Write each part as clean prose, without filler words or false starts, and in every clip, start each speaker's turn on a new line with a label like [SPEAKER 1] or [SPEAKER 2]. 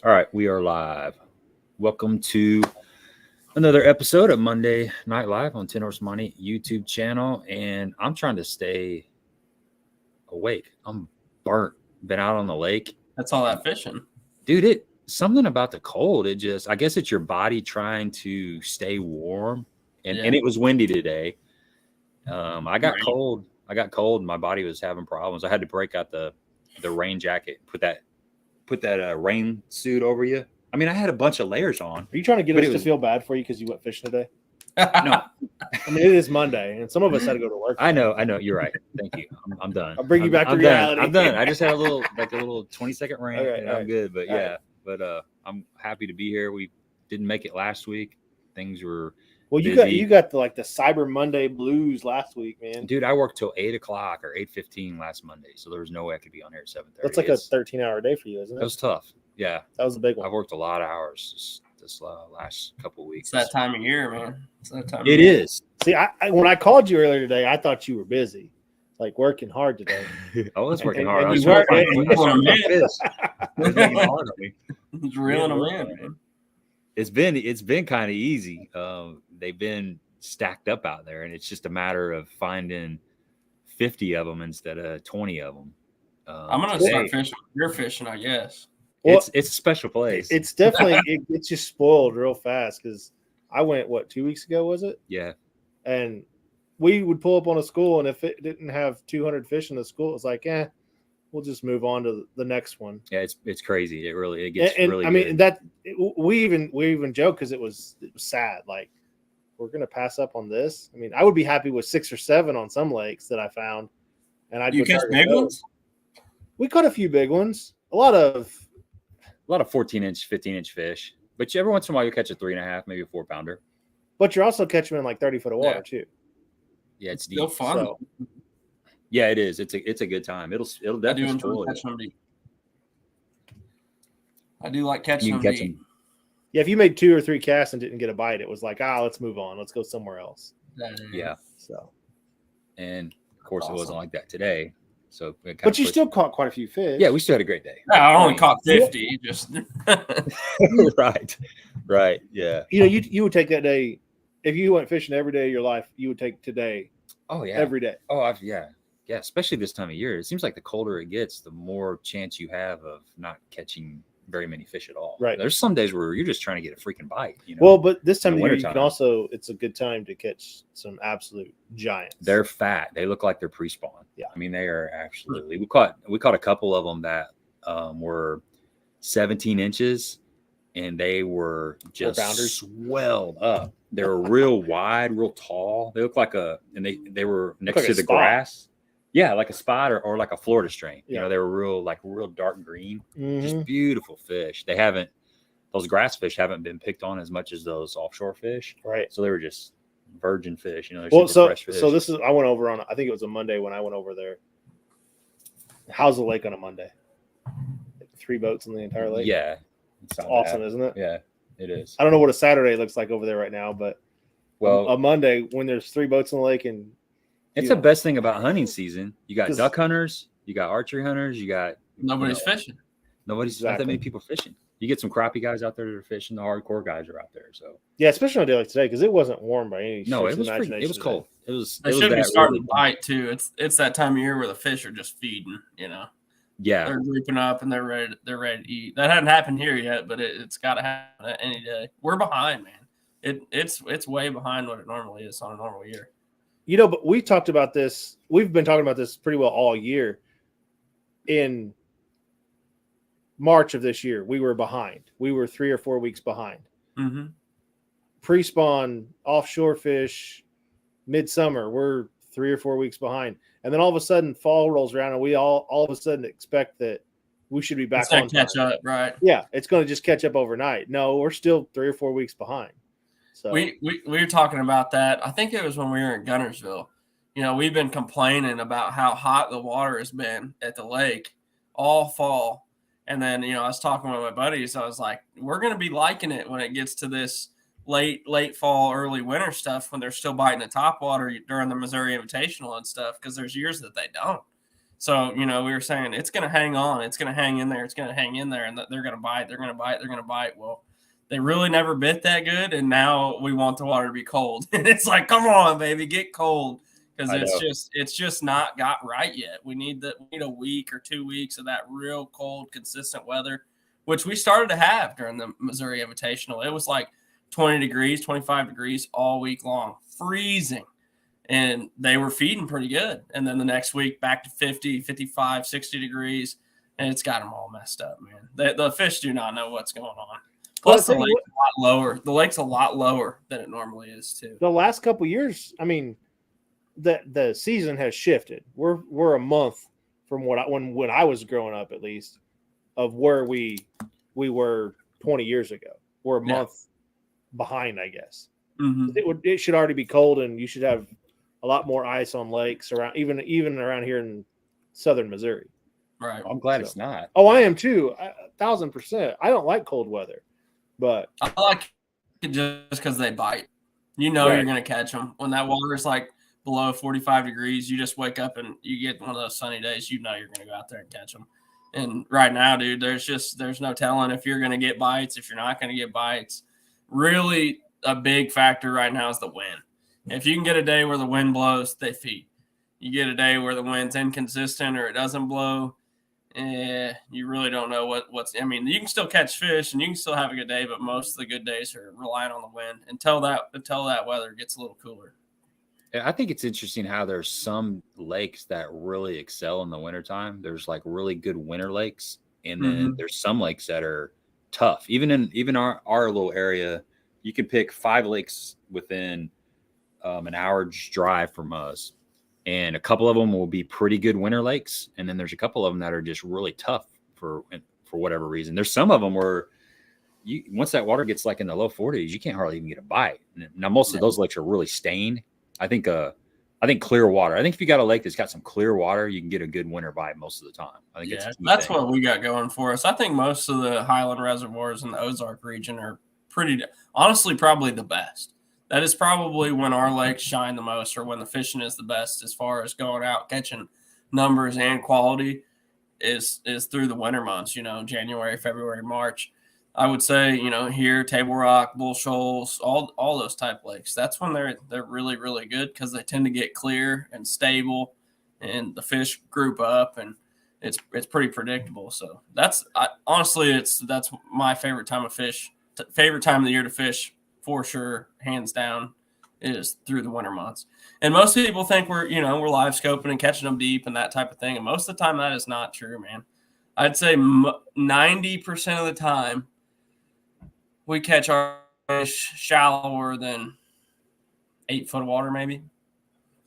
[SPEAKER 1] All right, we are live. Welcome to another episode of Monday Night Live on 10 Horse Money YouTube channel. And I'm trying to stay awake. I'm burnt. Been out on the lake.
[SPEAKER 2] That's all that fishing.
[SPEAKER 1] Dude, something about the cold. I guess it's your body trying to stay warm. And it was windy today. I got cold. And my body was having problems. I had to break out the rain jacket, put that rain suit over you. I mean, I had a bunch of layers on.
[SPEAKER 3] Are you trying to get us to feel bad for you because you went fishing today?
[SPEAKER 1] No.
[SPEAKER 3] I mean, it is Monday, and some of us had to go to work.
[SPEAKER 1] I know. You're right. Thank you. I'm done.
[SPEAKER 3] I'll bring you back to reality.
[SPEAKER 1] I'm done. I just had a little 20-second rant, and I'm good. But I'm happy to be here. We didn't make it last week. Things were busy.
[SPEAKER 3] You got the Cyber Monday blues last week, man.
[SPEAKER 1] Dude, I worked till 8 o'clock or 8:15 last Monday, so there was no way I could be on here at 7:30.
[SPEAKER 3] That's like a 13-hour day for you, isn't it?
[SPEAKER 1] It was tough. Yeah,
[SPEAKER 3] that was a big one.
[SPEAKER 1] I've worked a lot of hours this last couple of weeks.
[SPEAKER 2] It's that time of year, man.
[SPEAKER 1] It is.
[SPEAKER 3] See, I when I called you earlier today, I thought you were busy, like working hard today.
[SPEAKER 1] I was working hard.
[SPEAKER 2] I was making hard on me. It's reeling them in, man.
[SPEAKER 1] It's been kind of easy. They've been stacked up out there, and it's just a matter of finding 50 of them instead of 20 of them.
[SPEAKER 2] I'm gonna start fishing. You're fishing, I guess.
[SPEAKER 3] Well,
[SPEAKER 1] it's a special place.
[SPEAKER 3] It's definitely it gets you spoiled real fast because I went 2 weeks ago, was it?
[SPEAKER 1] Yeah.
[SPEAKER 3] And we would pull up on a school, and if it didn't have 200 fish in the school, it was like, we'll just move on to the next one.
[SPEAKER 1] Yeah, it's crazy. It gets really.
[SPEAKER 3] I mean, we even joked because it was sad. Like, we're gonna pass up on this. I mean, I would be happy with 6 or 7 on some lakes that I found, and I'd
[SPEAKER 2] catch big ones.
[SPEAKER 3] We caught a few big ones. A lot of
[SPEAKER 1] 14-inch, 15-inch fish, but every once in a while you catch a 3.5, maybe a 4-pounder.
[SPEAKER 3] But you're also catching them in 30 foot of water too.
[SPEAKER 1] Yeah, it's
[SPEAKER 2] still
[SPEAKER 1] deep.
[SPEAKER 2] fun.
[SPEAKER 1] So, yeah, it is. It's a good time. It'll definitely spoil you.
[SPEAKER 2] I do like catching them deep.
[SPEAKER 3] Yeah, if you made 2 or 3 casts and didn't get a bite, it was like, let's move on. Let's go somewhere else.
[SPEAKER 1] Yeah.
[SPEAKER 3] So,
[SPEAKER 1] and of course, it wasn't like that today. So,
[SPEAKER 3] but you still caught quite a few fish.
[SPEAKER 1] Yeah, we still had a great day.
[SPEAKER 2] No, I only caught 50. Just
[SPEAKER 1] right. Yeah.
[SPEAKER 3] You would take that day if you went fishing every day of your life. You would take today.
[SPEAKER 1] Oh yeah,
[SPEAKER 3] every day.
[SPEAKER 1] Oh yeah. Especially this time of year. It seems like the colder it gets, the more chance you have of not catching very many fish at all.
[SPEAKER 3] Right.
[SPEAKER 1] There's some days where you're just trying to get a freaking bite.
[SPEAKER 3] Well, but this time of year, you can also. It's a good time to catch some absolute giants.
[SPEAKER 1] They're fat. They look like they're pre-spawn.
[SPEAKER 3] Yeah.
[SPEAKER 1] I mean, they are absolutely. We caught a couple of them that were 17 inches, and they were just swelled up. They were real wide, real tall. They looked like they were next to the grass. Yeah, like a spot or like a Florida strain.
[SPEAKER 3] Yeah.
[SPEAKER 1] They were real dark green. Just beautiful fish. Those grass fish haven't been picked on as much as those offshore fish.
[SPEAKER 3] Right.
[SPEAKER 1] So they were just virgin fish. They're
[SPEAKER 3] fresh fish. So this is, I went over on, I think it was a Monday when I went over there. How's the lake on a Monday? 3 boats in the entire lake?
[SPEAKER 1] Yeah.
[SPEAKER 3] It's awesome, isn't it?
[SPEAKER 1] Yeah, it is.
[SPEAKER 3] I don't know what a Saturday looks like over there right now, but a Monday when there's 3 boats in the lake and
[SPEAKER 1] it's the best thing about hunting season. You got duck hunters, you got archery hunters, you got
[SPEAKER 2] nobody's fishing.
[SPEAKER 1] Not that many people fishing. You get some crappie guys out there that are fishing. The hardcore guys are out there. So
[SPEAKER 3] yeah, especially on a day like today because it wasn't warm by any.
[SPEAKER 1] No, it was cold. It was.
[SPEAKER 2] They should be starting to bite too. It's that time of year where the fish are just feeding.
[SPEAKER 1] Yeah,
[SPEAKER 2] they're grouping up and they're ready to eat. That hadn't happened here yet, but it's got to happen any day. We're behind, man. It's way behind what it normally is on a normal year.
[SPEAKER 3] But we talked about this. We've been talking about this pretty well all year. In March of this year, we were behind. We were 3 or 4 weeks behind.
[SPEAKER 2] Mm-hmm.
[SPEAKER 3] Pre-spawn, offshore fish, midsummer, we're 3 or 4 weeks behind. And then all of a sudden, fall rolls around, and we all of a sudden expect that we should be back on
[SPEAKER 2] catch up, right?
[SPEAKER 3] Yeah, it's going to just catch up overnight. No, we're still 3 or 4 weeks behind. So
[SPEAKER 2] we were talking about that. I think it was when we were in Guntersville. We've been complaining about how hot the water has been at the lake all fall. And then, I was talking with my buddies. I was like, we're going to be liking it when it gets to this late fall, early winter stuff when they're still biting the top water during the Missouri Invitational and stuff, because there's years that they don't. So, we were saying it's going to hang on. It's going to hang in there. It's going to hang in there, and they're going to bite. They're going to bite. They're going to bite. Well, they really never bit that good, and now we want the water to be cold. And it's like, come on, baby, get cold, because it's just not got right yet. We need a week or 2 weeks of that real cold, consistent weather, which we started to have during the Missouri Invitational. It was like 20 degrees, 25 degrees all week long, freezing. And they were feeding pretty good. And then the next week back to 50, 55, 60 degrees. And it's got them all messed up, man. The fish do not know what's going on. Plus, the lake's a lot lower. The lake's a lot lower than it normally is, too.
[SPEAKER 3] The last couple of years, I mean, the season has shifted. We're a month from when I was growing up, at least, of where we were 20 years ago. We're a month behind, I guess.
[SPEAKER 2] Mm-hmm.
[SPEAKER 3] It should already be cold, and you should have a lot more ice on lakes around, even around here in southern Missouri.
[SPEAKER 2] Right.
[SPEAKER 1] I'm glad it's not.
[SPEAKER 3] Oh, I am too. 1,000%. I don't like cold weather, but
[SPEAKER 2] I like it just because they bite. You're going to catch them when that water is like below 45 degrees. You just wake up and you get one of those sunny days. You're going to go out there and catch them. And right now, dude, there's no telling if you're going to get bites, if you're not going to get bites. Really, a big factor right now is the wind. If you can get a day where the wind blows, they feed. You get a day where the wind's inconsistent or it doesn't blow, you really don't know what's – I mean, you can still catch fish and you can still have a good day, but most of the good days are relying on the wind until that weather gets a little cooler.
[SPEAKER 1] I think it's interesting how there's some lakes that really excel in the wintertime. There's like really good winter lakes, and then there's some lakes that are tough. Even our little area, you can pick 5 lakes within an hour's drive from us, and a couple of them will be pretty good winter lakes, and then there's a couple of them that are just really tough for whatever reason. There's some of them where once that water gets like in the low 40s, you can't hardly even get a bite. Now most of those lakes are really stained. I think clear water. I think if you got a lake that's got some clear water, you can get a good winter bite most of the time. I think
[SPEAKER 2] that's what we got going for us. I think most of the Highland reservoirs in the Ozark region are honestly probably the best. That is probably when our lakes shine the most, or when the fishing is the best as far as going out catching numbers and quality is through the winter months, January, February, March. I would say, here, Table Rock, Bull Shoals, all those type lakes. That's when they're really, really good because they tend to get clear and stable, and the fish group up, and it's pretty predictable. So that's my favorite time of fish. Favorite time of the year to fish for sure, hands down, is through the winter months. And most people think we're live scoping and catching them deep and that type of thing. And most of the time that is not true, man. I'd say 90% of the time we catch our fish shallower than 8 foot of water, maybe.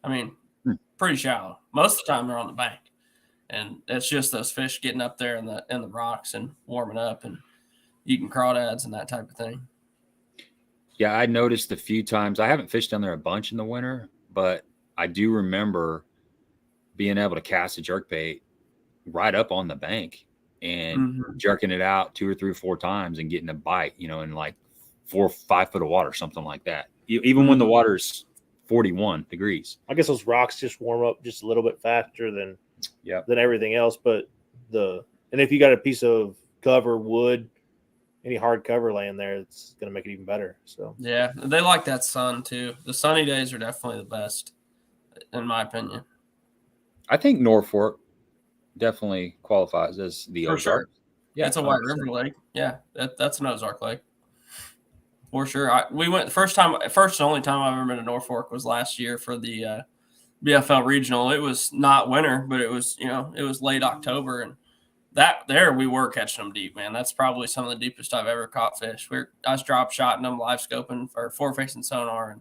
[SPEAKER 2] I mean, pretty shallow. Most of the time they're on the bank. And it's just those fish getting up there in the rocks and warming up and eating crawdads and that type of thing.
[SPEAKER 1] Yeah, I noticed a few times. I haven't fished down there a bunch in the winter, but I do remember being able to cast a jerkbait right up on the bank and jerking it out 2 or 3 or 4 times and getting a bite, in like 4 or 5 foot of water, something like that. Even when the water's 41 degrees.
[SPEAKER 3] I guess those rocks just warm up just a little bit faster than everything else. But and if you got a piece of cover, wood, any hard cover laying there, it's going to make it even better. So
[SPEAKER 2] yeah, they like that sun too. The sunny days are definitely the best, in my opinion.
[SPEAKER 1] I think Norfolk definitely qualifies as the
[SPEAKER 2] for
[SPEAKER 1] Ozark.
[SPEAKER 2] Sure.
[SPEAKER 1] Yeah,
[SPEAKER 2] it's a White River lake. Yeah, that's an Ozark lake for sure. We went first and only time I've ever been to Norfolk was last year for the BFL regional. It was not winter, but it was it was late October, and we were catching them deep, man. That's probably some of the deepest I've ever caught fish. I was drop shotting them, live scoping for forward-facing sonar,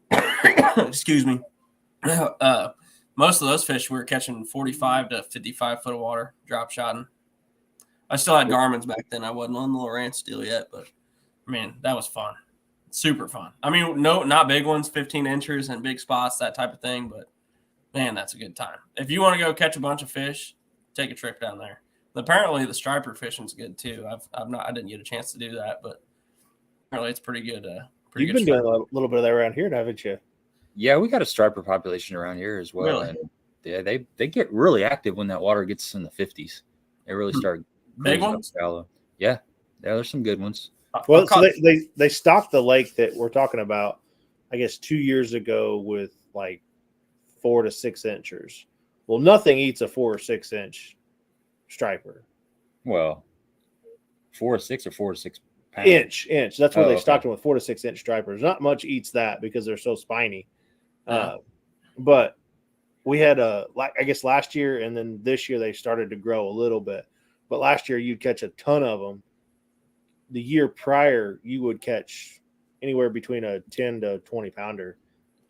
[SPEAKER 2] and excuse me. Most of those fish we were catching 45 to 55 foot of water, drop shotting. I still had Garmin's back then. I wasn't on the Lowrance deal yet, but that was fun. Super fun. No, not big ones, 15 inches and big spots, that type of thing, but man, that's a good time. If you want to go catch a bunch of fish, take a trip down there. Apparently the striper fishing's good too. I didn't get a chance to do that, but apparently it's pretty good.
[SPEAKER 3] You've been doing a little bit of that around here, haven't you?
[SPEAKER 1] Yeah, we got a striper population around here as well.
[SPEAKER 2] Really?
[SPEAKER 1] And Yeah, they get really active when that water gets in the 50s. They really start
[SPEAKER 2] Big ones.
[SPEAKER 1] Shallow. Yeah, there's some good ones.
[SPEAKER 3] Well, so they stocked the lake that we're talking about, I guess 2 years ago with like 4 to 6 inchers. Well, nothing eats a 4 or 6 inch striper.
[SPEAKER 1] Well, 4 or 6 or 4 to 6 pounds.
[SPEAKER 3] Inch. That's where they stocked them with 4 to 6 inch stripers. Not much eats that because they're so spiny. But we had I guess last year and then this year they started to grow a little bit. But last year you'd catch a ton of them. The year prior you would catch anywhere between a 10 to 20 pounder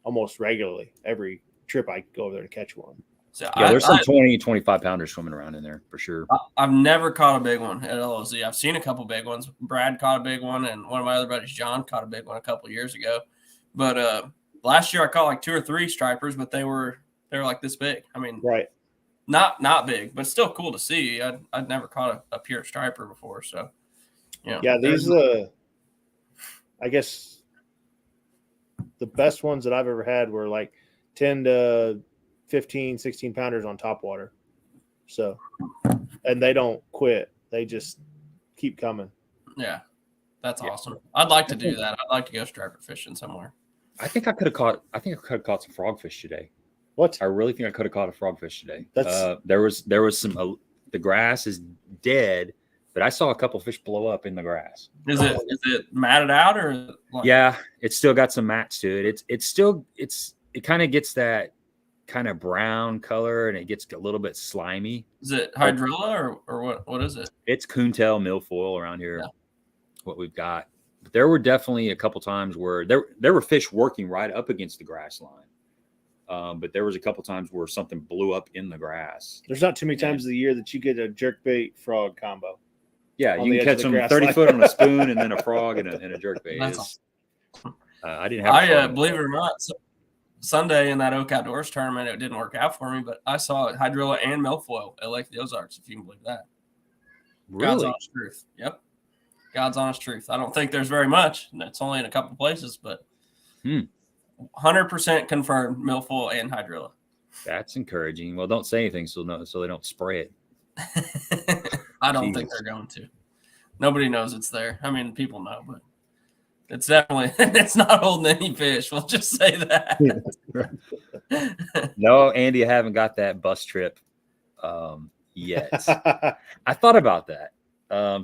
[SPEAKER 3] almost regularly every trip I go over there to catch one.
[SPEAKER 2] So
[SPEAKER 1] yeah, there's some 20, 25 pounders swimming around in there for sure.
[SPEAKER 2] I've never caught a big one at LOZ. I've seen a couple big ones. Brad caught a big one, and one of my other buddies, John, caught a big one a couple years ago. But last year I caught like 2 or 3 stripers, but they were like this big. I mean,
[SPEAKER 3] right,
[SPEAKER 2] not big, but still cool to see. I'd never caught a pure striper before, so
[SPEAKER 3] yeah. These I guess the best ones that I've ever had were like 10 to 15, 16 pounders on top water. So, and they don't quit. They just keep coming.
[SPEAKER 2] Yeah. That's awesome. I'd like to do that. I'd like to go striper fishing somewhere.
[SPEAKER 1] I think I could have caught some frogfish today.
[SPEAKER 3] What?
[SPEAKER 1] I really think I could have caught a frogfish today.
[SPEAKER 3] That's
[SPEAKER 1] there was some the grass is dead, but I saw a couple fish blow up in the grass.
[SPEAKER 2] Is it matted out or like...
[SPEAKER 1] Yeah, it's still got some mats to it. It kind of gets that kind of brown color and it gets a little bit slimy.
[SPEAKER 2] Is it hydrilla or what is it?
[SPEAKER 1] It's coontail milfoil around here. Yeah. What we've got. But there were definitely a couple times where there were fish working right up against the grass line. But there was a couple times where something blew up in the grass.
[SPEAKER 3] There's not too many times of the year that you get a jerkbait frog combo.
[SPEAKER 1] Yeah, you can catch them 30 foot on a spoon and then a frog and a jerkbait. Awesome. I didn't have
[SPEAKER 2] believe it or not, Sunday in that Oak Outdoors tournament, it didn't work out for me, but I saw hydrilla and milfoil at Lake the Ozarks, if you can believe that.
[SPEAKER 1] Really?
[SPEAKER 2] God's honest truth. Yep. God's honest truth. I don't think there's very much. It's only in a couple places, but 100% confirmed milfoil and hydrilla.
[SPEAKER 1] That's encouraging. Well, don't say anything so they don't spray it.
[SPEAKER 2] I don't think they're going to. Nobody knows it's there. I mean, people know, but it's definitely it's not holding any fish. We'll just say that.
[SPEAKER 1] No, Andy, I haven't got that bus trip yet. I thought about that.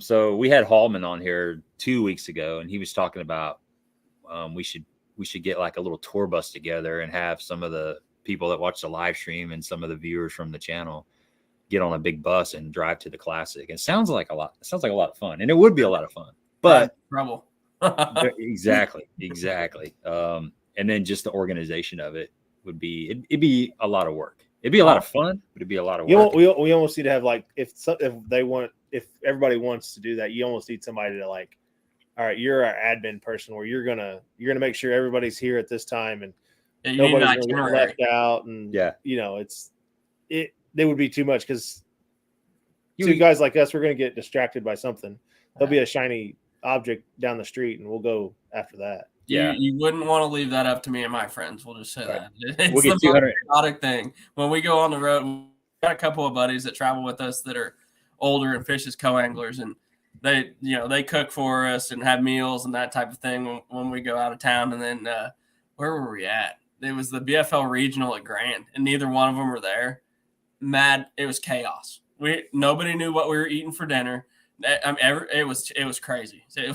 [SPEAKER 1] So we had Hallman on here 2 weeks ago, and he was talking about we should get like a little tour bus together and have some of the people that watch the live stream and some of the viewers from the channel get on a big bus and drive to the classic. It sounds like a lot. It sounds like a lot of fun, and it would be a lot of fun. But
[SPEAKER 2] trouble.
[SPEAKER 1] exactly. And then just the organization of it would be it'd be a lot of work. It'd be a lot of fun, but it'd be a lot of work.
[SPEAKER 3] We almost need to have like if everybody wants to do that, you almost need somebody to like, all right, you're our admin person where you're gonna make sure everybody's here at this time and nobody's gonna get left out. And they would be too much because two guys like us, we're gonna get distracted by something. There'll be a shiny object down the street and we'll go after that.
[SPEAKER 2] Yeah, you wouldn't want to leave that up to me and my friends. We'll just say that. It's
[SPEAKER 1] we'll get
[SPEAKER 2] the most chaotic thing. When we go on the road, we've got a couple of buddies that travel with us that are older and fish as co-anglers, and they cook for us and have meals and that type of thing when we go out of town. And then where were we at? It was the BFL regional at Grand, and neither one of them were there. It was chaos. Nobody knew what we were eating for dinner. It was crazy. So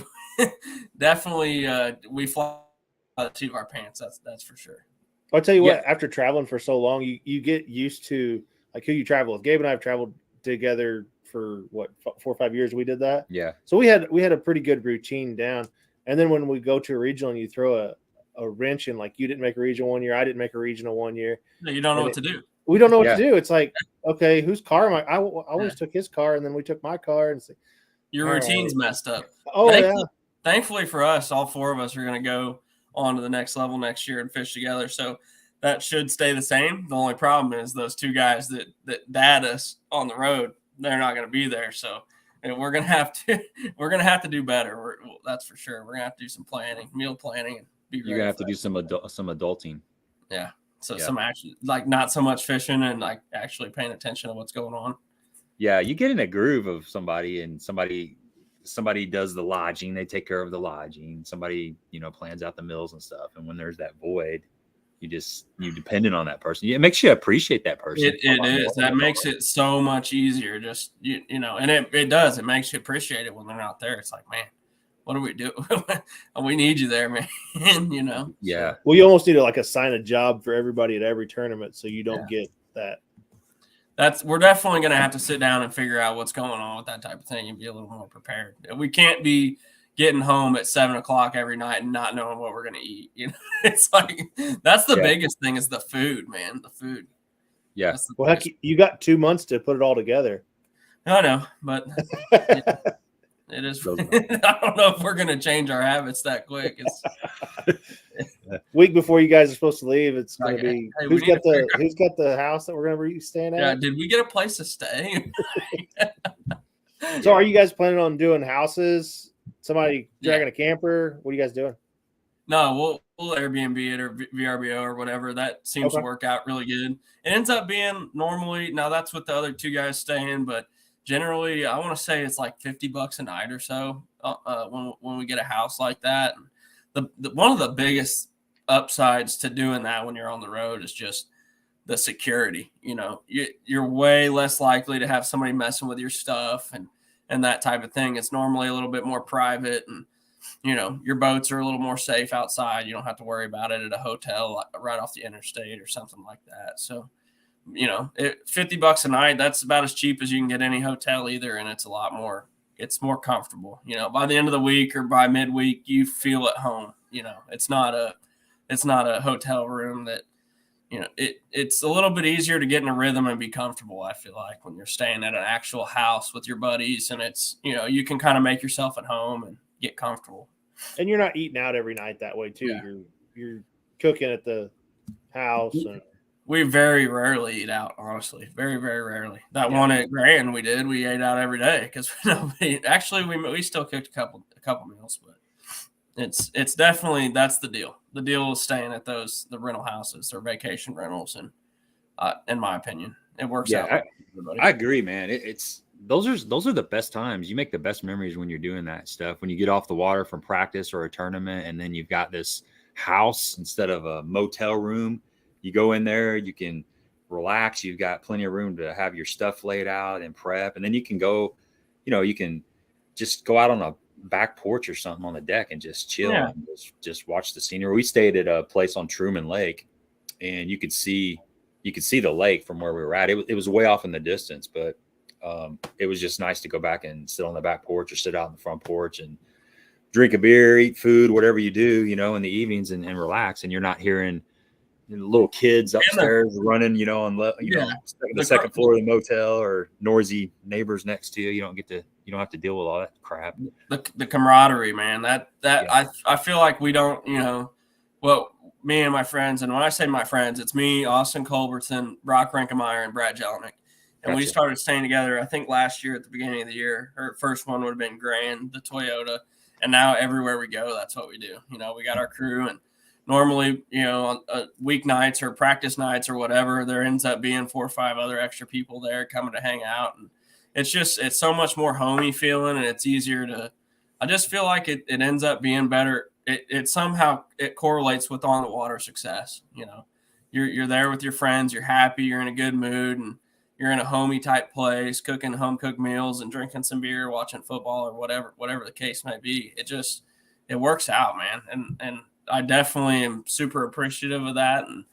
[SPEAKER 2] definitely we fly the seat of our pants. That's for sure.
[SPEAKER 3] I'll tell you what, after traveling for so long, you get used to like who you travel with. Gabe and I have traveled together for 4 or 5 years. We did that.
[SPEAKER 1] Yeah.
[SPEAKER 3] So we had a pretty good routine down. And then when we go to a regional and you throw a wrench in, like you didn't make a regional one year, I didn't make a regional one year.
[SPEAKER 2] No, you don't know what to do.
[SPEAKER 3] We don't know what to do. It's like, okay, whose car am I? I always took his car, and then we took my car, and
[SPEAKER 2] your routine's messed up.
[SPEAKER 3] Oh,
[SPEAKER 2] Thankfully for us, all 4 of us are going to go on to the next level next year and fish together. So that should stay the same. The only problem is those 2 guys that dad us on the road, they're not going to be there. So we're going to have to do better. That's for sure. We're going to have to do some planning, meal planning, and be ready.
[SPEAKER 1] You're going to have to do some adulting.
[SPEAKER 2] Yeah. So some actually like not so much fishing and like actually paying attention to what's going on.
[SPEAKER 1] Yeah, you get in a groove of somebody, and somebody does the lodging, they take care of the lodging. Somebody, plans out the meals and stuff. And when there's that void, you dependent on that person. It makes you appreciate that person.
[SPEAKER 2] It is. That makes it so much easier. Just and it does. It makes you appreciate it when they're not there. It's like, man, what do we do? We need you there, man.
[SPEAKER 1] Yeah.
[SPEAKER 3] Well, you almost need to assign a job for everybody at every tournament, so you don't get that.
[SPEAKER 2] We're definitely going to have to sit down and figure out what's going on with that type of thing and be a little more prepared. We can't be getting home at 7:00 every night and not knowing what we're going to eat. It's like, that's the biggest thing is the food, man. The food.
[SPEAKER 1] Yeah.
[SPEAKER 3] Well, heck, you got 2 months to put it all together.
[SPEAKER 2] I know, but it is. I don't know if we're going to change our habits that quick.
[SPEAKER 3] Week before you guys are supposed to leave, it's going to be who's got the house that we're going to be staying at?
[SPEAKER 2] Yeah, did we get a place to stay?
[SPEAKER 3] So, are you guys planning on doing houses? Somebody dragging a camper? What are you guys doing?
[SPEAKER 2] No, we'll Airbnb it or VRBO or whatever. That seems to work out really good. It ends up being normally, now that's with the other two guys staying, but generally I want to say it's like $50 a night or so when we get a house like that. One of the biggest upsides to doing that when you're on the road is just the security. You're way less likely to have somebody messing with your stuff and that type of thing. It's normally a little bit more private, and your boats are a little more safe outside. You don't have to worry about it at a hotel right off the interstate or something like that. So, $50 a night, that's about as cheap as you can get any hotel either. And it's it's more comfortable. By the end of the week or by midweek, you feel at home. It's not a hotel room that, it's a little bit easier to get in a rhythm and be comfortable. I feel like when you're staying at an actual house with your buddies, and it's, you can kind of make yourself at home and get comfortable.
[SPEAKER 3] And you're not eating out every night that way too. Yeah. You're cooking at the house.
[SPEAKER 2] We very rarely eat out, honestly. Very, very rarely. That one at Grand we ate out every day because we still cooked a couple meals, but it's definitely, that's the deal. The deal is staying at the rental houses or vacation rentals, and in my opinion, it works out.
[SPEAKER 1] I agree, man. Those are the best times. You make the best memories when you're doing that stuff. When you get off the water from practice or a tournament, and then you've got this house instead of a motel room. You go in there, you can relax. You've got plenty of room to have your stuff laid out and prep. And then you can go, you can just go out on a back porch or something on the deck and just chill and just watch the scenery. We stayed at a place on Truman Lake, and you could see the lake from where we were at. It was way off in the distance, but it was just nice to go back and sit on the back porch or sit out on the front porch and drink a beer, eat food, whatever you do, in the evenings and relax. And you're not hearing little kids upstairs running, on the second floor of the motel, or noisy neighbors next to you. You don't have to deal with all that crap.
[SPEAKER 2] The camaraderie, man. I feel like we don't, me and my friends, and when I say my friends, it's me, Austin Culbertson, Brock Rankemeyer, and Brad Jelinek. And we started staying together, I think last year at the beginning of the year. Our first one would have been Grand, the Toyota. And now everywhere we go, that's what we do. We got our crew, and normally, on weeknights or practice nights or whatever, there ends up being 4 or 5 other extra people there coming to hang out. And it's so much more homey feeling, and it's easier I just feel like it ends up being better. It somehow correlates with on the water success. You're there with your friends, you're happy, you're in a good mood, and you're in a homey type place, cooking home cooked meals and drinking some beer, watching football or whatever the case may be. It works out, man. And I definitely am super appreciative of that, and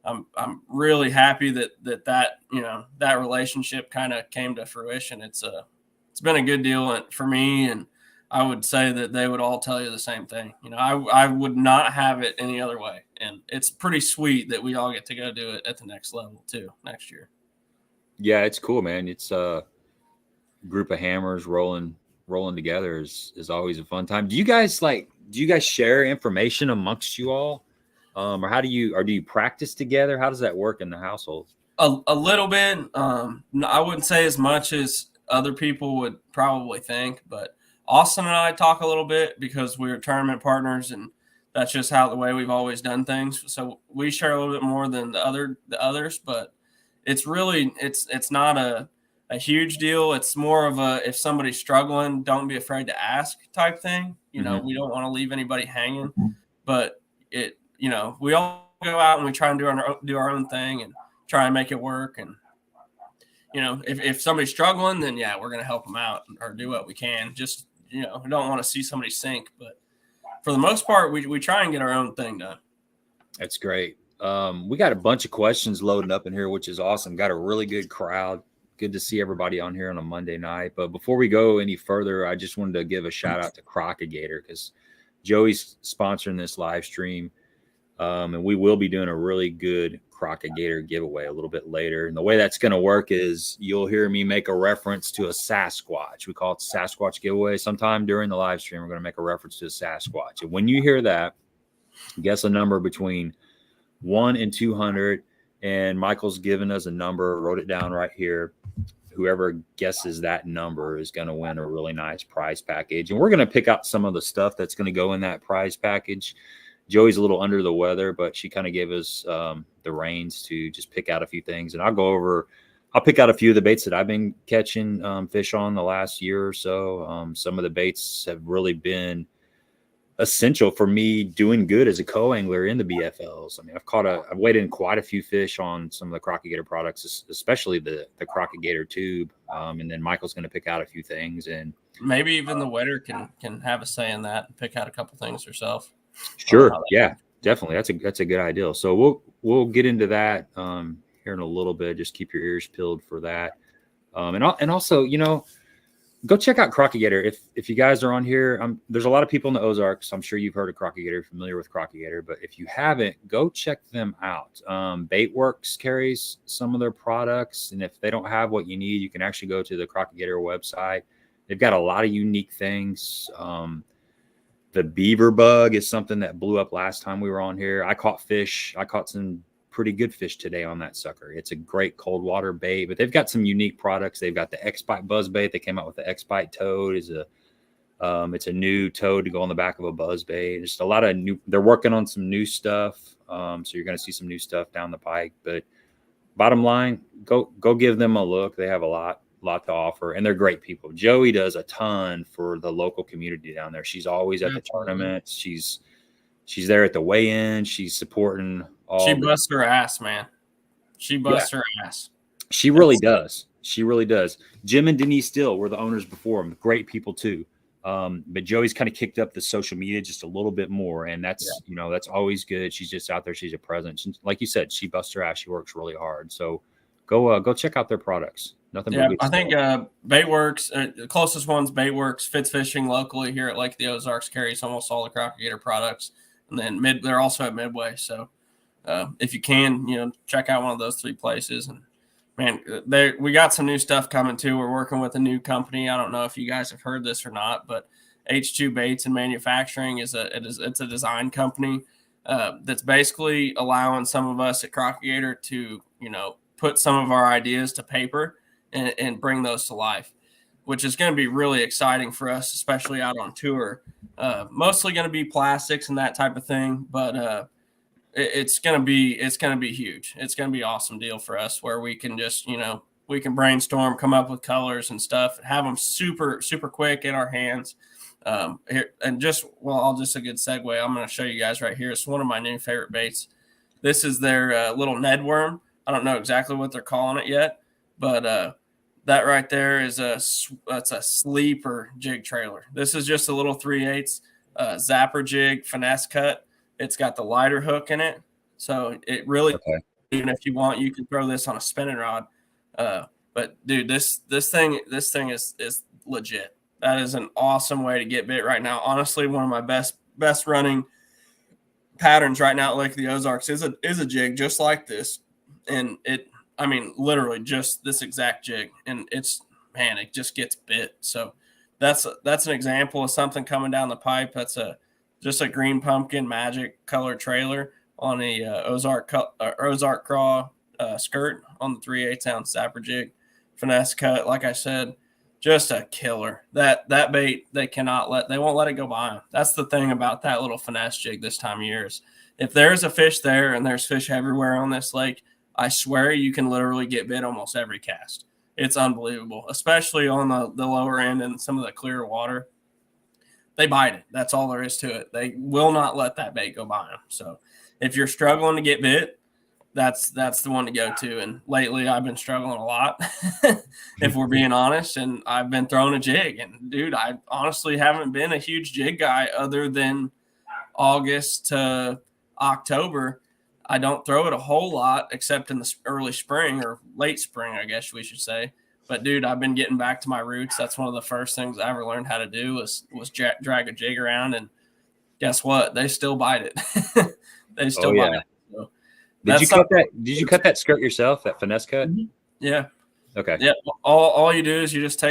[SPEAKER 2] I'm really happy that relationship kind of came to fruition. It's been a good deal for me, and I would say that they would all tell you the same thing. I would not have it any other way, and it's pretty sweet that we all get to go do it at the next level too next year.
[SPEAKER 1] Yeah, it's cool, man. It's a group of hammers rolling together is always a fun time. Do you guys share information amongst you all? Or do you practice together? How does that work in the household?
[SPEAKER 2] A little bit. I wouldn't say as much as other people would probably think, but Austin and I talk a little bit because we're tournament partners, and that's just how the way we've always done things. So we share a little bit more than the others, but it's really it's not a huge deal. It's more of a, if somebody's struggling, don't be afraid to ask type thing. You know, we don't want to leave anybody hanging, but we all go out and we try and do our own thing and try and make it work. And if somebody's struggling, then yeah, we're going to help them out or do what we can. Just, we don't want to see somebody sink, but for the most part, we try and get our own thing done.
[SPEAKER 1] That's great. We got a bunch of questions loading up in here, which is awesome. Got a really good crowd. Good to see everybody on here on a Monday night. But before we go any further, I just wanted to give a shout out to Crock-O-Gator because Joey's sponsoring this live stream. And we will be doing a really good Crock-O-Gator giveaway a little bit later. And the way that's going to work is you'll hear me make a reference to a Sasquatch. We call it Sasquatch giveaway. Sometime during the live stream, we're going to make a reference to a Sasquatch. And when you hear that, guess a number between 1 and 200. And Michael's given us a number, wrote it down right here. Whoever guesses that number is going to win a really nice prize package. And we're going to pick out some of the stuff that's going to go in that prize package. Joey's a little under the weather, but she kind of gave us the reins to just pick out a few things. And I'll pick out a few of the baits that I've been catching fish on the last year or so. Some of the baits have really been essential for me doing good as a co-angler in the BFLs. I mean, I've weighed in quite a few fish on some of the Crock-O-Gator products, especially the Crock-O-Gator tube. And then Michael's going to pick out a few things, and
[SPEAKER 2] maybe even the wetter can have a say in that and pick out a couple things herself.
[SPEAKER 1] Sure. Yeah, definitely. That's a good idea. So we'll get into that here in a little bit. Just keep your ears peeled for that. And also, go check out Crock-O-Gator. If you guys are on here, there's a lot of people in the Ozarks. I'm sure you've heard of Crock-O-Gator, familiar with Crock-O-Gator, but if you haven't, go check them out. Baitworks carries some of their products, and if they don't have what you need, you can actually go to the Crock-O-Gator website. They've got a lot of unique things. The beaver bug is something that blew up last time we were on here. I caught fish. I caught some pretty good fish today on that sucker. It's a great cold water bait, but they've got some unique products. They've got the X-Bite buzz bait. They came out with the X-Bite toad. It's a new toad to go on the back of a buzz bait. Just a lot of new. They're working on some new stuff. So you're going to see some new stuff down the pike. But bottom line, go give them a look. They have a lot to offer, and they're great people. Joey does a ton for the local community down there. She's always at the tournaments. She's there at the weigh-in. She's supporting all.
[SPEAKER 2] She busts her ass, man. She busts her ass.
[SPEAKER 1] She really does. She really does. Jim and Denise Still were the owners before them. Great people too. But Joey's kind of kicked up the social media just a little bit more, and that's that's always good. She's just out there. She's a presence. Like you said, she busts her ass. She works really hard. So go check out their products. Nothing.
[SPEAKER 2] Yeah, I think Baitworks, the closest one's Baitworks. Fitz Fishing locally here at Lake of the Ozarks carries almost all the Crock-O-Gator products, and then they're also at Midway. So if you can, check out one of those three places. And man, we got some new stuff coming too. We're working with a new company. I don't know if you guys have heard this or not, but H2 Baits and Manufacturing it's a design company that's basically allowing some of us at Crock-O-Gator to put some of our ideas to paper and bring those to life, which is going to be really exciting for us, especially out on tour. Mostly going to be plastics and that type of thing, but it's going to be huge. It's going to be an awesome deal for us where we can just, we can brainstorm, come up with colors and stuff, have them super, super quick in our hands. Here and just a good segue. I'm going to show you guys right here. It's one of my new favorite baits. This is their little Ned worm. I don't know exactly what they're calling it yet, but that right there is that's a sleeper jig trailer. This is just a little 3/8 zapper jig finesse cut. It's got the lighter hook in it, so it really even if you want, you can throw this on a spinning rod. But dude, this thing is legit. That is an awesome way to get bit right now. Honestly, one of my best running patterns right now at Lake of the Ozarks is a jig just like this. And literally just this exact jig, and it just gets bit. So that's an example of something coming down the pipe. That's just a green pumpkin magic color trailer on a Ozark craw skirt on the 3/8 ounce zapper jig, finesse cut. Like I said, just a killer. That bait, they won't let it go by them. That's the thing about that little finesse jig this time of year is if there's a fish there and there's fish everywhere on this lake, I swear you can literally get bit almost every cast. It's unbelievable, especially on the lower end and some of the clear water. They bite it. That's all there is to it. They will not let that bait go by them. So if you're struggling to get bit, that's the one to go to. And lately I've been struggling a lot, if we're being honest, and I've been throwing a jig. And dude, I honestly haven't been a huge jig guy other than August to October. I don't throw it a whole lot except in the early spring or late spring, I guess we should say. But dude, I've been getting back to my roots. That's one of the first things I ever learned how to do was drag a jig around, and guess what? They still bite it. They still bite it. So
[SPEAKER 1] did you cut that skirt yourself? That finesse cut?
[SPEAKER 2] Yeah.
[SPEAKER 1] Okay.
[SPEAKER 2] Yeah. All you do is you just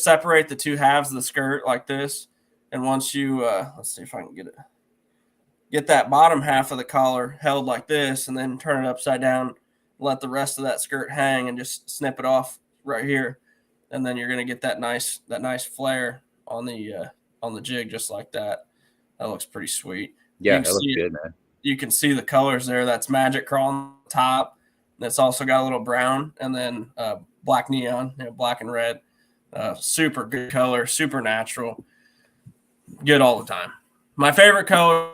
[SPEAKER 2] separate the two halves of the skirt like this, and once you let's see if I can get that bottom half of the collar held like this, and then turn it upside down. Let the rest of that skirt hang and just snip it off right here. And then you're going to get that nice flare on the jig just like that. That looks pretty sweet.
[SPEAKER 1] Yeah, that looks good, man.
[SPEAKER 2] You can see the colors there. That's magic crawl on the top. That's also got a little brown and then black neon, black and red. Super good color, super natural. Good all the time. My favorite color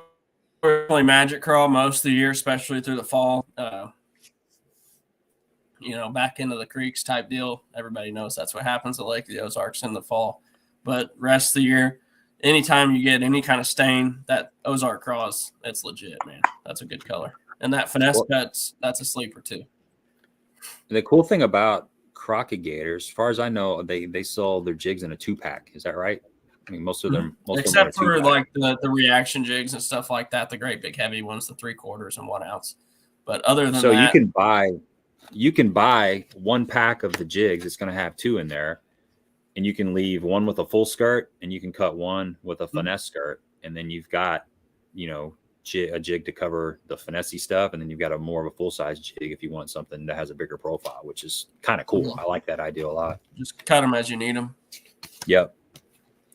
[SPEAKER 2] is really magic crawl most of the year, especially through the fall. Back into the creeks type deal. Everybody knows that's what happens at Lake of the Ozarks in the fall. But rest of the year, anytime you get any kind of stain, that Ozark craws, it's legit, man. That's a good color. And that finesse cuts, that's a sleeper too.
[SPEAKER 1] The cool thing about Crock-O-Gator, as far as I know, they sell their jigs in a 2-pack. Is that right? I mean, most of them,
[SPEAKER 2] except for like the reaction jigs and stuff like that, the great big heavy ones, the 3/4 and 1 ounce. But other than that, you can buy 1 pack of the jigs. It's going to have 2 in there, and you can leave one with a full skirt, and you can cut one with a finesse skirt, and then you've got, a jig to cover the finessey stuff, and then you've got a more of a full size jig if you want something that has a bigger profile, which is kind of cool. I like that idea a lot. Just cut them as you need them.
[SPEAKER 1] Yep.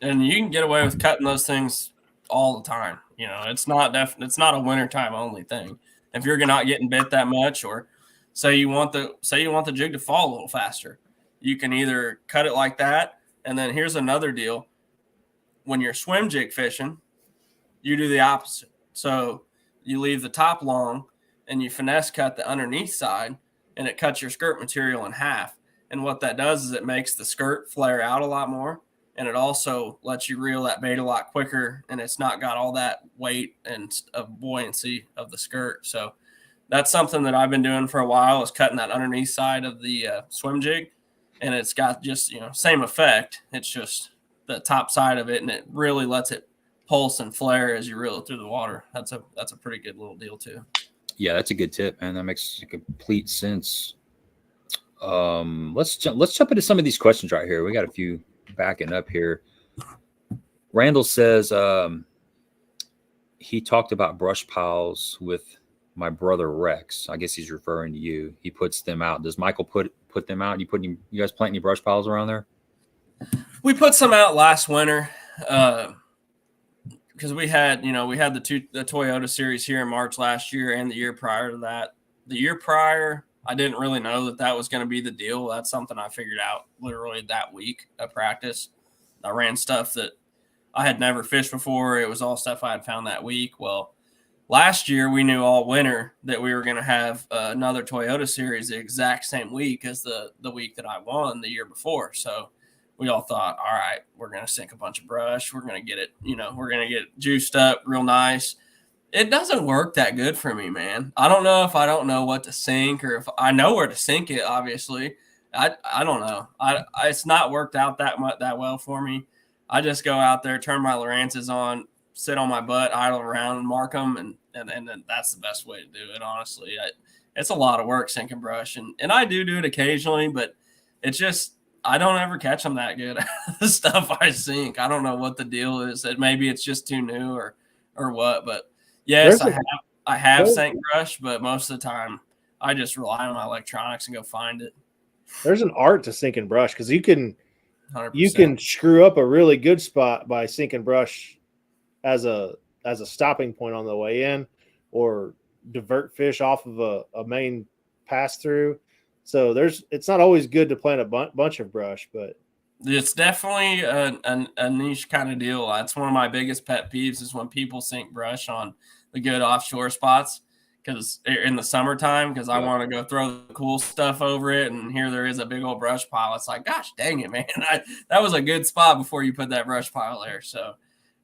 [SPEAKER 2] And you can get away with cutting those things all the time. It's not a wintertime only thing. If you're not getting bit that much, or say you want the jig to fall a little faster, you can either cut it like that, and then here's another deal. When you're swim jig fishing, you do the opposite. So you leave the top long and you finesse cut the underneath side, and it cuts your skirt material in half. And what that does is it makes the skirt flare out a lot more, and it also lets you reel that bait a lot quicker, and it's not got all that weight and of buoyancy of the skirt. So that's something that I've been doing for a while, is cutting that underneath side of the swim jig, and it's got just, same effect. It's just the top side of it, and it really lets it pulse and flare as you reel it through the water. That's a pretty good little deal too.
[SPEAKER 1] Yeah, that's a good tip, man. That makes complete sense. Let's jump into some of these questions right here. We got a few backing up here. Randall says he talked about brush piles with my brother Rex. I guess he's referring to you. He puts them out. Does Michael put them out? You guys plant any brush piles around there?
[SPEAKER 2] We put some out last winter because we had the Toyota series here in March last year, and the year prior to that. The year prior, I didn't really know that was going to be the deal. That's something I figured out literally that week of practice. I ran stuff that I had never fished before. It was all stuff I had found that week. Well, last year we knew all winter that we were going to have another Toyota series the exact same week as the week that I won the year before. So we all thought, all right, we're going to sink a bunch of brush. We're going to get it, we're going to get it juiced up real nice. It doesn't work that good for me, man. I don't know if I don't know what to sink, or if I know where to sink it, obviously. I don't know. It's not worked out that well for me. I just go out there, turn my Lowrances on, sit on my butt, idle around, and mark them, and then that's the best way to do it, honestly. It's a lot of work sinking brush, and I do it occasionally, but it's just I don't ever catch them that good. The stuff I sink, I don't know what the deal is. Maybe it's just too new or what, but yes, I have sank brush, but most of the time I just rely on my electronics and go find it.
[SPEAKER 3] There's an art to sinking brush, because you can
[SPEAKER 2] 100%.
[SPEAKER 3] You can screw up a really good spot by sinking brush as a stopping point on the way in, or divert fish off of a main pass through. So it's not always good to plant a bunch of brush, but
[SPEAKER 2] it's definitely a niche kind of deal. That's one of my biggest pet peeves is when people sink brush on the good offshore spots, because in the summertime, because I want to go throw the cool stuff over it, and here there is a big old brush pile. It's like, gosh dang it, man, that was a good spot before you put that brush pile there. So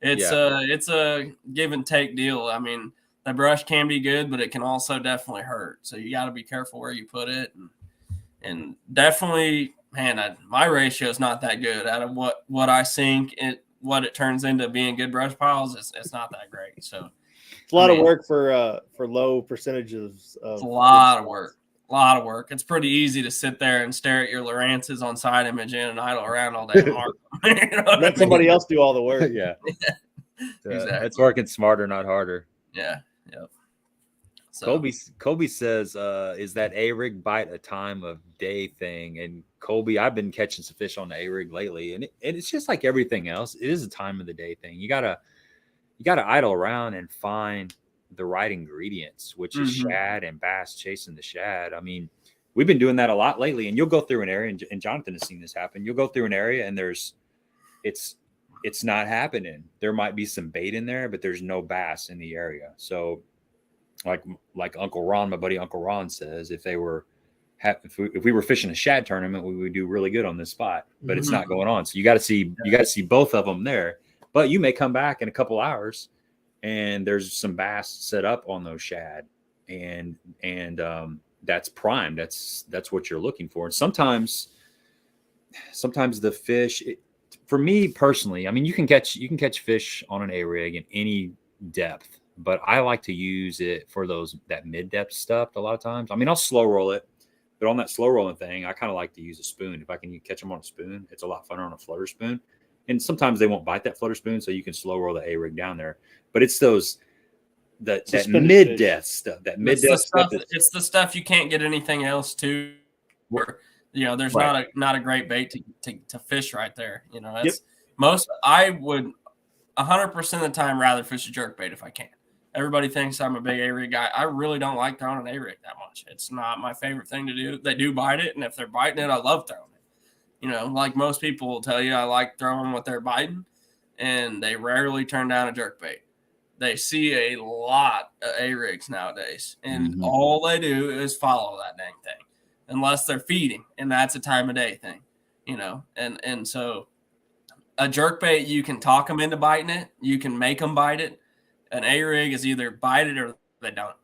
[SPEAKER 2] it's a give and take deal. I mean, the brush can be good, but it can also definitely hurt. So you got to be careful where you put it, and definitely, man, my ratio is not that good. Out of what I sink, what it turns into being good brush piles, it's not that great. So
[SPEAKER 3] it's a lot of work for low percentages.
[SPEAKER 2] It's a lot of work. A lot of work. It's pretty easy to sit there and stare at your Lowrances on side image and idle around all day and mark them. You know
[SPEAKER 3] Let somebody else do all the work.
[SPEAKER 1] Yeah.
[SPEAKER 2] Exactly.
[SPEAKER 1] It's working smarter, not harder.
[SPEAKER 2] Yeah. Yep. So
[SPEAKER 1] Colby says, is that A-rig bite a time of day thing? And Colby, I've been catching some fish on the A-rig lately, and it's just like everything else. It is a time of the day thing. You gotta idle around and find the right ingredients, which is shad and bass chasing the shad. I mean, we've been doing that a lot lately, and you'll go through an area, and Jonathan has seen this happen. You'll go through an area and it's not happening. There might be some bait in there, but there's no bass in the area. So like Uncle Ron, my buddy Uncle Ron says, if we were fishing a shad tournament, we would do really good on this spot, but it's not going on. So you got to see both of them there. But you may come back in a couple hours and there's some bass set up on those shad, and that's prime. That's what you're looking for. And sometimes the fish, for me personally, I mean, you can catch fish on an A-rig in any depth, but I like to use it for that mid-depth stuff a lot of times. I mean, I'll slow roll it, but on that slow rolling thing, I kind of like to use a spoon. If I can catch them on a spoon, it's a lot funner on a flutter spoon. And sometimes they won't bite that flutter spoon, so you can slow roll the A-rig down there. But it's that mid-depth stuff. That mid-depth stuff.
[SPEAKER 2] It's the stuff you can't get anything else to. Where there's not a great bait to fish right there. I would 100% of the time rather fish a jerkbait if I can. Everybody thinks I'm a big A-rig guy. I really don't like throwing an A-rig that much. It's not my favorite thing to do. They do bite it, and if they're biting it, I love throwing it. Like most people will tell you, I like throwing what they're biting, and they rarely turn down a jerkbait. They see a lot of A-rigs nowadays, and all they do is follow that dang thing, unless they're feeding, and that's a time of day thing, and so a jerkbait, you can talk them into biting it. You can make them bite it. An A-rig is either bite it or they don't.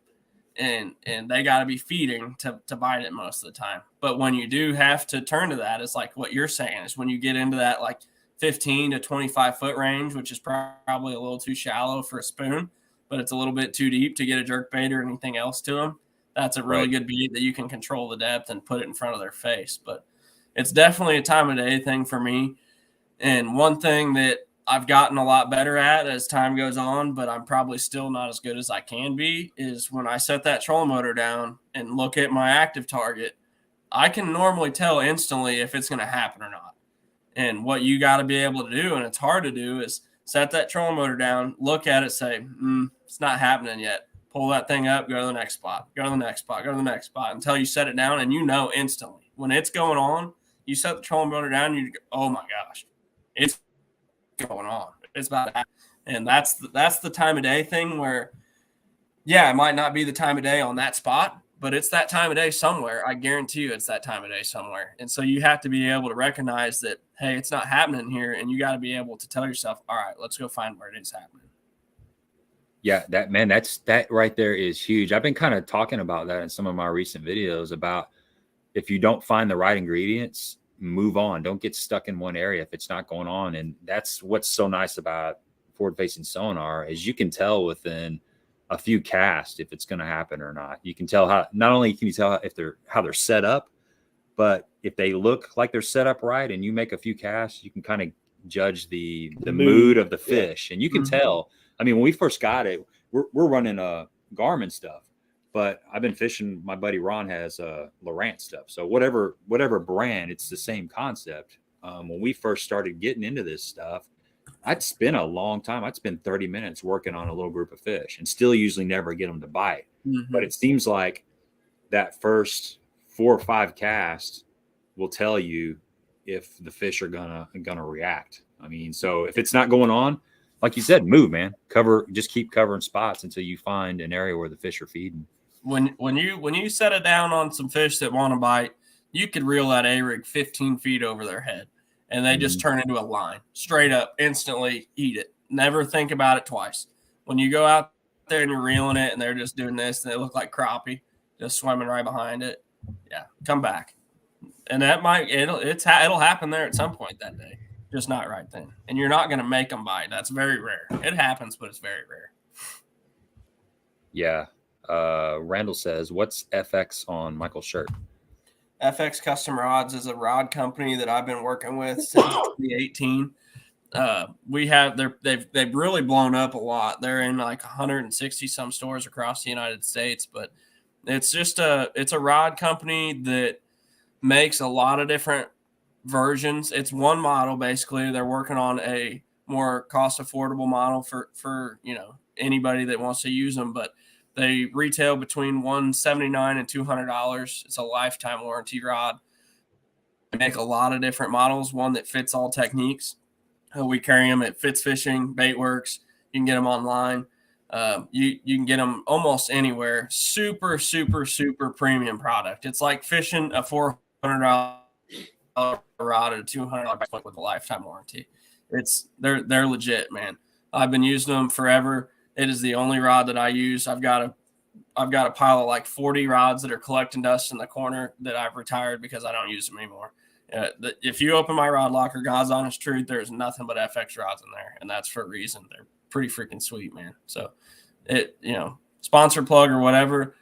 [SPEAKER 2] And they got to be feeding to bite it most of the time. But when you do have to turn to that, it's like what you're saying is when you get into that like 15 to 25 foot range, which is probably a little too shallow for a spoon, but it's a little bit too deep to get a jerkbait or anything else to them. That's a really good beat that you can control the depth and put it in front of their face. But it's definitely a time of day thing for me. And one thing that I've gotten a lot better at as time goes on, but I'm probably still not as good as I can be, is when I set that trolling motor down and look at my active target, I can normally tell instantly if it's going to happen or not. And what you got to be able to do, and it's hard to do, is set that trolling motor down, look at it, say, it's not happening yet. Pull that thing up, go to the next spot, go to the next spot, go to the next spot until you set it down, and instantly. When it's going on, you set the trolling motor down, and you go, oh my gosh, it's going on. It's about to happen. And that's the time of day thing where, it might not be the time of day on that spot, but it's that time of day somewhere. I guarantee you it's that time of day somewhere. And so you have to be able to recognize that, hey, it's not happening here. And you got to be able to tell yourself, all right, let's go find where it is happening.
[SPEAKER 1] Yeah, that right there is huge. I've been kind of talking about that in some of my recent videos about if you don't find the right ingredients, move on. Don't get stuck in one area if it's not going on. And that's what's so nice about forward-facing sonar is you can tell within a few casts if it's going to happen or not. You can tell not only can you tell how they're set up, but if they look like they're set up right and you make a few casts, you can kind of judge the mood of the fish. And you can tell. I mean, when we first got it, we're running Garmin stuff. But I've been fishing. My buddy Ron has Lowrance stuff. So whatever brand, it's the same concept. when we first started getting into this stuff, I'd spend a long time. I'd spend 30 minutes working on a little group of fish and still usually never get them to bite.
[SPEAKER 2] Mm-hmm.
[SPEAKER 1] But it seems like that first 4 or 5 casts will tell you if the fish are gonna react. I mean, so if it's not going on, like you said, move, man. Just keep covering spots until you find an area where the fish are feeding.
[SPEAKER 2] When you set it down on some fish that want to bite, you could reel that A-rig 15 feet over their head, and they just turn into a line, straight up, instantly eat it. Never think about it twice. When you go out there and you're reeling it, and they're just doing this, and they look like crappie, just swimming right behind it. Yeah, come back, and it'll happen there at some point that day. Just not right then. And you're not going to make them bite. That's very rare. It happens, but it's very rare.
[SPEAKER 1] Yeah. Randall says, what's FX on Michael's shirt?
[SPEAKER 2] FX Custom Rods is a rod company that I've been working with since 2018. They've really blown up a lot. They're in like 160 some stores across the United States, but it's a rod company that makes a lot of different versions. It's one model basically. They're working on a more cost affordable model for anybody that wants to use them, but they retail between $179 and $200. It's a lifetime warranty rod. They make a lot of different models, one that fits all techniques. We carry them at Fitz Fishing, Baitworks. You can get them online. You can get them almost anywhere. Super, super, super premium product. It's like fishing a $400 rod at a $200 point with a lifetime warranty. They're legit, man. I've been using them forever. It is the only rod that I use. I've got a pile of like 40 rods that are collecting dust in the corner that I've retired because I don't use them anymore. If you open my rod locker, God's honest truth, there's nothing but FX rods in there, and that's for a reason. They're pretty freaking sweet, man. So sponsor plug or whatever,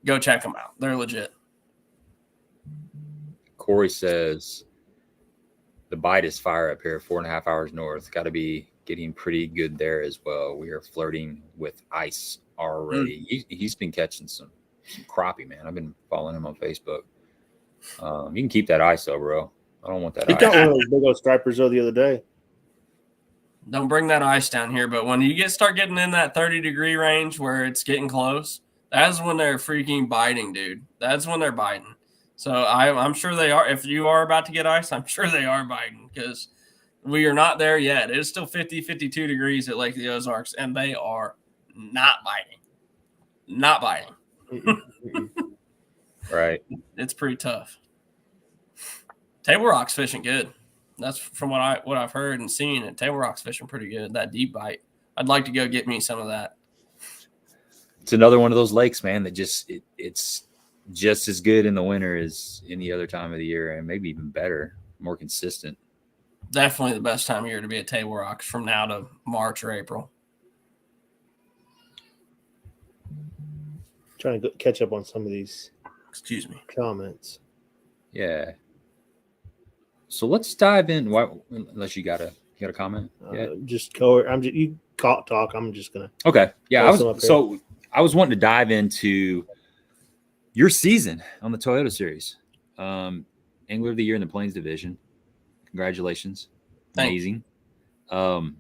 [SPEAKER 2] go check them out. They're legit.
[SPEAKER 1] Corey says the bite is fire up here, 4.5 hours north. Got to be getting pretty good there as well. We are flirting with ice already. He's been catching some crappie, man. I've been following him on Facebook. You can keep that ice though, bro. I don't want that.
[SPEAKER 3] He got one of those big old stripers though the other day.
[SPEAKER 2] Don't bring that ice down here, but when you start getting in that 30-degree range where it's getting close, that's when they're freaking biting, dude. That's when they're biting. So I'm sure they are. If you are about to get ice, I'm sure they are biting because we are not there yet. It is still 50, 52 degrees at Lake of the Ozarks, and they are not biting. Not biting.
[SPEAKER 1] Right.
[SPEAKER 2] It's pretty tough. Table rock's fishing good. That's from what I've heard and seen. And table rock's fishing pretty good. That deep bite. I'd like to go get me some of that.
[SPEAKER 1] It's another one of those lakes, man, that it's just as good in the winter as any other time of the year, and maybe even better, more consistent.
[SPEAKER 2] Definitely the best time of year to be at Table Rocks from now to March or April.
[SPEAKER 3] Trying to catch up on some of these.
[SPEAKER 2] Excuse me.
[SPEAKER 3] Comments.
[SPEAKER 1] Yeah. So let's dive in. Unless you got a comment. Yeah.
[SPEAKER 3] Just go. You talk. I'm just gonna.
[SPEAKER 1] Okay. Yeah. I was wanting to dive into your season on the Toyota Series. Angler of the Year in the Plains Division. Congratulations. Amazing. And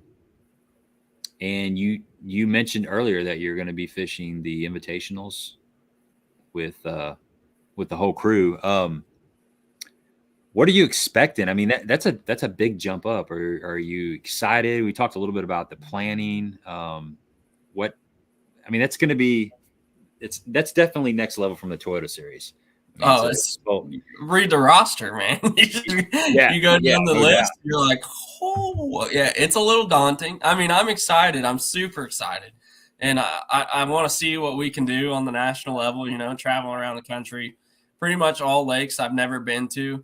[SPEAKER 1] you mentioned earlier that you're going to be fishing the invitationals with the whole crew. What are you expecting? I mean, that's a big jump up. Are you excited? We talked a little bit about the planning. That's going to be, that's definitely next level from the Toyota Series.
[SPEAKER 2] Read the roster, man. You go down the list, you're like, oh, yeah, it's a little daunting. I mean, I'm excited. I'm super excited. And I want to see what we can do on the national level, traveling around the country. Pretty much all lakes I've never been to.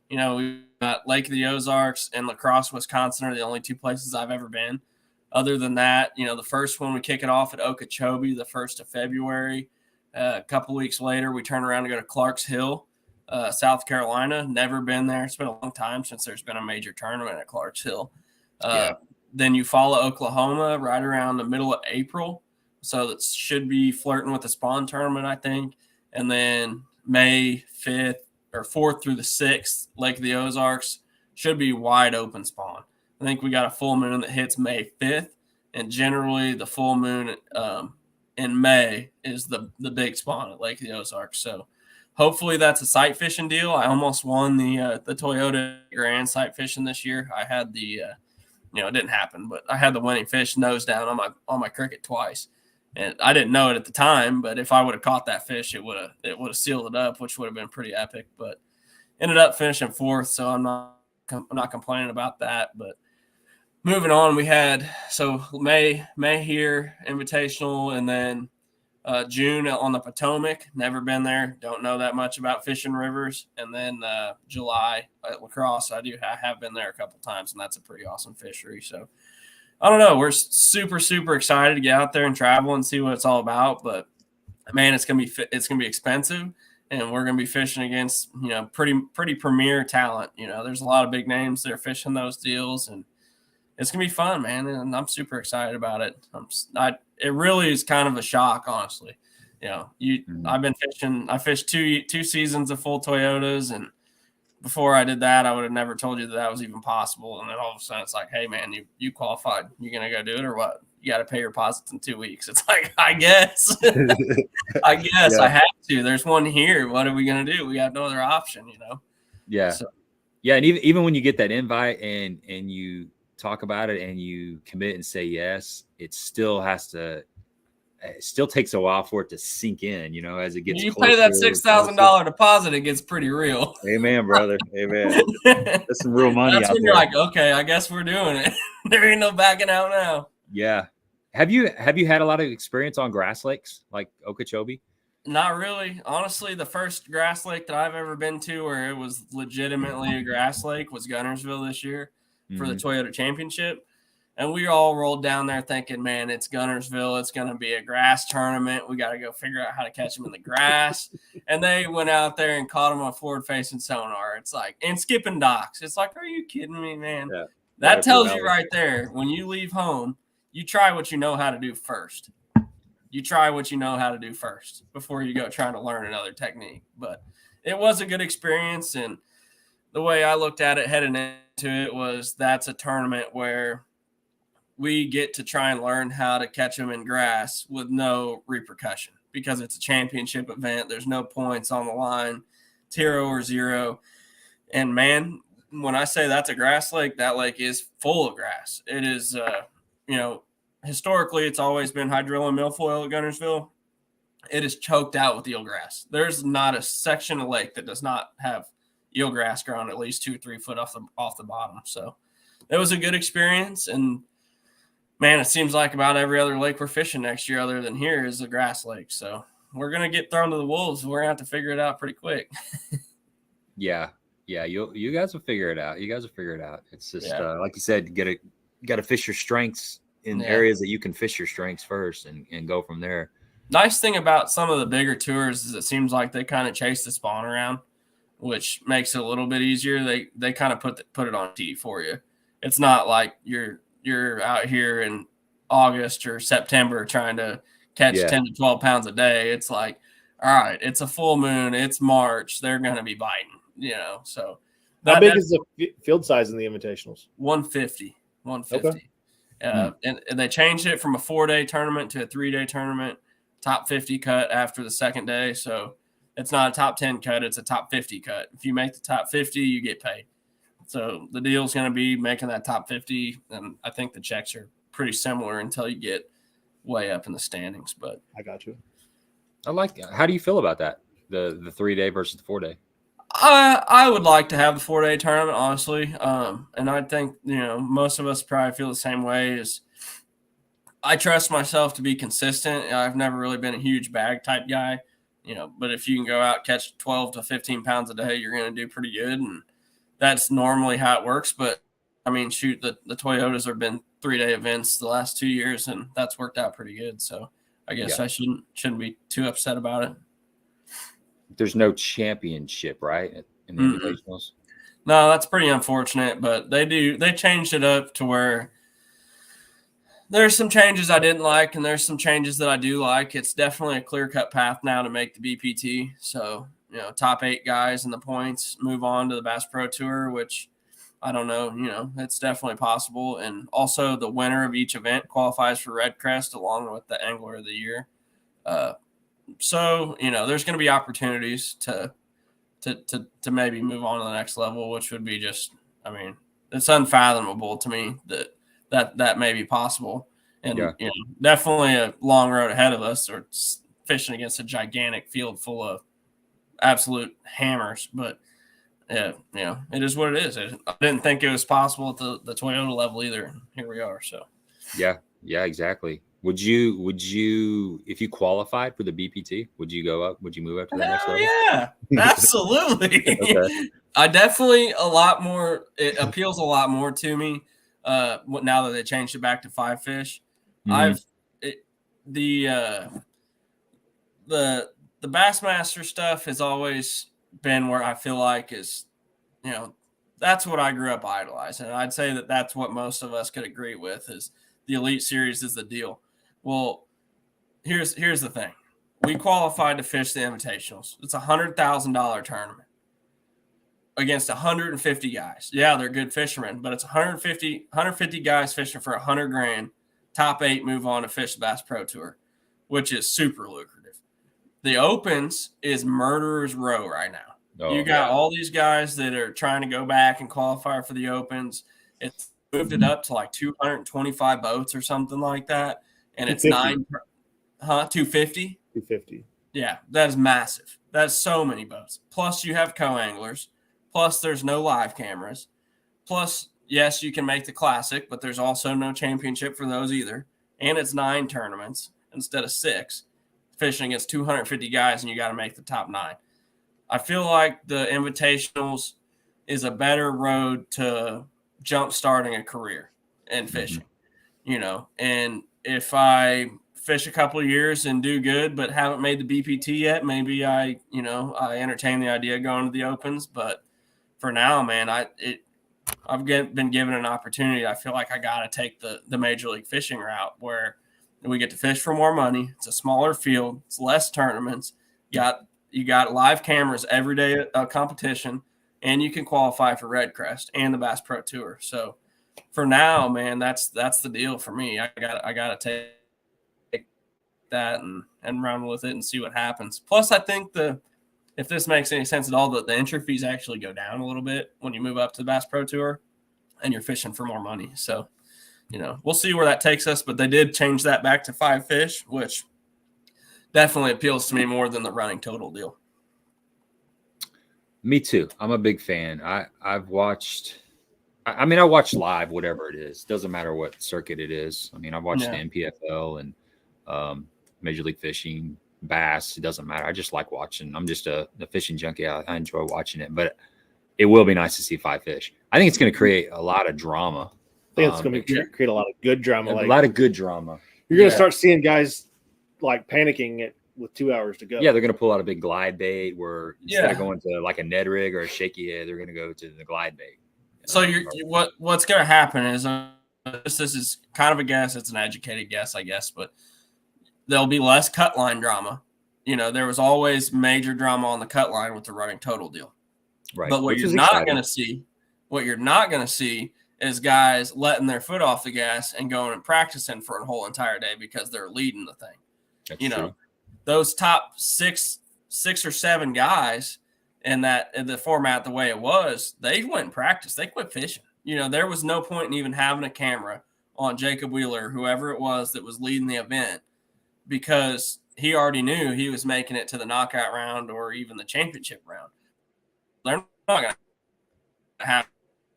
[SPEAKER 2] We've got Lake of the Ozarks and La Crosse, Wisconsin are the only two places I've ever been. Other than that, the first one we kick it off at Okeechobee, the 1st of February. A couple weeks later, we turn around and go to Clarks Hill, South Carolina. Never been there. It's been a long time since there's been a major tournament at Clarks Hill. Then you follow Oklahoma right around the middle of April. So that should be flirting with the spawn tournament, I think. And then May 5th or 4th through the 6th, Lake of the Ozarks. should be wide open spawn. I think we got a full moon that hits May 5th, and generally the full moon in May is the big spawn at Lake of the Ozarks. So hopefully that's a sight fishing deal. I almost won the Toyota Grand sight fishing this year. I had the it didn't happen, but I had the winning fish nose down on my cricket twice, and I didn't know it at the time. But if I would have caught that fish, it would have sealed it up, which would have been pretty epic. But ended up finishing 4th, so I'm not complaining about that. But moving on, we had May here, invitational, and then June on the Potomac. Never been there. Don't know that much about fishing rivers. And then July at La Crosse. I have been there a couple times, and that's a pretty awesome fishery. So I don't know. We're super, super excited to get out there and travel and see what it's all about. But man, it's gonna be expensive, and we're gonna be fishing against pretty premier talent. There's a lot of big names that are fishing those deals, and it's gonna be fun, man, and I'm super excited about it. It really is kind of a shock, honestly. I've been fishing. I fished two seasons of full Toyotas, and before I did that, I would have never told you that was even possible. And then all of a sudden, it's like, hey, man, you qualified. You gonna go do it or what? You got to pay your deposits in 2 weeks. It's like, I guess, I have to. There's one here. What are we gonna do? We got no other option,
[SPEAKER 1] Yeah, so. Yeah, and even when you get that invite and you talk about it and you commit and say yes, it still takes a while for it to sink in, as it gets closer.
[SPEAKER 2] Pay that $6,000 deposit, it gets pretty real.
[SPEAKER 1] Amen, brother. Amen. That's some real money.
[SPEAKER 2] That's when you're like, okay, I guess we're doing it. There ain't no backing out now.
[SPEAKER 1] Yeah. Have you had a lot of experience on grass lakes like Okeechobee?
[SPEAKER 2] Not really. Honestly, the first grass lake that I've ever been to where it was legitimately a grass lake was Guntersville this year for the Toyota Championship. And we all rolled down there thinking, man, it's Guntersville. It's going to be a grass tournament. We got to go figure out how to catch them in the grass. And they went out there and caught them on forward-facing sonar. It's like, and skipping docks. It's like, are you kidding me, man? Yeah. That tells you right there, when you leave home, you try what you know how to do first. You try what you know how to do first before you go trying to learn another technique. But it was a good experience. And the way I looked at it heading into it was that's a tournament where we get to try and learn how to catch them in grass with no repercussion because it's a championship event. There's no points on the line, 0 or 0. And man, when I say that's a grass lake, that lake is full of grass. It is, historically it's always been hydrilla and milfoil at Guntersville. It is choked out with eelgrass. There's not a section of lake that does not have eelgrass growing at least 2 or 3 foot off the bottom. So it was a good experience. And man, it seems like about every other lake we're fishing next year other than here is a grass lake. So we're going to get thrown to the wolves. We're going to have to figure it out pretty quick.
[SPEAKER 1] Yeah. You guys will figure it out. It's just, like you said, you got to fish your strengths in areas that you can fish your strengths first and go from there.
[SPEAKER 2] Nice thing about some of the bigger tours is it seems like they kind of chase the spawn around, which makes it a little bit easier. They kind of put it on tee for you. It's not like you're out here in August or September trying to catch 10 to 12 pounds a day. It's like, all right, it's a full moon. It's March. They're going to be biting, so.
[SPEAKER 3] How big is the field size in the invitationals? 150.
[SPEAKER 2] Okay. And they changed it from a 4-day tournament to a 3-day tournament, top 50 cut after the second day. So it's not a top 10 cut. It's a top 50 cut. If you make the top 50, you get paid. So the deal's going to be making that top 50, and I think the checks are pretty similar until you get way up in the standings. But
[SPEAKER 3] I got you.
[SPEAKER 1] I like that. How do you feel about that? The 3-day versus the 4-day?
[SPEAKER 2] I would like to have the 4-day tournament, honestly. And I think, most of us probably feel the same way. Is I trust myself to be consistent. I've never really been a huge bag type guy, but if you can go out, catch 12 to 15 pounds a day, you're going to do pretty good. And that's normally how it works. But I mean, shoot, the Toyotas have been 3-day events the last 2 years, and that's worked out pretty good. So I guess I shouldn't be too upset about it.
[SPEAKER 1] There's no championship, right, in the invitationals?
[SPEAKER 2] No, that's pretty unfortunate. But they changed it up to where there's some changes I didn't like, and there's some changes that I do like. It's definitely a clear-cut path now to make the BPT. So, top 8 guys in the points move on to the Bass Pro Tour, which I don't know. You know, it's definitely possible. And also, the winner of each event qualifies for Red Crest along with the Angler of the Year. So, you know, there's going to be opportunities to maybe move on to the next level, which would be just, I mean, it's unfathomable to me that may be possible. And, you know, definitely a long road ahead of us, or fishing against a gigantic field full of absolute hammers. But, yeah, you know, it is what it is. I didn't think it was possible at the Toyota level either. Here we are. So,
[SPEAKER 1] yeah, exactly. Would you, if you qualified for the BPT, would you go up? Would you move up to the next level?
[SPEAKER 2] Yeah, absolutely.
[SPEAKER 1] Okay.
[SPEAKER 2] I definitely it appeals a lot more to me now that they changed it back to 5 fish.
[SPEAKER 1] Mhm.
[SPEAKER 2] The Bassmaster stuff has always been where I feel like is, you know, that's what I grew up idolizing. And I'd say that that's what most of us could agree with, is the Elite Series is the deal. Well, here's the thing. We qualified to fish the Invitationals. It's a $100,000 tournament against 150 guys. Yeah, they're good fishermen, but it's 150 guys fishing for $100,000. Top 8 move on to fish the Bass Pro Tour, which is super lucrative. The Opens is murderer's row right now.
[SPEAKER 1] Oh,
[SPEAKER 2] you got all these guys that are trying to go back and qualify for the Opens. It's moved it up to like 225 boats or something like that. And it's 250?
[SPEAKER 3] 250.
[SPEAKER 2] Yeah, that is massive. That's so many boats. Plus, you have co-anglers. Plus, there's no live cameras. Plus, yes, you can make the classic, but there's also no championship for those either. And it's 9 tournaments instead of 6, fishing against 250 guys, and you got to make the top 9. I feel like the Invitationals is a better road to jump starting a career in fishing, you know. And if I fish a couple of years and do good, but haven't made the BPT yet, maybe I entertain the idea of going to the Opens. But for now, man, I've been given an opportunity. I feel like I got to take the Major League Fishing route, where we get to fish for more money. It's a smaller field. It's less tournaments. You got live cameras every day of competition, and you can qualify for Red Crest and the Bass Pro Tour. So for now, man, that's the deal for me. I got to take that and run with it and see what happens. Plus, I think if this makes any sense at all, the entry fees actually go down a little bit when you move up to the Bass Pro Tour and you're fishing for more money. So, you know, we'll see where that takes us, but they did change that back to 5 fish, which definitely appeals to me more than the running total deal.
[SPEAKER 1] Me too. I'm a big fan. I've watched, I mean, I watch live, whatever it is. Doesn't matter what circuit it is. I mean, I've watched the NPFL and Major League Fishing, bass. It doesn't matter. I just like watching. I'm just a fishing junkie. I enjoy watching it, but it will be nice to see 5 fish. I think it's going to create a lot of drama.
[SPEAKER 3] I think it's going to create a lot of good drama.
[SPEAKER 1] A lot of good drama.
[SPEAKER 3] You're going to start seeing guys like panicking with 2 hours to go.
[SPEAKER 1] Yeah, they're going to pull out a big glide bait where instead of going to like a Ned rig or a shaky head, they're going to go to the glide bait.
[SPEAKER 2] So what's going to happen is this is kind of a guess. It's an educated guess, I guess, but there'll be less cut line drama. You know, there was always major drama on the cut line with the running total deal.
[SPEAKER 1] Right.
[SPEAKER 2] But what you're not going to see is guys letting their foot off the gas and going and practicing for a whole entire day because they're leading the thing.
[SPEAKER 1] That's
[SPEAKER 2] you know,
[SPEAKER 1] true.
[SPEAKER 2] Those top six or 7 guys in the format the way it was, they went and practiced. They quit fishing. You know, there was no point in even having a camera on Jacob Wheeler, whoever it was that was leading the event, because he already knew he was making it to the knockout round or even the championship round. They're not going to have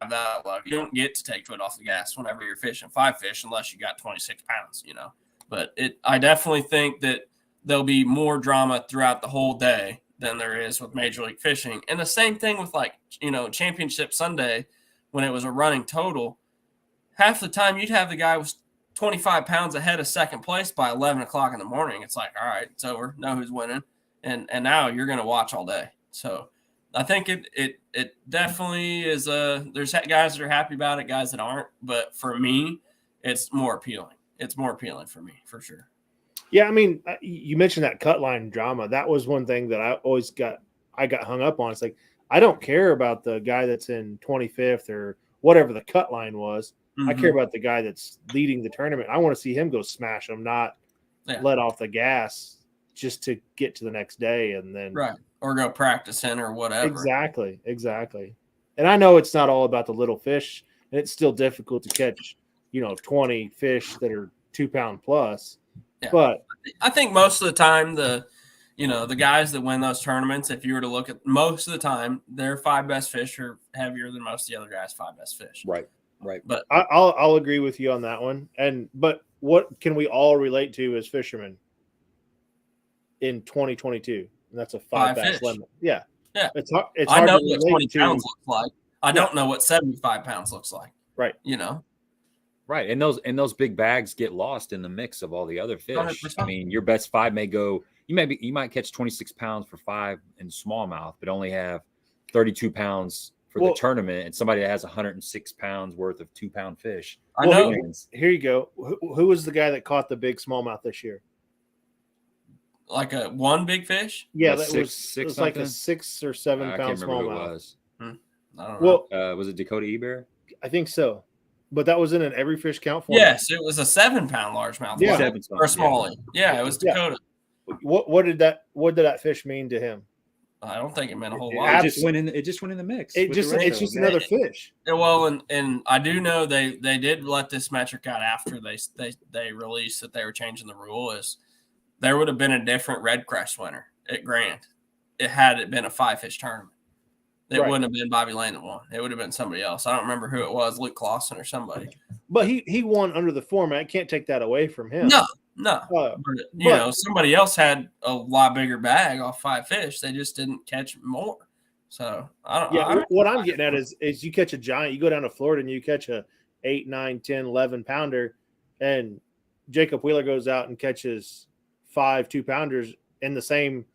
[SPEAKER 2] that luck. You don't get to take foot off the gas whenever you're fishing 5 fish unless you got 26 pounds, you know. But I definitely think that there'll be more drama throughout the whole day than there is with Major League Fishing. And the same thing with, like, you know, Championship Sunday when it was a running total. Half the time you'd have the guy was 25 pounds ahead of second place by 11 o'clock in the morning. It's like, all right, it's over. Know who's winning. And now you're going to watch all day. So I think it definitely is there's guys that are happy about it, guys that aren't. But for me, it's more appealing. It's more appealing for me, for sure.
[SPEAKER 3] Yeah, I mean, you mentioned that cut line drama. That was one thing that I got hung up on. It's like, I don't care about the guy that's in 25th whatever the cut line was.
[SPEAKER 2] Mm-hmm.
[SPEAKER 3] I care about the guy that's leading the tournament. I want to see him go smash them, not let off the gas just to get to the next day and then
[SPEAKER 2] or go practice in or whatever.
[SPEAKER 3] Exactly. And I know it's not all about the little fish, and it's still difficult to catch, 20 fish that are 2 pound plus. Yeah. But
[SPEAKER 2] I think most of the time the guys that win those tournaments, if you were to look at most of the time, their 5 best fish are heavier than most of the other guys' 5 best fish.
[SPEAKER 1] Right.
[SPEAKER 2] But
[SPEAKER 3] I'll agree with you on that one. But what can we all relate to as fishermen in 2022? And that's a 5 bass limit. Yeah. It's hard.
[SPEAKER 2] I know what 20 pounds looks like. I don't know what 75 pounds looks like.
[SPEAKER 3] Right.
[SPEAKER 1] Right. And those big bags get lost in the mix of all the other fish.
[SPEAKER 2] 100%.
[SPEAKER 1] I mean, your best 5 may go, you might catch 26 pounds for 5 in smallmouth, but only have 32 pounds for the tournament, and somebody that has 106 pounds worth of 2 pound fish.
[SPEAKER 2] I know.
[SPEAKER 3] Here you go. Who was the guy that caught the big smallmouth this year?
[SPEAKER 2] Like a one big fish?
[SPEAKER 3] Yeah, that was like a 6 or 7 pound
[SPEAKER 1] I can't remember
[SPEAKER 3] smallmouth.
[SPEAKER 1] who it was.
[SPEAKER 2] I don't know.
[SPEAKER 1] Was it Dakota Eber?
[SPEAKER 3] I think so. But that was in an every fish count format.
[SPEAKER 2] Yes, it was a 7 pound largemouth.
[SPEAKER 3] Yeah.
[SPEAKER 2] Or a smallie. Yeah, it was Dakota.
[SPEAKER 3] What did that fish mean to him?
[SPEAKER 2] I don't think it meant a whole lot.
[SPEAKER 1] It just went in the mix.
[SPEAKER 3] It's just another fish.
[SPEAKER 2] Well, and I do know they did let this metric out after they released that they were changing the rule. Is there would have been a different red crest winner at Grand. It had it been a 5 fish tournament. It wouldn't have been Bobby Lane that won. It would have been somebody else. I don't remember who it was, Luke Clausen or somebody.
[SPEAKER 3] But he won under the format. Can't take that away from him.
[SPEAKER 2] No. But, somebody else had a lot bigger bag off 5 fish. They just didn't catch more. So I don't.
[SPEAKER 3] Yeah, what I'm getting at is you catch a giant. You go down to Florida and you catch a 8, 9, 10, 11 pounder, and Jacob Wheeler goes out and catches 5 2-pounders in the same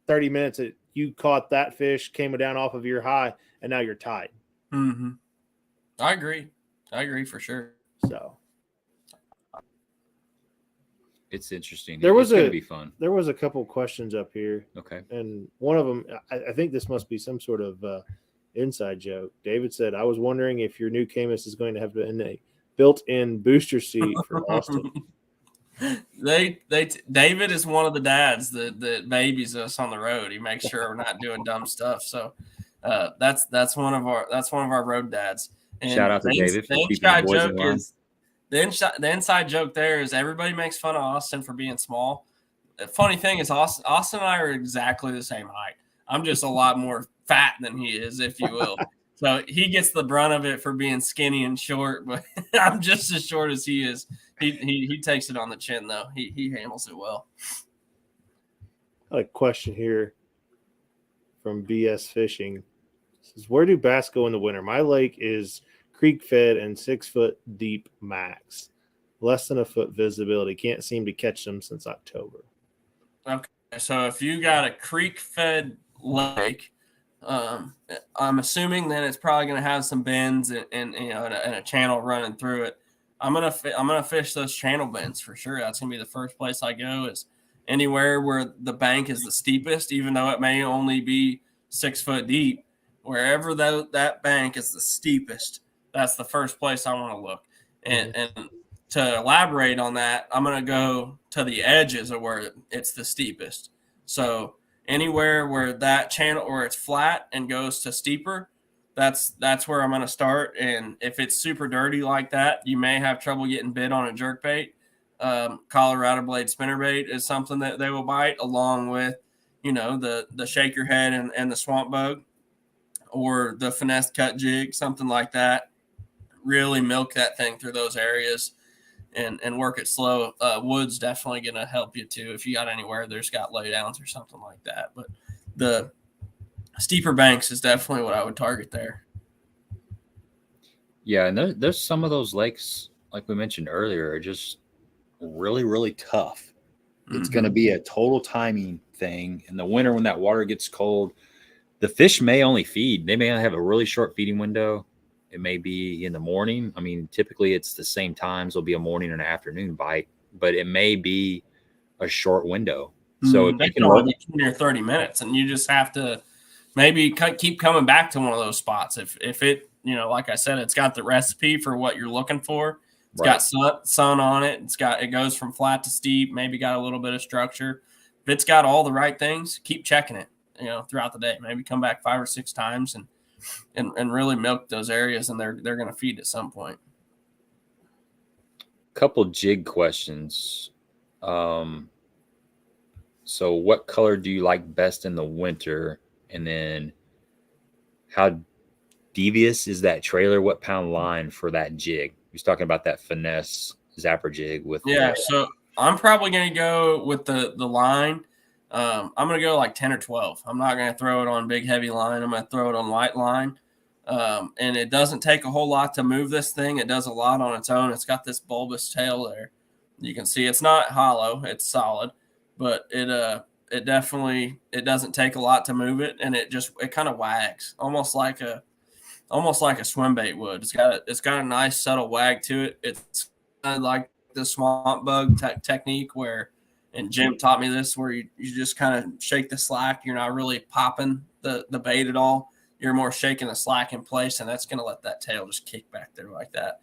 [SPEAKER 3] 30 minutes that you caught that fish, came down off of your high, and now you're tied.
[SPEAKER 2] Mm-hmm. I agree for sure.
[SPEAKER 3] So
[SPEAKER 1] it's interesting.
[SPEAKER 3] It's going
[SPEAKER 1] to be fun.
[SPEAKER 3] There was a couple questions up here.
[SPEAKER 1] Okay.
[SPEAKER 3] And one of them, I think this must be some sort of inside joke. David said, I was wondering if your new Camus is going to have a built-in booster seat for Austin.
[SPEAKER 2] David is one of the dads that babies us on the road. He makes sure we're not doing dumb stuff. So that's one of our road dads. And
[SPEAKER 1] shout out to David for keeping the boys in line.
[SPEAKER 2] The inside joke there is everybody makes fun of Austin for being small. The funny thing is Austin and I are exactly the same height. I'm just a lot more fat than he is, if you will. So he gets the brunt of it for being skinny and short, but I'm just as short as he is. He takes it on the chin, though. He handles it well.
[SPEAKER 3] A question here from BS Fishing. It says, where do bass go in the winter? My lake is creek fed and 6 foot deep max. Less than a foot visibility. Can't seem to catch them since October.
[SPEAKER 2] Okay, so if you got a creek fed lake, I'm assuming then it's probably going to have some bends and a channel running through it. I'm gonna fish those channel bends for sure. That's gonna be the first place I go. Is anywhere where the bank is the steepest, even though it may only be 6 foot deep. Wherever that bank is the steepest, that's the first place I want to look. And to elaborate on that, I'm gonna go to the edges of where it's the steepest. So anywhere where that channel where it's flat and goes to steeper, that's where I'm going to start. And if it's super dirty like that, you may have trouble getting bit on a jerkbait. Colorado blade spinnerbait is something that they will bite, along with, the shaker head and the swamp bug, or the finesse cut jig, something like that. Really milk that thing through those areas and work it slow. Wood's definitely going to help you too if you got anywhere there's got laydowns or something like that. But the steeper banks is definitely what I would target there.
[SPEAKER 1] Yeah, and there's some of those lakes, like we mentioned earlier, are just really, really tough. It's going to be a total timing thing. In the winter, when that water gets cold, the fish may only feed. They may have a really short feeding window. It may be in the morning. I mean, typically it's the same times. There'll be a morning and an afternoon bite, but it may be a short window. So
[SPEAKER 2] it can only be 20 or 30 minutes, and you just have to maybe keep coming back to one of those spots. If it you know, like I said, it's got the recipe for what you're looking for. It's got sun on it. It goes from flat to steep, maybe got a little bit of structure. If it's got all the right things, keep checking it, you know, throughout the day. Maybe come back 5 or 6 times and really milk those areas, and they're going to feed at some point.
[SPEAKER 1] Couple jig questions. So what color do you like best in the winter? And then how devious is that trailer? What pound line for that jig? He's talking about that finesse zapper jig with.
[SPEAKER 2] Yeah. So I'm probably going to go with the line. I'm going to go like 10 or 12. I'm not going to throw it on big, heavy line. I'm going to throw it on light line. And it doesn't take a whole lot to move this thing. It does a lot on its own. It's got this bulbous tail there. You can see it's not hollow. It's solid, but it definitely, it doesn't take a lot to move it. And it kind of wags almost like a swim bait would. It's got a nice subtle wag to it. It's kind of like the swamp bug technique where, and Jim taught me this, where you just kind of shake the slack. You're not really popping the bait at all. You're more shaking the slack in place, and that's going to let that tail just kick back there like that.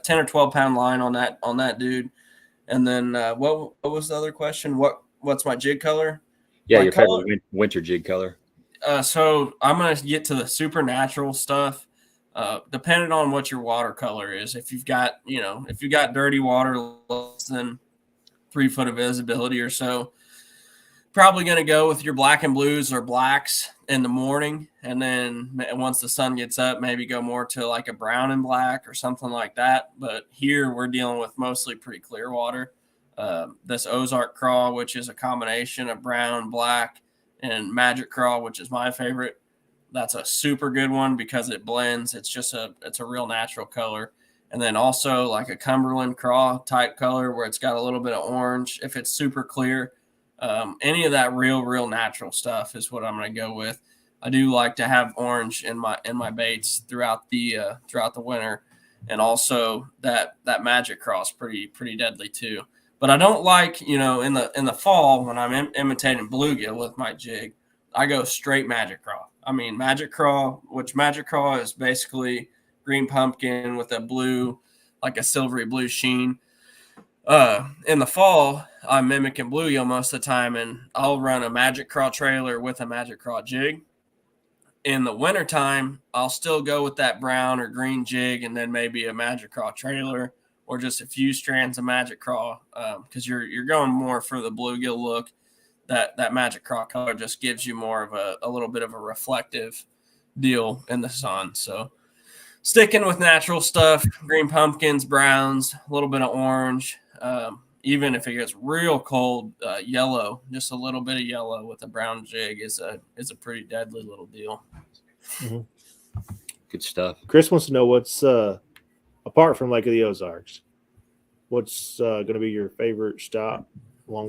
[SPEAKER 2] 10 or 12 pound line on that dude. And then what was the other question? What's my jig color?
[SPEAKER 1] Yeah, your favorite winter jig color.
[SPEAKER 2] So I'm going to get to the supernatural stuff. Depending on what your watercolor is. If you've got dirty water less than 3 foot of visibility or so, probably going to go with your black and blues or blacks in the morning. And then once the sun gets up, maybe go more to like a brown and black or something like that. But here we're dealing with mostly pretty clear water. This Ozark craw, which is a combination of brown, black, and magic craw, which is my favorite. That's a super good one because it blends. It's a real natural color. And then also like a Cumberland craw type color where it's got a little bit of orange. If it's super clear, any of that real natural stuff is what I'm going to go with. I do like to have orange in my baits throughout the winter. And also that magic craw is pretty deadly too. But I don't like, in the fall when I'm imitating bluegill with my jig, I go straight magic craw. I mean, magic craw is basically green pumpkin with a blue, like a silvery blue sheen. In the fall, I'm mimicking bluegill most of the time, and I'll run a magic craw trailer with a magic craw jig. In the wintertime, I'll still go with that brown or green jig and then maybe a magic craw trailer or just a few strands of magic craw because you're going more for the bluegill look. That magic craw color just gives you more of a little bit of a reflective deal in the sun. So sticking with natural stuff, green pumpkins, browns, a little bit of orange. Even if it gets real cold, yellow, just a little bit of yellow with a brown jig is a pretty deadly little deal.
[SPEAKER 3] Mm-hmm.
[SPEAKER 1] Good stuff.
[SPEAKER 3] Chris wants to know what's apart from Lake of the Ozarks, what's going to be your favorite stop?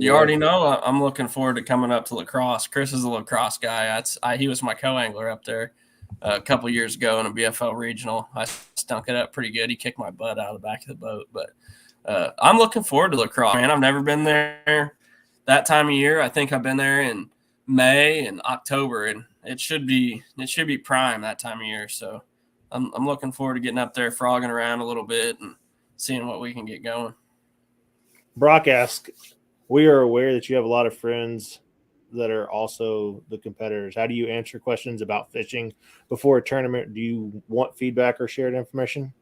[SPEAKER 2] You already know I'm looking forward to coming up to La Crosse. Chris is a La Crosse guy. He was my co-angler up there a couple years ago in a BFL regional. I stunk it up pretty good. He kicked my butt out of the back of the boat. But I'm looking forward to La Crosse, man. I've never been there that time of year. I think I've been there in May and October, and it should be prime that time of year. So I'm looking forward to getting up there, frogging around a little bit, and seeing what we can get going.
[SPEAKER 3] Brock asks, we are aware that you have a lot of friends that are also the competitors. How do you answer questions about fishing before a tournament? Do you want feedback or shared information?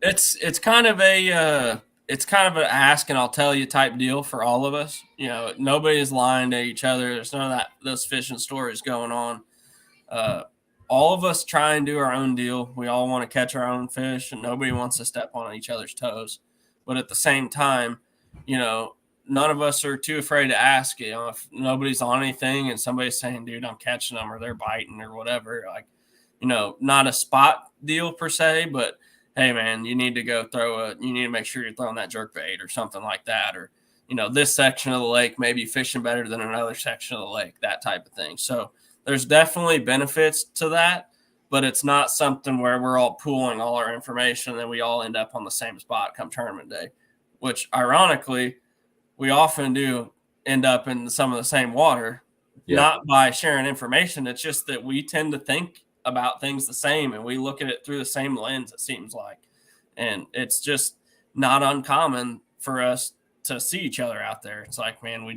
[SPEAKER 2] It's kind of an ask and I'll tell you type deal for all of us. Nobody is lying to each other. There's none of those fishing stories going on. All of us try and do our own deal. We all want to catch our own fish, and nobody wants to step on each other's toes. But at the same time, none of us are too afraid to ask. If nobody's on anything and somebody's saying, dude, I'm catching them or they're biting or whatever, not a spot deal per se, but hey man, you need to make sure you're throwing that jerk bait or something like that. Or, this section of the lake may be fishing better than another section of the lake, that type of thing. So there's definitely benefits to that, but it's not something where we're all pooling all our information and then we all end up on the same spot come tournament day, which ironically, we often do end up in some of the same water, not by sharing information. It's just that we tend to think about things the same, and we look at it through the same lens, it seems like. And it's just not uncommon for us to see each other out there. It's like, man,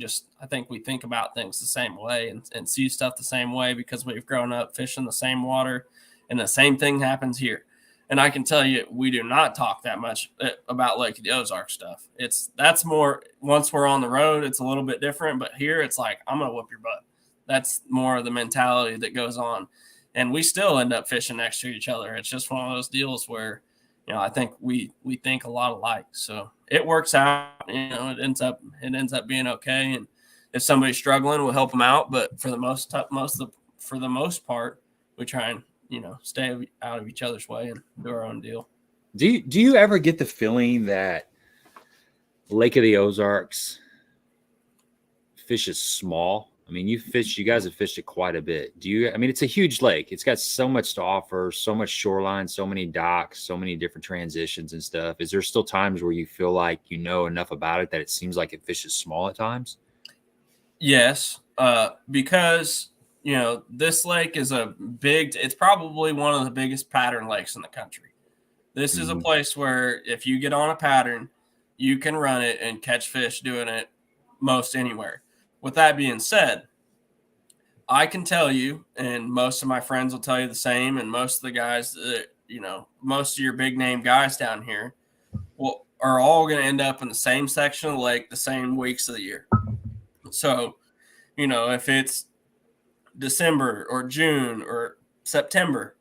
[SPEAKER 2] I think we think about things the same way and see stuff the same way because we've grown up fishing the same water, and the same thing happens here. And I can tell you, we do not talk that much about Lake of the Ozarks stuff. That's more, once we're on the road, it's a little bit different, but here it's like, I'm going to whoop your butt. That's more of the mentality that goes on. And we still end up fishing next to each other. It's just one of those deals where, I think we think a lot alike. So it works out, it ends up being okay. And if somebody's struggling, we'll help them out. But for the most part, we try and, stay out of each other's way and do our own deal.
[SPEAKER 1] Do you ever get the feeling that Lake of the Ozarks fish is small? I mean, you guys have fished it quite a bit. It's a huge lake. It's got so much to offer, so much shoreline, so many docks, so many different transitions and stuff. Is there still times where you feel like you know enough about it that it seems like it fishes small at times?
[SPEAKER 2] Yes, because this lake is it's probably one of the biggest pattern lakes in the country. This is a place where if you get on a pattern, you can run it and catch fish doing it most anywhere. With that being said, I can tell you, and most of my friends will tell you the same, and most of the guys that, most of your big name guys down here are all going to end up in the same section of the lake the same weeks of the year. So, if it's December or June or September,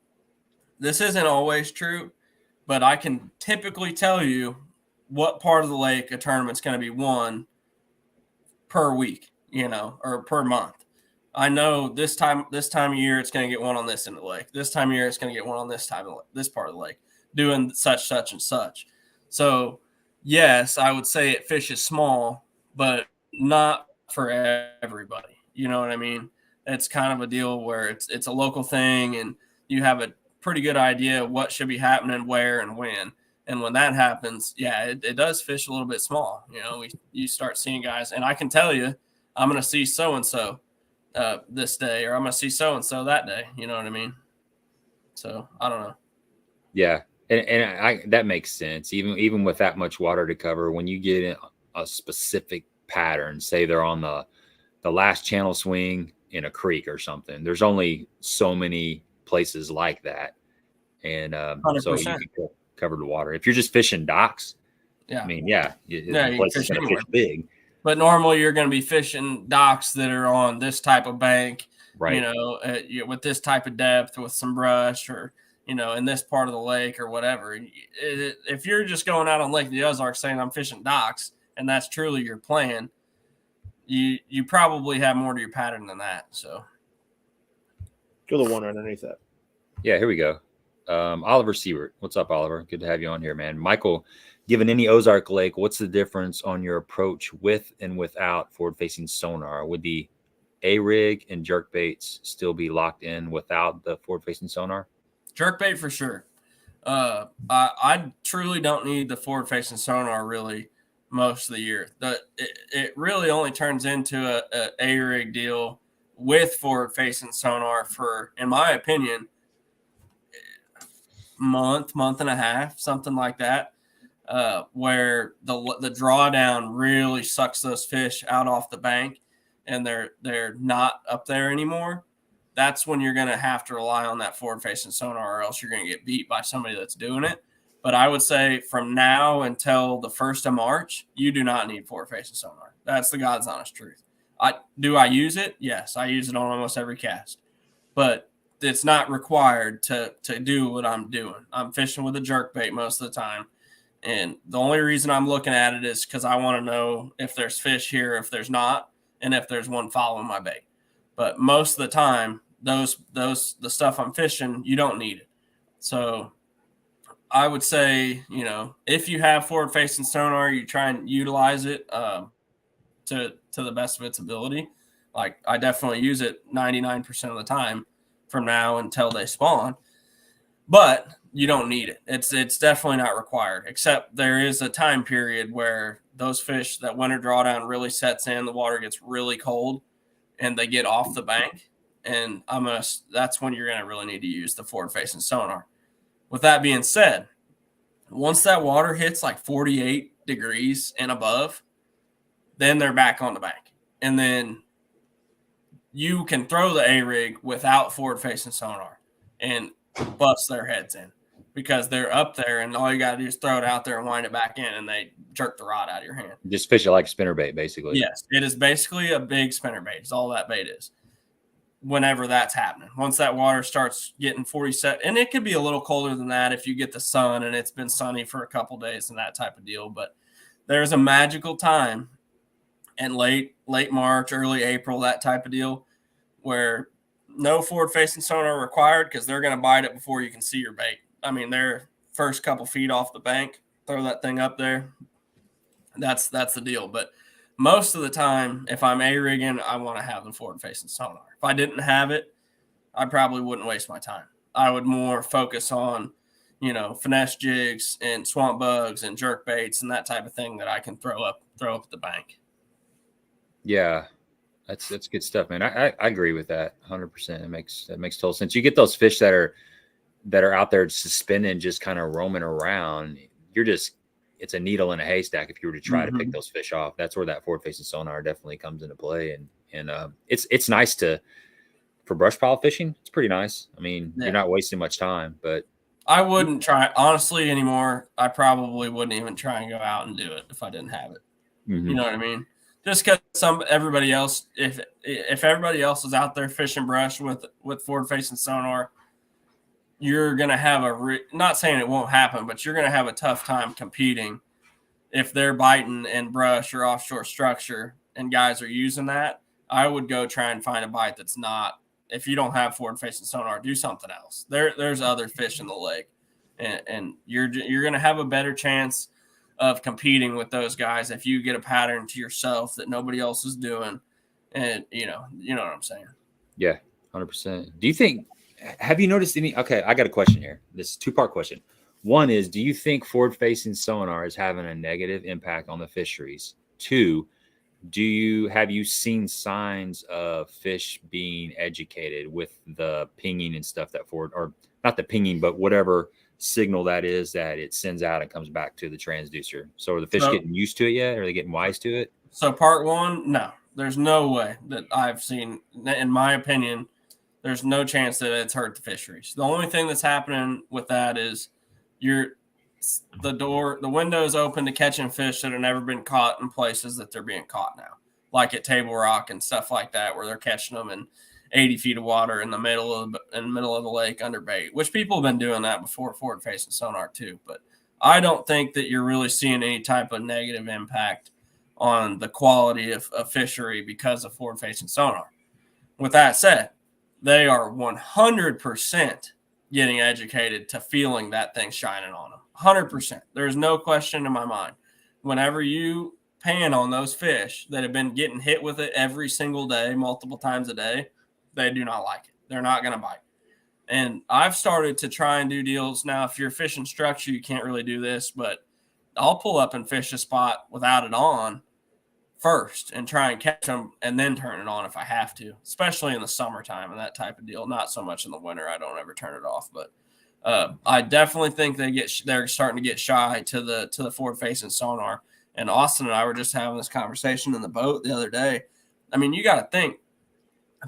[SPEAKER 2] this isn't always true, but I can typically tell you what part of the lake a tournament's going to be won per week, or per month. I know this time of year it's going to get one on this end of the lake. This time of year it's going to get one on this part of the lake, doing such and such. So yes, I would say it fishes small, but not for everybody. You know what I mean? It's kind of a deal where it's a local thing, and you have a pretty good idea of what should be happening, where, and when. And when that happens, it does fish a little bit small. You start seeing guys, and I can tell you, I'm going to see so-and-so this day, or I'm going to see so-and-so that day. You know what I mean? So I don't know.
[SPEAKER 1] Yeah. And that makes sense. Even with that much water to cover, when you get in a specific pattern, say they're on the last channel swing in a creek or something, there's only so many places like that. And so you can cover the water. If you're just fishing docks, the place is going to fish big.
[SPEAKER 2] But normally you're going to be fishing docks that are on this type of bank,
[SPEAKER 1] right?
[SPEAKER 2] With this type of depth, with some brush, or in this part of the lake or whatever. If you're just going out on Lake of the Ozarks saying I'm fishing docks, and that's truly your plan, you probably have more to your pattern than that. So
[SPEAKER 3] go the one underneath that.
[SPEAKER 1] Yeah, here we go. Oliver Siebert. What's up, Oliver? Good to have you on here, man. Michael, given any Ozark lake, what's the difference on your approach with and without forward-facing sonar? Would the A-rig and jerk baits still be locked in without the forward-facing sonar?
[SPEAKER 2] Jerk bait for sure. I truly don't need the forward-facing sonar really most of the year. It really only turns into a A-rig deal with forward-facing sonar for, in my opinion, month and a half, something like that, where the drawdown really sucks those fish out off the bank, and they're not up there anymore. That's when you're going to have to rely on that forward-facing sonar, or else you're going to get beat by somebody that's doing it. But I would say from now until the 1st of March, you do not need forward-facing sonar. That's the God's honest truth. Do I use it? Yes, I use it on almost every cast. But it's not required to do what I'm doing. I'm fishing with a jerk bait most of the time. And the only reason I'm looking at it is because I want to know if there's fish here, if there's not, and if there's one following my bait. But most of the time, the stuff I'm fishing, you don't need it. So I would say, if you have forward-facing sonar, you try and utilize it to the best of its ability. Like, I definitely use it 99% of the time from now until they spawn, but you don't need it. It's definitely not required, except there is a time period where those fish, that winter drawdown really sets in, the water gets really cold, and they get off the bank. and that's when you're gonna really need to use the forward facing sonar. With that being said, once that water hits like 48 degrees and above, then they're back on the bank, and then you can throw the A-rig without forward facing sonar and bust their heads in, because they're up there and all you got to do is throw it out there and wind it back in, and they jerk the rod out of your hand.
[SPEAKER 1] Just fish it like spinnerbait, basically.
[SPEAKER 2] Yes, it is basically a big spinnerbait. It's all that bait is. Whenever that's happening, once that water starts getting 47, and it could be a little colder than that if you get the sun and it's been sunny for a couple days and that type of deal. But there's a magical time in late March, early April, that type of deal, where no forward-facing sonar required, because they're going to bite it before you can see your bait. I mean, they're first couple feet off the bank, throw that thing up there. That's the deal. But most of the time, if I'm A-rigging, I want to have the forward-facing sonar. If I didn't have it, I probably wouldn't waste my time. I would more focus on, finesse jigs and swamp bugs and jerk baits and that type of thing that I can throw up at the bank.
[SPEAKER 1] Yeah, that's good stuff, man. I agree with that 100%. That makes total sense. You get those fish that are out there suspended, just kind of roaming around. It's a needle in a haystack if you were to try to pick those fish off. That's where that forward facing sonar definitely comes into play. And it's nice for brush pile fishing. It's pretty nice. I mean, You're not wasting much time, but
[SPEAKER 2] I wouldn't try, honestly, anymore. I probably wouldn't even try and go out and do it if I didn't have it.
[SPEAKER 1] Mm-hmm.
[SPEAKER 2] You know what I mean? Just because everybody else, if everybody else is out there fishing brush with forward facing sonar, you're going to have not saying it won't happen, but you're going to have a tough time competing if they're biting in brush or offshore structure and guys are using that. I would go try and find a bite that's not. If you don't have forward facing sonar, do something else. There's other fish in the lake, and you're going to have a better chance of competing with those guys if you get a pattern to yourself that nobody else is doing. And you know what I'm saying?
[SPEAKER 1] Yeah, 100%. Do you think? Have you noticed any? Okay, I got a question here. This two-part question. One is, do you think forward facing sonar is having a negative impact on the fisheries? Two, have you seen signs of fish being educated with the pinging and stuff or not the pinging, but whatever signal that is that it sends out and comes back to the transducer? So are the fish getting used to it yet? Are they getting wise to it?
[SPEAKER 2] So part one, no, there's no way that I've seen, in my opinion, there's no chance that it's hurt the fisheries. The only thing that's happening with that is the window is open to catching fish that have never been caught in places that they're being caught now, like at Table Rock and stuff like that, where they're catching them in 80 feet of water in the middle of the lake under bait, which people have been doing that before forward facing sonar too. But I don't think that you're really seeing any type of negative impact on the quality of fishery because of forward facing sonar. With that said, they are 100% getting educated to feeling that thing shining on them. 100%. There's no question in my mind. Whenever you pan on those fish that have been getting hit with it every single day, multiple times a day, they do not like it. They're not going to bite. And I've started to try and do deals. Now, if you're fishing structure, you can't really do this, but I'll pull up and fish a spot without it on first and try and catch them and then turn it on if I have to, especially in the summertime and that type of deal. Not so much in the winter. I don't ever turn it off, but I definitely think they're starting to get shy to the forward facing sonar. And Austin and I were just having this conversation in the boat the other day. I mean, you got to think,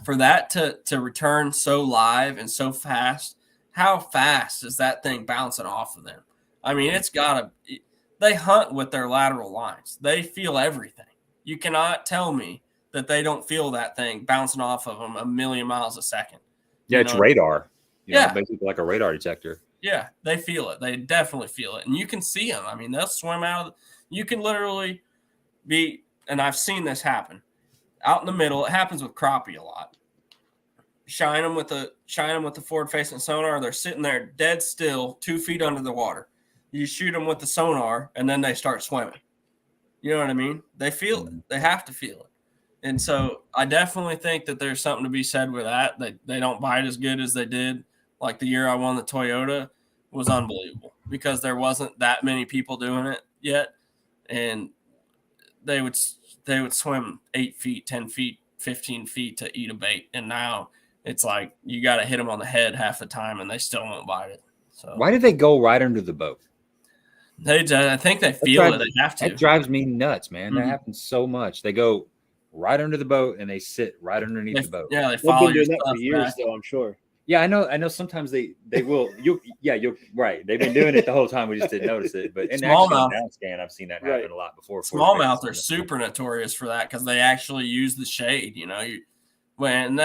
[SPEAKER 2] for that to return so live and so fast, how fast is that thing bouncing off of them? I mean, they hunt with their lateral lines. They feel everything. You cannot tell me that they don't feel that thing bouncing off of them a million miles a second.
[SPEAKER 1] Yeah, it's radar.
[SPEAKER 2] Yeah.
[SPEAKER 1] Basically like a radar detector.
[SPEAKER 2] Yeah, they feel it. They definitely feel it. And you can see them. I mean, they'll swim out. You can literally and I've seen this happen, out in the middle. It happens with crappie a lot. Shine them with the forward-facing sonar. They're sitting there dead still, 2 feet under the water. You shoot them with the sonar, and then they start swimming. You know what I mean? They feel it. They have to feel it. And so I definitely think that there's something to be said with that. They don't bite as good as they did. Like the year I won the Toyota was unbelievable because there wasn't that many people doing it yet. And they would swim 8 feet, 10 feet, 15 feet to eat a bait. And now it's like you got to hit them on the head half the time and they still won't bite it. So
[SPEAKER 1] why do they go right under the boat?
[SPEAKER 2] I think they feel it. They have to.
[SPEAKER 1] That drives me nuts, man. That happens so much. They go right under the boat and they sit right underneath the boat.
[SPEAKER 2] Yeah, they follow
[SPEAKER 3] They've been doing that for years, though, I'm sure.
[SPEAKER 1] Yeah, I know. Sometimes they will. You're right. They've been doing it the whole time. We just didn't notice it. But in
[SPEAKER 2] smallmouth
[SPEAKER 1] downscan, I've seen that happen a lot before.
[SPEAKER 2] Smallmouth are super notorious for that because they actually use the shade. You know, and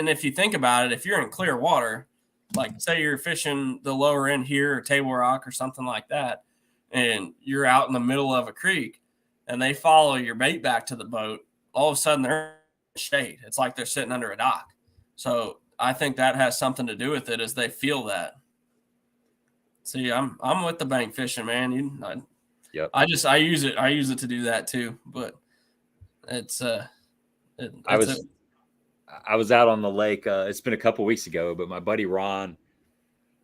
[SPEAKER 2] if you think about it, if you're in clear water, like say you're fishing the lower end here or Table Rock or something like that, and you're out in the middle of a creek, and they follow your bait back to the boat, all of a sudden they're in the shade. It's like they're sitting under a dock. So I think that has something to do with it, as they feel that. See, I'm with the bank fishing, man. I use it to do that too. But it's
[SPEAKER 1] I was out on the lake. It's been a couple weeks ago, but my buddy Ron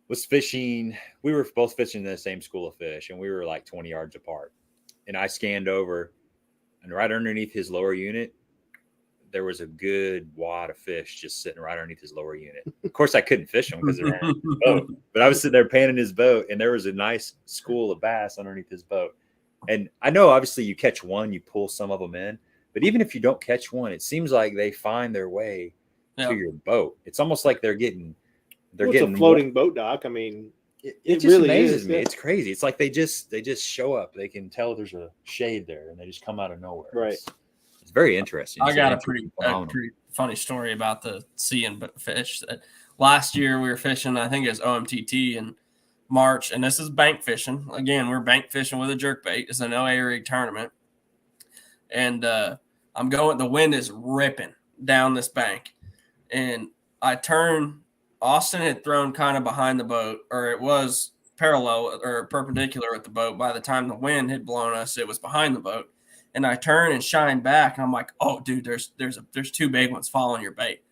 [SPEAKER 1] was fishing. We were both fishing the same school of fish, and we were like 20 yards apart. And I scanned over, and right underneath his lower unit, there was a good wad of fish just sitting right underneath his lower unit. Of course, I couldn't fish them because they're on his boat, but I was sitting there panning his boat, and there was a nice school of bass underneath his boat. And I know, obviously, you catch one, you pull some of them in, but even if you don't catch one, it seems like they find their way to your boat. It's almost like they're getting
[SPEAKER 3] a floating boat dock. I mean,
[SPEAKER 1] it just really amazes me. It's crazy. It's like they just show up. They can tell there's a shade there, and they just come out of nowhere.
[SPEAKER 3] Right.
[SPEAKER 1] It's very interesting.
[SPEAKER 2] I got a pretty funny story about the seeing fish. Last year we were fishing, I think it was OMTT in March, and this is bank fishing. Again, we're bank fishing with a jerkbait. It's an OA rig tournament. And I'm going, the wind is ripping down this bank. And I turn, Austin had thrown kind of behind the boat, or it was parallel or perpendicular with the boat. By the time the wind had blown us, it was behind the boat. And I turn and shine back, and I'm like, "Oh, dude, there's two big ones following your bait."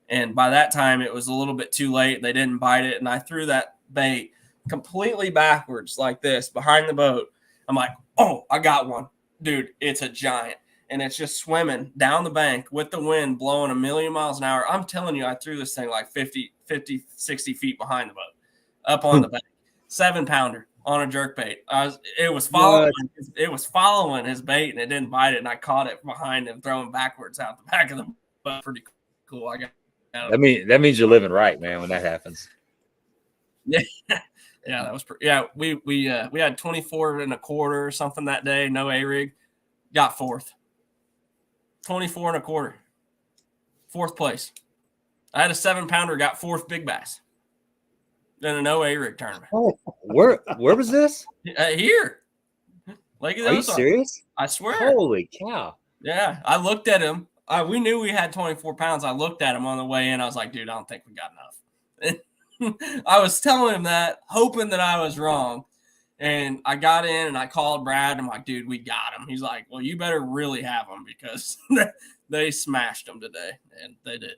[SPEAKER 2] And by that time, it was a little bit too late. They didn't bite it, and I threw that bait completely backwards like this behind the boat. I'm like, "Oh, I got one, dude! It's a giant, and it's just swimming down the bank with the wind blowing 1,000,000 miles an hour." I'm telling you, I threw this thing like 50, 60 feet behind the boat, up on the bank, 7-pounder. On a jerkbait. It was following his bait, and it didn't bite it, and I caught it behind him throwing backwards out the back of the boat. Pretty cool.
[SPEAKER 1] That means you're living right, man, when that happens.
[SPEAKER 2] Yeah. Yeah, that was pretty. Yeah, we had 24 and a quarter or something that day, no A-rig. Got fourth. 24 and a quarter. Fourth place. I had a 7-pounder, got fourth big bass. In an OA rig tournament.
[SPEAKER 1] Oh, where was this?
[SPEAKER 2] Here. Lake of the
[SPEAKER 1] Ozarks. Are you serious?
[SPEAKER 2] I swear.
[SPEAKER 1] Holy cow.
[SPEAKER 2] Yeah. I looked at him. We knew we had 24 pounds. I looked at him on the way in. I was like, dude, I don't think we got enough. I was telling him that, hoping that I was wrong. And I got in and I called Brad. I'm like, dude, we got him. He's like, well, you better really have him because they smashed him today. And they did.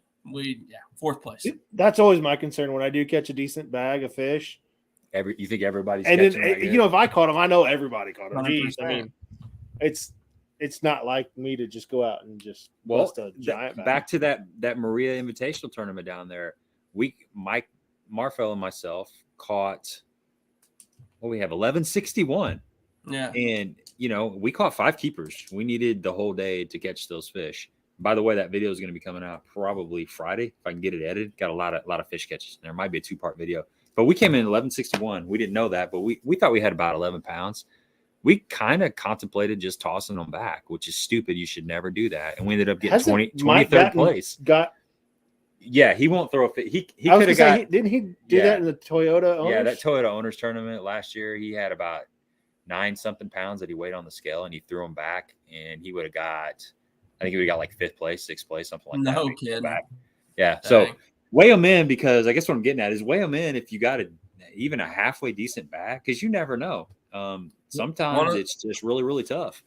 [SPEAKER 2] Fourth place.
[SPEAKER 3] That's always my concern when I do catch a decent bag of fish.
[SPEAKER 1] You think everybody's
[SPEAKER 3] catching them? You know, if I caught them, I know everybody caught them. Jeez, I mean, it's not like me to just go out and just bust a giant bag.
[SPEAKER 1] Back to that Maria Invitational tournament down there. Mike Marfell and myself caught. Well, we have 1161.
[SPEAKER 2] Yeah,
[SPEAKER 1] and we caught 5 keepers. We needed the whole day to catch those fish. By the way, that video is going to be coming out probably Friday if I can get it edited. Got a lot of fish catches. There might be a 2-part video, but we came in 1161. We didn't know that, but we thought we had about 11 pounds. We kind of contemplated just tossing them back, which is stupid. You should never do that. And we ended up getting 23rd place. Yeah, he won't throw a fit. He could have got.
[SPEAKER 3] Didn't he do that in the Toyota owners?
[SPEAKER 1] Yeah, that Toyota owners tournament last year. He had about 9-something pounds that he weighed on the scale, and he threw them back, and he would have got. I think we got like 5th place, 6th place, something like that.
[SPEAKER 2] No kidding.
[SPEAKER 1] Yeah. Dang. So weigh them in, because I guess what I'm getting at is weigh them in if you got even a halfway decent bag, because you never know. Sometimes it's just really, really tough.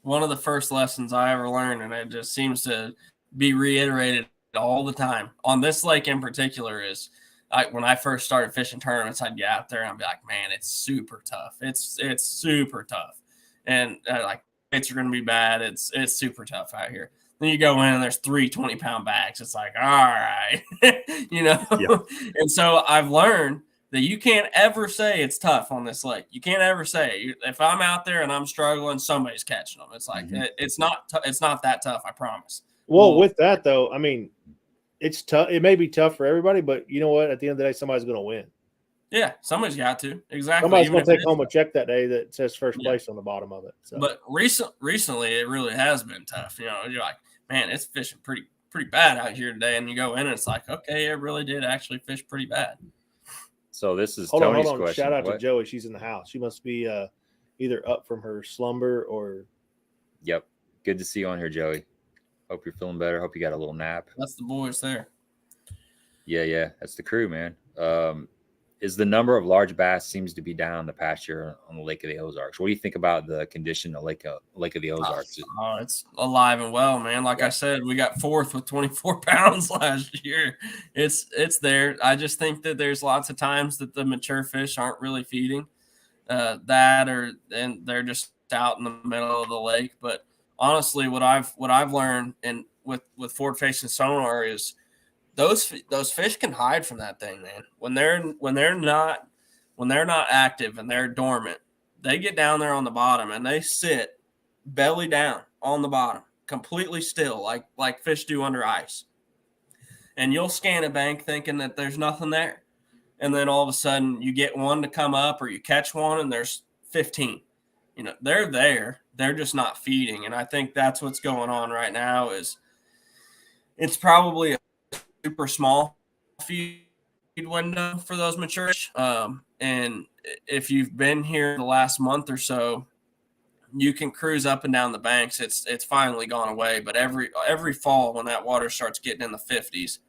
[SPEAKER 2] One of the first lessons I ever learned, and it just seems to be reiterated all the time on this lake in particular, is when I first started fishing tournaments, I'd get out there and I'd be like, man, it's super tough. It's super tough. And like, baits are going to be bad. It's super tough out here. Then you go in and there's 3 20-pound bags. It's like, all right, you know?
[SPEAKER 1] Yeah.
[SPEAKER 2] And so I've learned that you can't ever say it's tough on this lake. You can't ever say, if I'm out there and I'm struggling, somebody's catching them. It's like, it's not that tough, I promise.
[SPEAKER 3] Well, with that though, I mean, it's tough. It may be tough for everybody, but you know what? At the end of the day, somebody's going to win.
[SPEAKER 2] Yeah, somebody's got to. Exactly.
[SPEAKER 3] Somebody's going to take home a check that day that says first place on the bottom of it. So.
[SPEAKER 2] But recently, it really has been tough. You know, you're like, man, it's fishing pretty bad out here today. And you go in and it's like, okay, it really did actually fish pretty bad.
[SPEAKER 1] So this is
[SPEAKER 3] Hold
[SPEAKER 1] Tony's
[SPEAKER 3] on.
[SPEAKER 1] question.
[SPEAKER 3] Shout out to Joey. She's in the house. She must be either up from her slumber or.
[SPEAKER 1] Yep. Good to see you on here, Joey. Hope you're feeling better. Hope you got a little nap.
[SPEAKER 2] That's the boys there.
[SPEAKER 1] Yeah. That's the crew, man. Is the number of large bass seems to be down the past year on the Lake of the Ozarks. What do you think about the condition of Lake of the Ozarks?
[SPEAKER 2] Oh, it's alive and well, man. Like I said, we got 4th with 24 pounds last year. It's there. I just think that there's lots of times that the mature fish aren't really feeding and they're just out in the middle of the lake. But honestly, what I've learned and with forward facing sonar is those fish can hide from that thing, man. When they're not active and they're dormant, they get down there on the bottom and they sit belly down on the bottom, completely still, like fish do under ice. And you'll scan a bank thinking that there's nothing there, and then all of a sudden you get one to come up, or you catch one and there's 15. You know, they're there, they're just not feeding. And I think that's what's going on right now. Is it's probably a super small feed window for those mature fish. And if you've been here the last month or so, you can cruise up and down the banks. It's finally gone away. But every fall when that water starts getting in the 50s,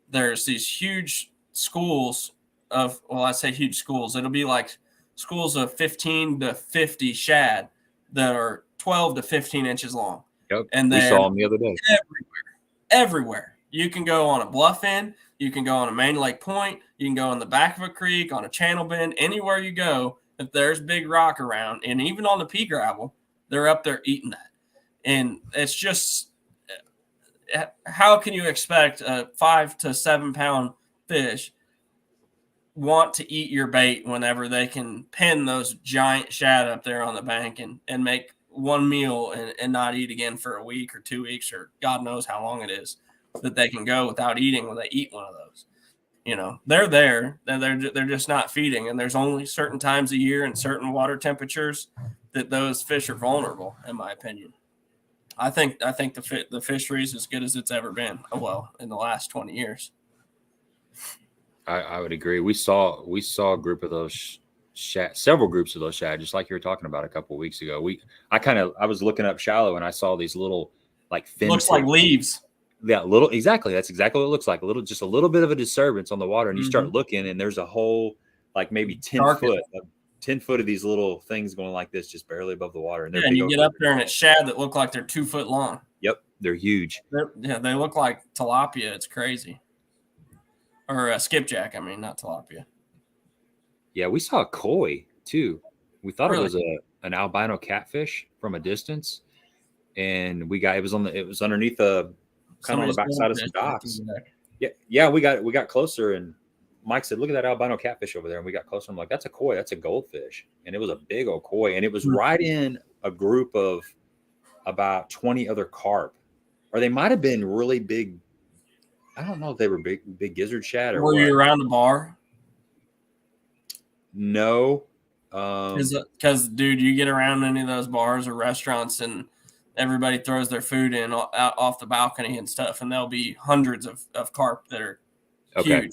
[SPEAKER 2] there's these huge schools of, well, I say huge schools. It'll be like schools of 15 to 50 shad that are 12 to 15 inches long.
[SPEAKER 1] Yep.
[SPEAKER 2] And
[SPEAKER 1] we saw them the other day.
[SPEAKER 2] Everywhere. You can go on a bluff end. You can go on a main lake point. You can go in the back of a creek, on a channel bend. Anywhere you go, if there's big rock around, and even on the pea gravel, they're up there eating that. And it's just, how can you expect a 5 to 7 pound fish want to eat your bait whenever they can pin those giant shad up there on the bank and make one meal and not eat again for a week or 2 weeks, or God knows how long it is that they can go without eating when they eat one of those? You know, they're there, they're just not feeding. And there's only certain times a year and certain water temperatures that those fish are vulnerable, in my opinion. I think the fishery is as good as it's ever been. In the last 20 years.
[SPEAKER 1] I would agree. We saw a group of those shad, several groups of those shad, just like you were talking about a couple of weeks ago. I was looking up shallow and I saw these little like fins.
[SPEAKER 2] Looks like leaves.
[SPEAKER 1] Yeah, exactly. That's exactly what it looks like. Just a little bit of a disturbance on the water, and you start looking, and there's a whole like maybe 10 foot of these little things going like this, just barely above the water. And,
[SPEAKER 2] and you get up there, and it's shad that look like they're 2 foot long.
[SPEAKER 1] Yep, they're huge.
[SPEAKER 2] They look like tilapia. It's crazy. Or skipjack. I mean, not tilapia.
[SPEAKER 1] Yeah, we saw a koi too. We thought
[SPEAKER 2] Really?
[SPEAKER 1] it was an albino catfish from a distance, and it was underneath the. Kind of on the backside of some docks. Yeah. We got closer, and Mike said, "Look at that albino catfish over there." And we got closer. I'm like, "That's a koi. That's a goldfish." And it was a big old koi, and it was right in a group of about 20 other carp, or they might have been really big. I don't know if they were big gizzard shad or.
[SPEAKER 2] Were you around the bar?
[SPEAKER 1] No,
[SPEAKER 2] because dude, you get around any of those bars or restaurants and everybody throws their food in out off the balcony and stuff, and there'll be hundreds of carp that are huge.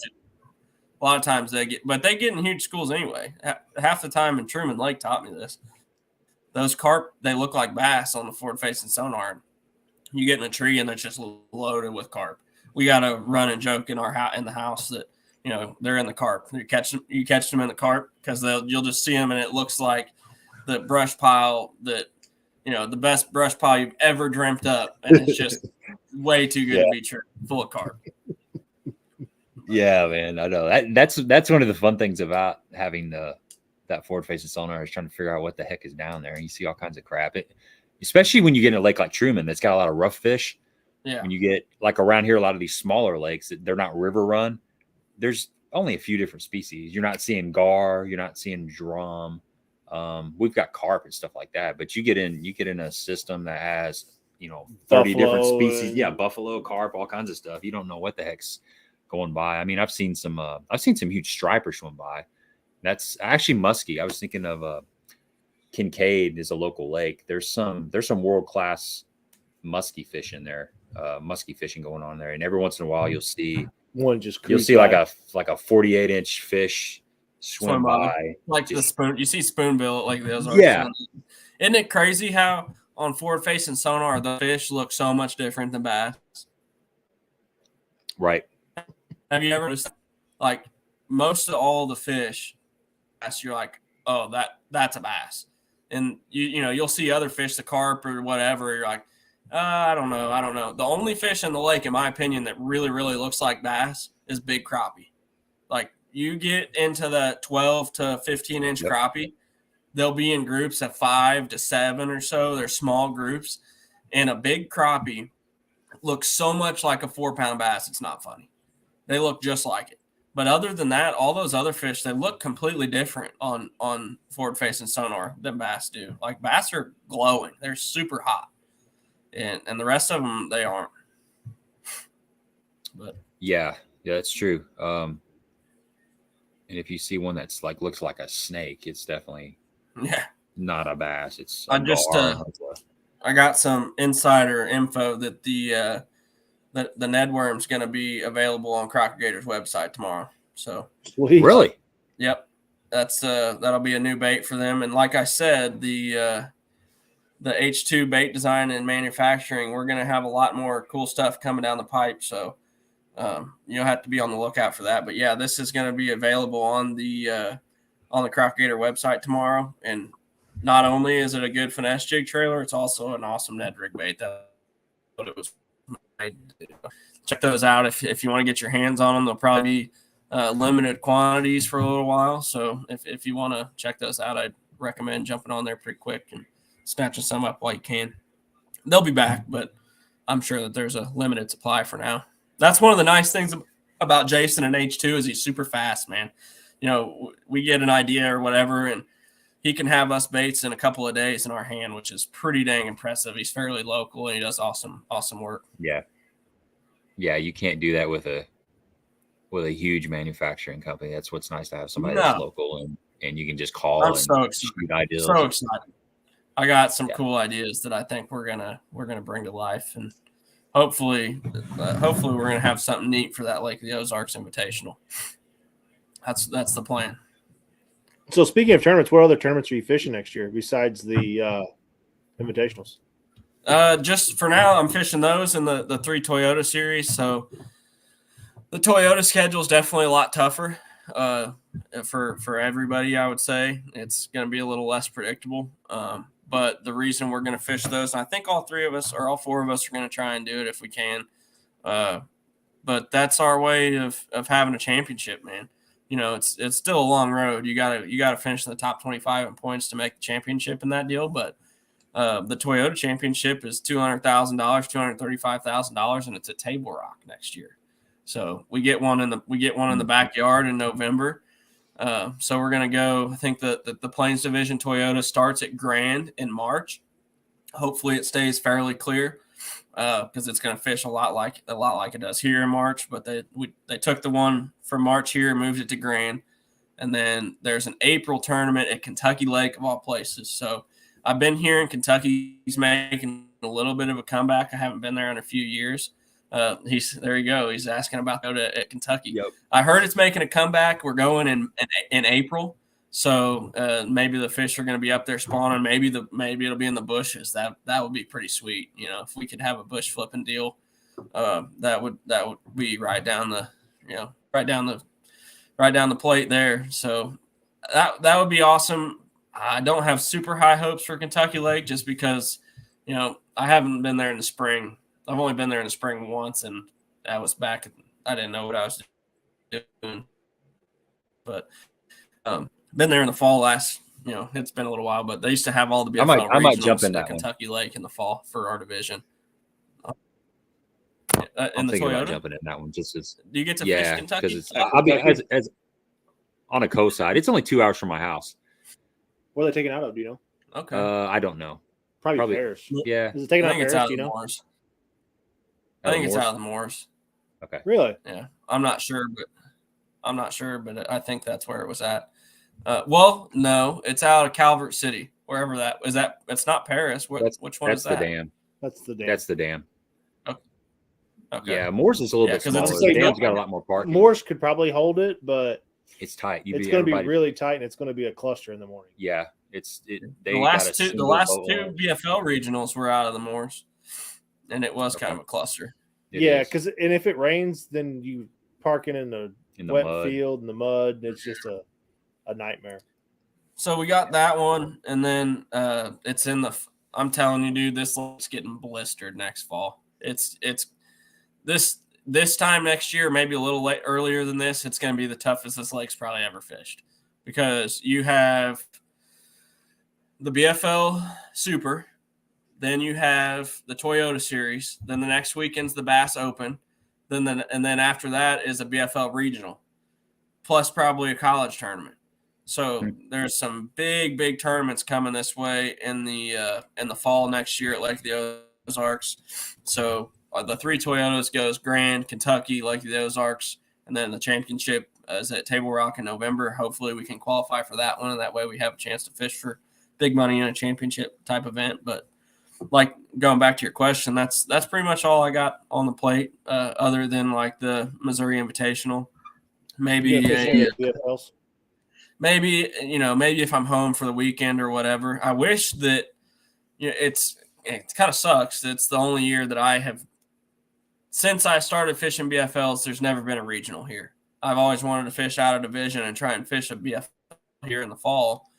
[SPEAKER 2] A lot of times they get in huge schools anyway. Half the time, and Truman Lake taught me this, those carp, they look like bass on the forward facing sonar. You get in a tree and it's just loaded with carp. We got to run and joke in the house that, you know, they're in the carp. You catch them in the carp because you'll just see them, and it looks like the brush pile that, you know, the best brush pile you've ever dreamt up, and it's just way too good to be true, full of carp.
[SPEAKER 1] Yeah, man, I know that's one of the fun things about having that forward facing sonar is trying to figure out what the heck is down there, and you see all kinds of crap. Especially when you get in a lake like Truman that's got a lot of rough fish.
[SPEAKER 2] Yeah.
[SPEAKER 1] When you get like around here, a lot of these smaller lakes, they're not river run. There's only a few different species. You're not seeing gar, you're not seeing drum. We've got carp and stuff like that, but you get in a system that has, 30 different species. Yeah, buffalo, carp, all kinds of stuff. You don't know what the heck's going by. I mean, I've seen some huge stripers swim by. That's actually musky. I was thinking of Kincaid is a local lake. There's some world-class musky fish in there, musky fishing going on there. And every once in a while you'll see like a 48-inch fish swim by.
[SPEAKER 2] Like the spoon. You see spoonbill like the Ozarks.
[SPEAKER 1] Yeah.
[SPEAKER 2] Isn't it crazy how on forward-facing sonar the fish look so much different than bass?
[SPEAKER 1] Right.
[SPEAKER 2] Have you ever noticed, like, most of all the fish, you're like, oh, that's a bass. And you'll see other fish, the carp or whatever. You're like, I don't know. The only fish in the lake, in my opinion, that really, really looks like bass is big crappie. Like, you get into the 12 to 15-inch crappie, they'll be in groups of 5 to 7 or so. They're small groups. And a big crappie looks so much like a 4-pound bass, it's not funny. They look just like it. But other than that, all those other fish, they look completely different on forward-facing sonar than bass do. Like, bass are glowing. They're super hot. And the rest of them, they aren't. But
[SPEAKER 1] yeah, that's true. And if you see one that's like looks like a snake, it's definitely not a bass. It's
[SPEAKER 2] I got some insider info that the Ned worm's going to be available on Crock-O-Gator's website tomorrow. So
[SPEAKER 3] sweet.
[SPEAKER 1] Really?
[SPEAKER 2] Yep. That's that'll be a new bait for them. And like I said, the H2 bait design and manufacturing, we're going to have a lot more cool stuff coming down the pipe. So you'll have to be on the lookout for that. But yeah, this is going to be available on the Crock-O-Gator website tomorrow. And not only is it a good finesse jig trailer, it's also an awesome Ned rig bait. That's what it was made to do. Check those out if you want to get your hands on them. They'll probably be limited quantities for a little while. So if you want to check those out, I'd recommend jumping on there pretty quick and snatching some up while you can. They'll be back, but I'm sure that there's a limited supply for now. That's one of the nice things about Jason and H2 is he's super fast, man. We get an idea or whatever, and he can have us baits in a couple of days in our hand, which is pretty dang impressive. He's fairly local, and he does awesome work.
[SPEAKER 1] Yeah. Yeah, you can't do that with a huge manufacturing company. That's what's nice to have somebody that's local and you can just call and shoot ideas.
[SPEAKER 2] So excited. I got some cool ideas that I think we're gonna bring to life, and hopefully we're gonna have something neat for that Lake of the Ozarks Invitational. That's the plan.
[SPEAKER 3] So speaking of tournaments, what other tournaments are you fishing next year besides the Invitationals?
[SPEAKER 2] Just for now, I'm fishing those in the 3 Toyota series. So the Toyota schedule is definitely a lot tougher for everybody. I would say it's going to be a little less predictable. But the reason we're going to fish those, and I think all 4 of us are going to try and do it if we can. But that's our way of having a championship, man. It's still a long road. You gotta finish in the top 25 in points to make the championship in that deal. But the Toyota championship is $200,000, $235,000, and it's at Table Rock next year. So we get one in the backyard in November. So we're gonna go. I think the Plains Division Toyota starts at Grand in March. Hopefully it stays fairly clear because it's going to fish a lot like it does here in March. But they took the one from March here and moved it to Grand, and then there's an April tournament at Kentucky Lake of all places. So I've been here in Kentucky. He's making a little bit of a comeback. I haven't been there in a few years. There you go. He's asking about go to at Kentucky.
[SPEAKER 1] Yep.
[SPEAKER 2] I heard it's making a comeback. We're going in April. So maybe the fish are going to be up there spawning. Maybe it'll be in the bushes. That would be pretty sweet. If we could have a bush flipping deal, that would be right down the plate there. So that would be awesome. I don't have super high hopes for Kentucky Lake just because I haven't been there in the spring. I've only been there in the spring once, and that was back. I didn't know what I was doing, but. Been there in the fall last, it's been a little while, but they used to have all the BFL
[SPEAKER 1] I might jump in that
[SPEAKER 2] Kentucky Lake in the fall for our division. in the
[SPEAKER 1] thinking
[SPEAKER 2] Toyota?
[SPEAKER 1] about jumping in that one just as.
[SPEAKER 2] Do you get to fish Kentucky?
[SPEAKER 1] Because it's I'll be as on a coast side. It's only 2 hours from my house.
[SPEAKER 3] Where are they taking out of? Do you know?
[SPEAKER 2] Okay.
[SPEAKER 1] I don't know.
[SPEAKER 3] Probably Paris.
[SPEAKER 1] Yeah.
[SPEAKER 3] Is it taking out
[SPEAKER 2] It's
[SPEAKER 3] Paris?
[SPEAKER 2] out
[SPEAKER 3] Do
[SPEAKER 2] of
[SPEAKER 3] you
[SPEAKER 2] the
[SPEAKER 3] know?
[SPEAKER 2] Moors. I think it's out of the Moors.
[SPEAKER 1] Okay.
[SPEAKER 3] Really?
[SPEAKER 2] Yeah. I'm not sure, but I think that's where it was at. Well, no, it's out of Calvert City, wherever that is. That it's not Paris. Which one is that?
[SPEAKER 1] That's the dam.
[SPEAKER 3] That's the dam.
[SPEAKER 1] That's the dam.
[SPEAKER 2] Okay.
[SPEAKER 1] Yeah, Moors is a little bit smaller. The dam's got a lot more parking.
[SPEAKER 3] Moors could probably hold it, but
[SPEAKER 1] it's tight.
[SPEAKER 3] It's going to be really tight, and it's going to be a cluster in the morning.
[SPEAKER 1] Yeah,
[SPEAKER 2] the last two BFL regionals were out of the Moors, and it was kind of a cluster.
[SPEAKER 3] Because if it rains, then you parking in the wet field in the mud. It's just a nightmare.
[SPEAKER 2] So we got that one, and then it's in the. I'm telling you, dude, this lake's getting blistered next fall. It's this time next year, maybe a little earlier than this. It's going to be the toughest this lake's probably ever fished, because you have the BFL Super, then you have the Toyota Series, then the next weekend's the Bass Open, and then after that is a BFL Regional, plus probably a college tournament. So there's some big tournaments coming this way in the fall next year at Lake of the Ozarks. So the 3 Toyotas goes Grand, Kentucky, Lake of the Ozarks, and then the championship is at Table Rock in November. Hopefully we can qualify for that one, and that way we have a chance to fish for big money in a championship type event. But like going back to your question, that's pretty much all I got on the plate, other than like the Missouri Invitational. Maybe if I'm home for the weekend or whatever. I wish that it kind of sucks. It's the only year that I have, since I started fishing BFLs, there's never been a regional here. I've always wanted to fish out of division and try and fish a BFL here in the fall,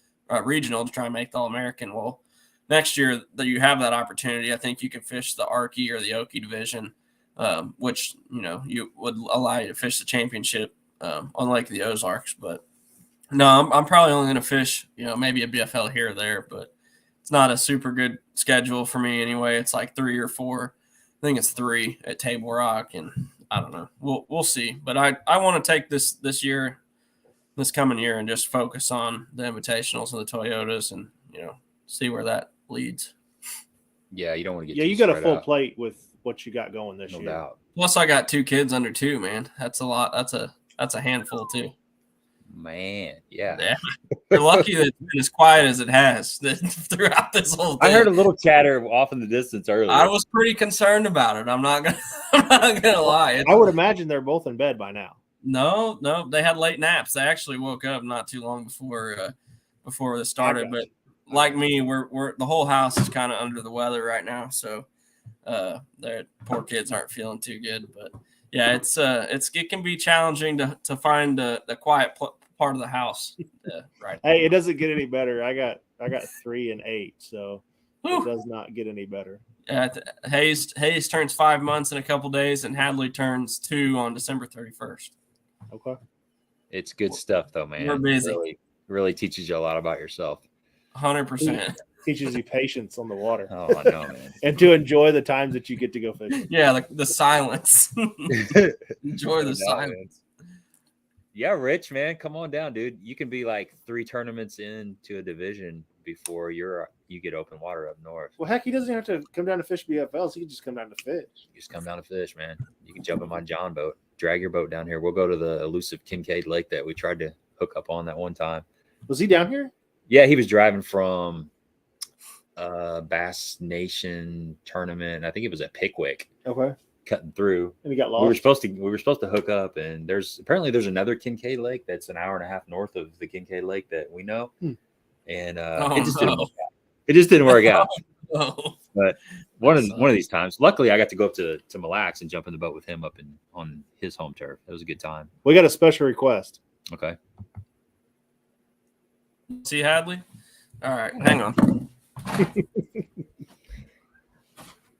[SPEAKER 2] regional, to try and make the All-American. Well, next year that you have that opportunity, I think you can fish the Arky or the Okie division, which, you would allow you to fish the championship on Lake of the Ozarks. But no, I'm probably only going to fish, maybe a BFL here or there, but it's not a super good schedule for me anyway. It's like 3 or 4. I think it's 3 at Table Rock, and I don't know. We'll see. But I want to take this coming year, and just focus on the Invitationals and the Toyotas, and see where that leads.
[SPEAKER 1] Yeah, you don't want to get.
[SPEAKER 3] Yeah, you got a full plate with what you got going this year.
[SPEAKER 1] No doubt.
[SPEAKER 2] Plus, I got 2 kids under 2. Man, that's a lot. That's a handful too.
[SPEAKER 1] Man, yeah.
[SPEAKER 2] You're lucky that it's been as quiet as it has throughout this whole thing.
[SPEAKER 1] I heard a little chatter off in the distance earlier.
[SPEAKER 2] I was pretty concerned about it. I'm not gonna lie.
[SPEAKER 3] I would imagine they're both in bed by now.
[SPEAKER 2] No, they had late naps. They actually woke up not too long before this started. But like me, we're the whole house is kind of under the weather right now, so their poor kids aren't feeling too good. But yeah, it can be challenging to find the quiet part of the house. Right.
[SPEAKER 3] Hey, it doesn't get any better. I got 3 and 8, so it does not get any better.
[SPEAKER 2] Hayes turns 5 months in a couple days, and Hadley turns 2 on December 31st.
[SPEAKER 3] Okay.
[SPEAKER 1] It's good stuff, though, man.
[SPEAKER 2] We're busy.
[SPEAKER 1] Really teaches you a lot about yourself.
[SPEAKER 2] 100%.
[SPEAKER 3] Teaches you patience on the water.
[SPEAKER 1] Oh, I know, man.
[SPEAKER 3] And to enjoy the times that you get to go fishing.
[SPEAKER 2] Yeah, the silence. Enjoy the silence.
[SPEAKER 1] Yeah, Rich, man, come on down, dude. You can be like 3 tournaments into a division before you get open water up north.
[SPEAKER 3] Well, heck, he doesn't have to come down to fish BFLs. He can just come down to fish.
[SPEAKER 1] Just come down to fish, man. You can jump in my John boat, drag your boat down here. We'll go to the elusive Kincaid Lake that we tried to hook up on that one time.
[SPEAKER 3] Was he down here?
[SPEAKER 1] Yeah, he was driving from Bass Nation tournament. I think it was at Pickwick.
[SPEAKER 3] Okay.
[SPEAKER 1] Cutting through,
[SPEAKER 3] and he got lost.
[SPEAKER 1] We were supposed to hook up, and there's another Kincaid Lake that's an hour and a half north of the Kincaid Lake that we know, and it just didn't work out.
[SPEAKER 2] Oh.
[SPEAKER 1] But one of these times, luckily, I got to go up to Mille Lacs and jump in the boat with him up on his home turf. It was a good time.
[SPEAKER 3] We got a special request.
[SPEAKER 1] Okay.
[SPEAKER 2] See Hadley? All right, hang on.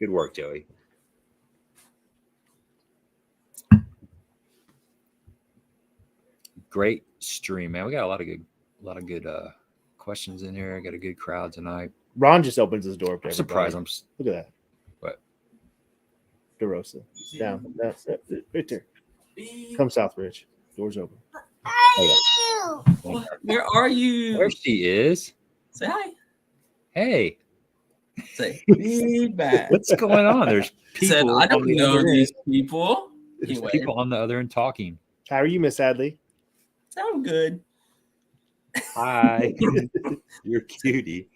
[SPEAKER 1] Good work, Joey. Great stream, man. We got a lot of good questions in here. I got a good crowd tonight.
[SPEAKER 3] Ron just opens his door.
[SPEAKER 1] I'm surprised.
[SPEAKER 3] Look at that.
[SPEAKER 1] What?
[SPEAKER 3] DeRosa. Down. That's it. Right there. Come south, Rich. Doors open.
[SPEAKER 2] Where are you?
[SPEAKER 1] There she is.
[SPEAKER 2] Say hi.
[SPEAKER 1] Hey.
[SPEAKER 2] Say feedback.
[SPEAKER 1] What's going on? There's people.
[SPEAKER 2] Said, I don't
[SPEAKER 1] on the
[SPEAKER 2] know
[SPEAKER 1] other
[SPEAKER 2] these
[SPEAKER 1] end.
[SPEAKER 2] people.
[SPEAKER 1] There's
[SPEAKER 2] Anyway,
[SPEAKER 1] people on the other end talking.
[SPEAKER 3] How are you, Miss Adley?
[SPEAKER 2] sound good.
[SPEAKER 1] Hi. You're a cutie.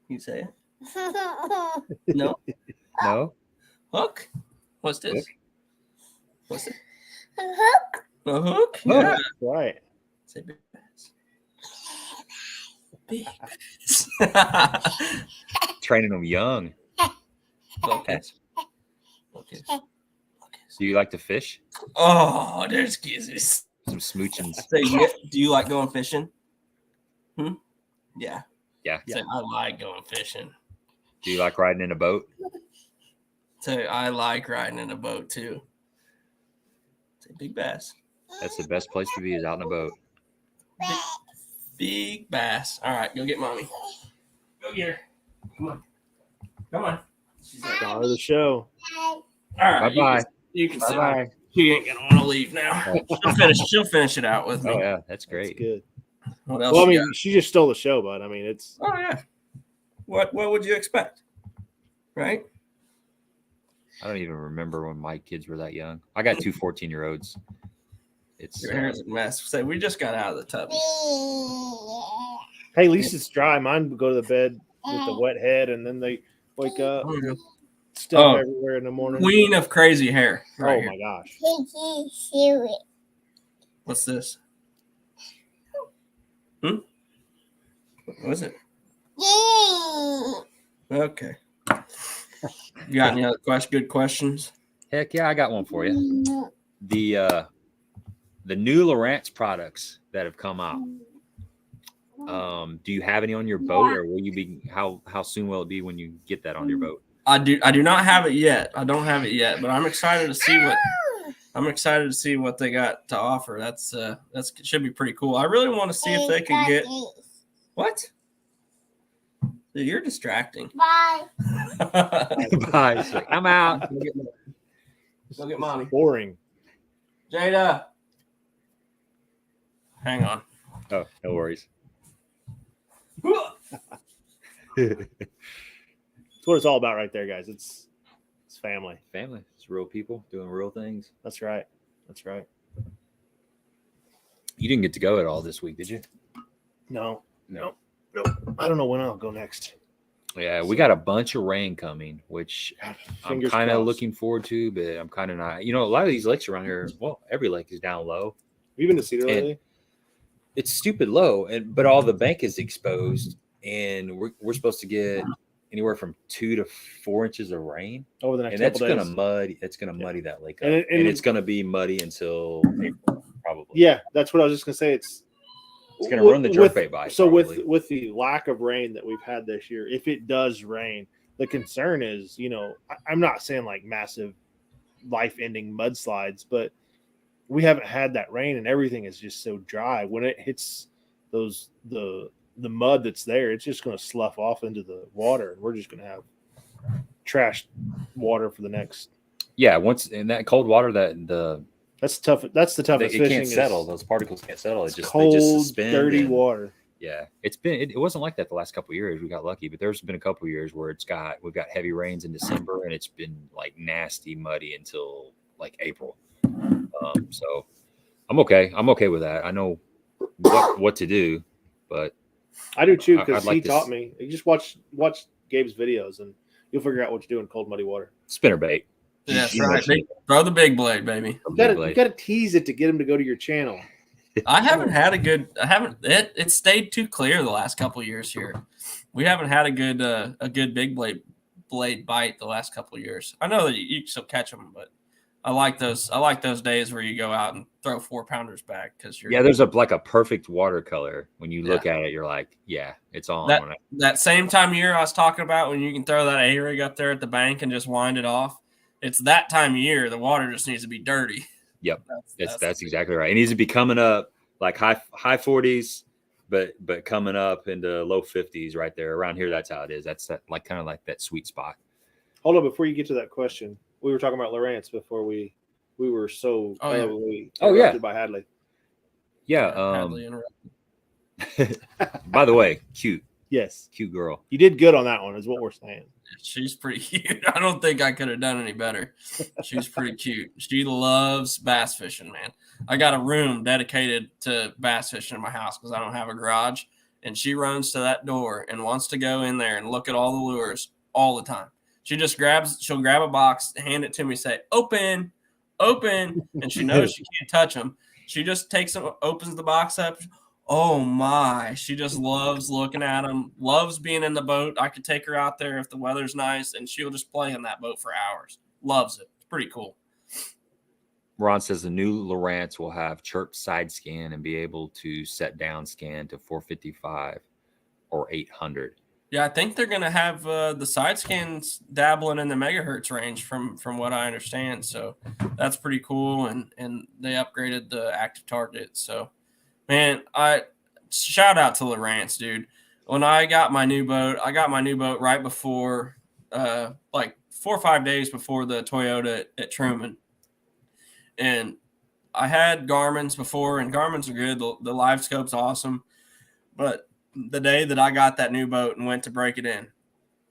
[SPEAKER 2] You say it? No.
[SPEAKER 1] No?
[SPEAKER 2] Hook? What's this?
[SPEAKER 1] Hook?
[SPEAKER 2] What's it?
[SPEAKER 4] A hook.
[SPEAKER 2] A hook?
[SPEAKER 1] Oh.
[SPEAKER 2] Yeah.
[SPEAKER 3] Right.
[SPEAKER 2] Say big bass. Big bass.
[SPEAKER 1] Training them young.
[SPEAKER 2] Okay. Okay.
[SPEAKER 1] Do you like to fish?
[SPEAKER 2] Oh, there's kisses.
[SPEAKER 1] Some smoochings.
[SPEAKER 2] Say, yeah, do you like going fishing? Yeah.
[SPEAKER 1] Yeah.
[SPEAKER 2] Say, I like going fishing.
[SPEAKER 1] Do you like riding in a boat?
[SPEAKER 2] Say, I like riding in a boat too. Say, big bass.
[SPEAKER 1] That's the best place to be, is out in a boat.
[SPEAKER 2] Big bass. All right, go get mommy. Go get her. Come on. Come on.
[SPEAKER 3] Star of the show.
[SPEAKER 2] All right.
[SPEAKER 1] Bye-bye.
[SPEAKER 2] You can sit.
[SPEAKER 3] Bye.
[SPEAKER 2] She ain't gonna want to leave now. She'll finish it out with me.
[SPEAKER 1] Oh, yeah. That's
[SPEAKER 3] That's
[SPEAKER 1] great.
[SPEAKER 3] good.
[SPEAKER 2] What else?
[SPEAKER 3] Well, I
[SPEAKER 2] you
[SPEAKER 3] mean, she just stole the show, but I mean, it's
[SPEAKER 2] got? Oh yeah. What would you expect? Right?
[SPEAKER 1] I don't even remember when my kids were that young. I got two 14-year-olds. It's
[SPEAKER 2] Your hair's a mess. Say, we just got out of the tubby.
[SPEAKER 3] hey, at least it's dry. Mine would go to the bed with the wet head, and then they wake up, stuff
[SPEAKER 2] Oh.
[SPEAKER 3] everywhere in the morning.
[SPEAKER 2] Queen of crazy hair. Right
[SPEAKER 3] Oh
[SPEAKER 2] here.
[SPEAKER 3] my gosh!
[SPEAKER 2] What's this? What was it? Okay. You got any other good questions?
[SPEAKER 1] Heck yeah, I got one for you. The new Lowrance products that have come out. Do you have any on your boat, or will you be? How soon will it be when you get that on your boat?
[SPEAKER 2] I do not have it yet. I don't have it yet, but I'm excited to see what they got to offer. That's should be pretty cool. I really want to see if they can get what? Dude, you're distracting.
[SPEAKER 4] Bye.
[SPEAKER 1] Bye. She's like, I'm out.
[SPEAKER 2] Go get mommy.
[SPEAKER 3] Boring.
[SPEAKER 2] Jada. Hang on.
[SPEAKER 1] Oh, no worries.
[SPEAKER 3] That's what it's all about, right there, guys. It's family.
[SPEAKER 1] Family. It's real people doing real things.
[SPEAKER 3] That's right. That's right.
[SPEAKER 1] You didn't get to go at all this week, did you?
[SPEAKER 3] No. I don't know when I'll go next.
[SPEAKER 1] Yeah, we got a bunch of rain coming, which I'm
[SPEAKER 3] Fingers
[SPEAKER 1] kind of
[SPEAKER 3] crossed.
[SPEAKER 1] looking forward to, but I'm kind of not. You know, a lot of these lakes around here, well, every lake is down low.
[SPEAKER 3] Have you been to Cedar
[SPEAKER 1] And-
[SPEAKER 3] lately?
[SPEAKER 1] It's stupid low, but all the bank is exposed, and we're supposed to get anywhere from 2 to 4 inches of rain,
[SPEAKER 3] Over the next
[SPEAKER 1] and that's
[SPEAKER 3] couple
[SPEAKER 1] gonna
[SPEAKER 3] days.
[SPEAKER 1] muddy. It's gonna muddy that lake up,
[SPEAKER 3] And
[SPEAKER 1] and,
[SPEAKER 3] it-
[SPEAKER 1] it's gonna be muddy until April, probably.
[SPEAKER 3] Yeah, that's what I was just gonna say. It's
[SPEAKER 1] It's gonna run the
[SPEAKER 3] with-
[SPEAKER 1] jerkbait by.
[SPEAKER 3] So
[SPEAKER 1] probably.
[SPEAKER 3] with the lack of rain that we've had this year, if it does rain, the concern is, I'm not saying like massive life-ending mudslides, but we haven't had that rain and everything is just so dry. When it hits the mud that's there, it's just going to slough off into the water, and we're just going to have trashed water for the next.
[SPEAKER 1] Yeah, once in that cold water,
[SPEAKER 3] That's tough. That's the toughest
[SPEAKER 1] it
[SPEAKER 3] fishing.
[SPEAKER 1] can't
[SPEAKER 3] is
[SPEAKER 1] settle. Those particles can't settle. It just
[SPEAKER 3] cold,
[SPEAKER 1] they just suspend.
[SPEAKER 3] dirty
[SPEAKER 1] and-
[SPEAKER 3] water.
[SPEAKER 1] Yeah, it wasn't like that the last couple of years. We got lucky, but there's been a couple of years where we've got heavy rains in December, and it's been like nasty, muddy until like April. So I'm okay. I'm okay with that. I know what to do, but
[SPEAKER 3] I do too,
[SPEAKER 1] I'd
[SPEAKER 3] because
[SPEAKER 1] like
[SPEAKER 3] he
[SPEAKER 1] to
[SPEAKER 3] taught me. You just watch Gabe's videos, and you'll figure out what to do in cold, muddy water.
[SPEAKER 1] spinnerbait.
[SPEAKER 2] That's
[SPEAKER 1] You
[SPEAKER 2] right.
[SPEAKER 1] mentioned
[SPEAKER 2] Throw the big blade, baby.
[SPEAKER 3] You
[SPEAKER 1] Big
[SPEAKER 3] gotta,
[SPEAKER 1] blade.
[SPEAKER 3] you gotta tease it to get him to go to your channel.
[SPEAKER 2] I haven't had a good. It stayed too clear the last couple of years here. We haven't had a good big blade bite the last couple of years. I know that you can still catch them, but I like those days where you go out and throw 4-pounders back because you're.
[SPEAKER 1] Yeah, there's a perfect watercolor. When you look at it, you're like, yeah, it's on.
[SPEAKER 2] That same time of year I was talking about when you can throw that A-rig up there at the bank and just wind it off. It's that time of year. The water just needs to be dirty.
[SPEAKER 1] Yep, that's exactly right. It needs to be coming up like high 40s, but coming up into low 50s right there around here. That's how it is. That's kind of like that sweet spot.
[SPEAKER 3] Hold on, before you get to that question, we were talking about Lowrance before we were so interrupted by Hadley.
[SPEAKER 1] Yeah.
[SPEAKER 2] Hadley interrupted.
[SPEAKER 1] By the way, cute.
[SPEAKER 3] Yes.
[SPEAKER 1] Cute girl.
[SPEAKER 3] You did good on that one, is what we're saying.
[SPEAKER 2] She's pretty cute. I don't think I could have done any better. She's pretty cute. She loves bass fishing, man. I got a room dedicated to bass fishing in my house because I don't have a garage. And she runs to that door and wants to go in there and look at all the lures all the time. She'll grab a box, hand it to me, say, open, and she knows she can't touch them. She just takes them, opens the box up. Oh my, she just loves looking at them, loves being in the boat. I could take her out there if the weather's nice, and she'll just play in that boat for hours. Loves it. It's pretty cool.
[SPEAKER 1] Ron says the new Lowrance will have chirp side scan and be able to set down scan to 455 or 800.
[SPEAKER 2] Yeah, I think they're going to have the side scans dabbling in the megahertz range from what I understand. So that's pretty cool. And they upgraded the active target. So, man, shout out to Lowrance, dude. When I got my new boat, right before, like 4 or 5 days before the Toyota at Truman. And I had Garmin's before, and Garmin's are good. The live scope's awesome. But the day that I got that new boat and went to break it in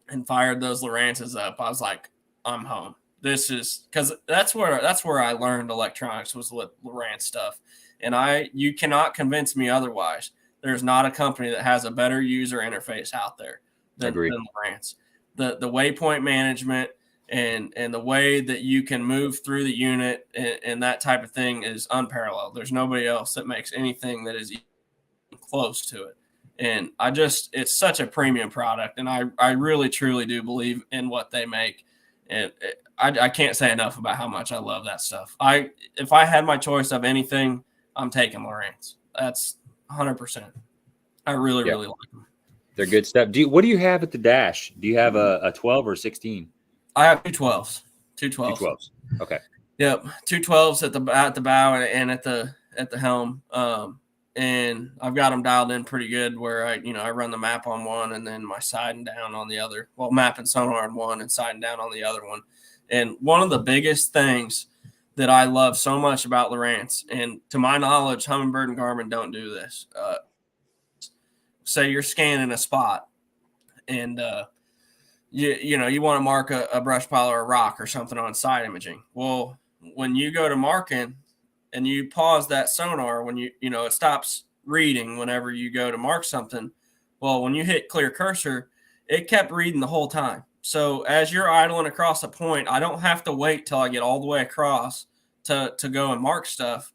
[SPEAKER 2] and fired those Lowrances up, I was like, I'm home. This is because that's where I learned electronics was Lowrance stuff. And you cannot convince me otherwise. There's not a company that has a better user interface out there than Lowrance. The waypoint management and the way that you can move through the unit and that type of thing is unparalleled. There's nobody else that makes anything that is even close to it. And it's such a premium product. And I really, truly do believe in what they make. And I can't say enough about how much I love that stuff. If I had my choice of anything, I'm taking Lowrance. That's 100%. I really, really like them.
[SPEAKER 1] They're good stuff. What do you have at the dash? Do you have a 12 or 16?
[SPEAKER 2] I have 212s.
[SPEAKER 1] 212s. Okay.
[SPEAKER 2] Yep, 212s at the bow and at the helm. And I've got them dialed in pretty good where I run the map on one and then my side and down on the other. Well, map and sonar on one and side and down on the other one. And one of the biggest things that I love so much about Lowrance, and to my knowledge, Humminbird and Garmin don't do this. Say you're scanning a spot and you want to mark a brush pile or a rock or something on side imaging. Well, when you go to marking and you pause that sonar, when it stops reading whenever you go to mark something. Well, when you hit clear cursor, it kept reading the whole time. So as you're idling across a point, I don't have to wait till I get all the way across to go and mark stuff,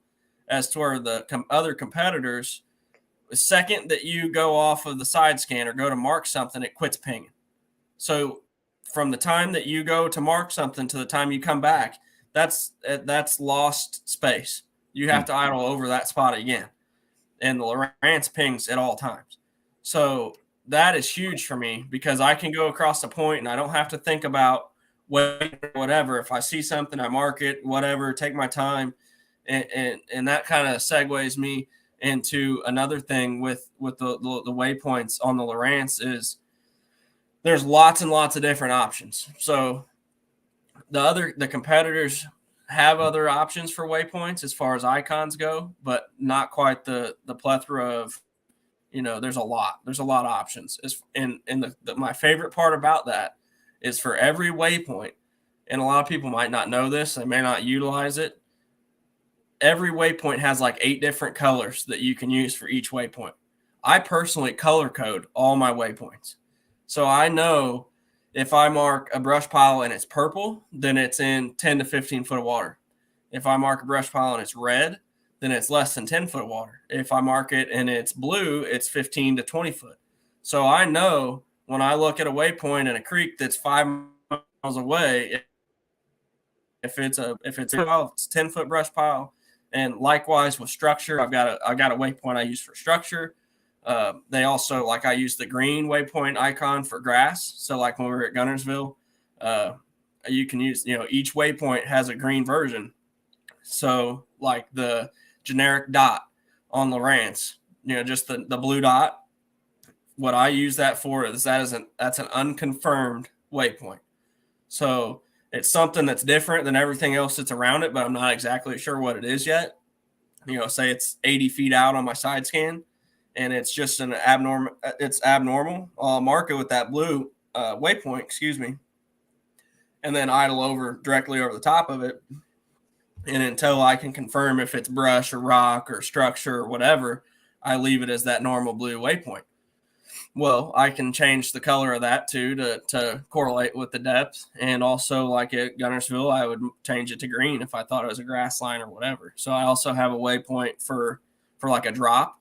[SPEAKER 2] as to where the other competitors, the second that you go off of the side scan or go to mark something, it quits pinging. So from the time that you go to mark something to the time you come back, that's lost space. You have to idle over that spot again. And the Lowrance pings at all times. So that is huge for me because I can go across the point and I don't have to think about whatever. If I see something, I mark it, whatever, take my time. And that kind of segues me into another thing with the waypoints on the Lowrance is there's lots and lots of different options. So the competitors have other options for waypoints as far as icons go, but not quite the plethora of, there's a lot of options. And my favorite part about that is for every waypoint, and a lot of people might not know this, they may not utilize it. Every waypoint has like 8 different colors that you can use for each waypoint. I personally color code all my waypoints. So I know if I mark a brush pile and it's purple, then it's in 10 to 15 foot of water. If I mark a brush pile and it's red, then it's less than 10 foot of water. If I mark it and it's blue, it's 15 to 20 foot. So I know when I look at a waypoint in a creek that's 5 miles away, if it's a 10 foot brush pile. And likewise with structure, I've got a waypoint I use for structure. They also, I use the green waypoint icon for grass. So like when we were at Gunnersville, you can use, each waypoint has a green version. So like the generic dot on Lowrance, just the blue dot. What I use that for is that's an unconfirmed waypoint. So it's something that's different than everything else that's around it, but I'm not exactly sure what it is yet. Say it's 80 feet out on my side scan and it's just an abnormal. It's abnormal. I'll mark it with that blue waypoint, excuse me, and then idle directly over the top of it. And until I can confirm if it's brush or rock or structure or whatever, I leave it as that normal blue waypoint. Well, I can change the color of that too to correlate with the depth. And also, like at Gunnersville, I would change it to green if I thought it was a grass line or whatever. So I also have a waypoint for like a drop.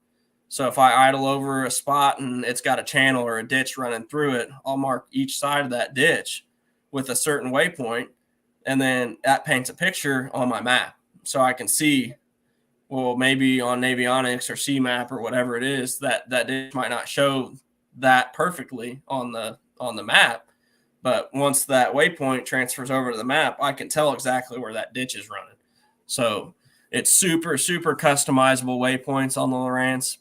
[SPEAKER 2] So if I idle over a spot and it's got a channel or a ditch running through it, I'll mark each side of that ditch with a certain waypoint. And then that paints a picture on my map. So I can see, well, maybe on Navionics or CMAP or whatever it is, that ditch might not show that perfectly on the map, but once that waypoint transfers over to the map, I can tell exactly where that ditch is running. So it's super customizable waypoints on the Lowrance.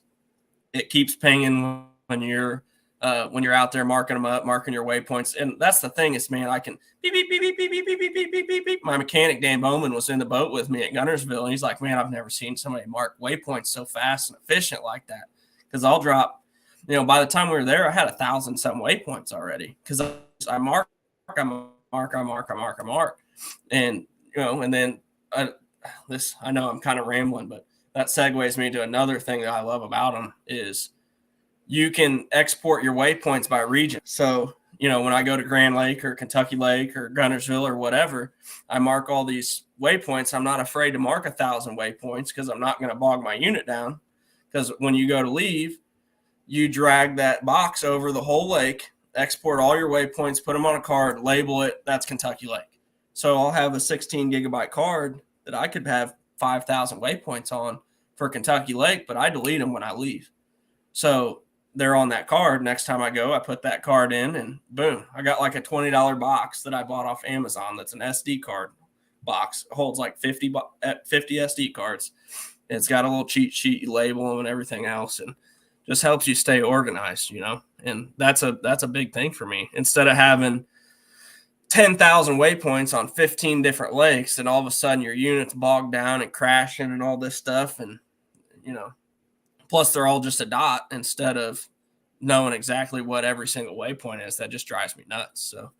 [SPEAKER 2] It keeps pinging when you're out there marking them up, marking your waypoints. And that's the thing is, man, I can beep beep beep beep beep beep beep beep beep beep beep. My mechanic Dan Bowman was in the boat with me at Gunnersville, and he's like, man, I've never seen somebody mark waypoints so fast and efficient like that. Because I'll drop, by the time we were there, I had 1,000 something waypoints already because I mark, and and then I know I'm kind of rambling, but that segues me to another thing that I love about them is you can export your waypoints by region. So, when I go to Grand Lake or Kentucky Lake or Gunnersville or whatever, I mark all these waypoints. I'm not afraid to mark 1,000 waypoints because I'm not going to bog my unit down. Because when you go to leave, you drag that box over the whole lake, export all your waypoints, put them on a card, label it. That's Kentucky Lake. So I'll have a 16 gigabyte card that I could have 5,000 waypoints on for Kentucky Lake, but I delete them when I leave. So they're on that card. Next time I go, I put that card in and boom, I got like a $20 box that I bought off Amazon. That's an SD card box. It holds like 50 SD cards. It's got a little cheat sheet, you label them and everything else. And just helps you stay organized, and that's a big thing for me. Instead of having 10,000 waypoints on 15 different lakes, and all of a sudden your unit's bogged down and crashing and all this stuff. And, plus they're all just a dot instead of knowing exactly what every single waypoint is. That just drives me nuts. So,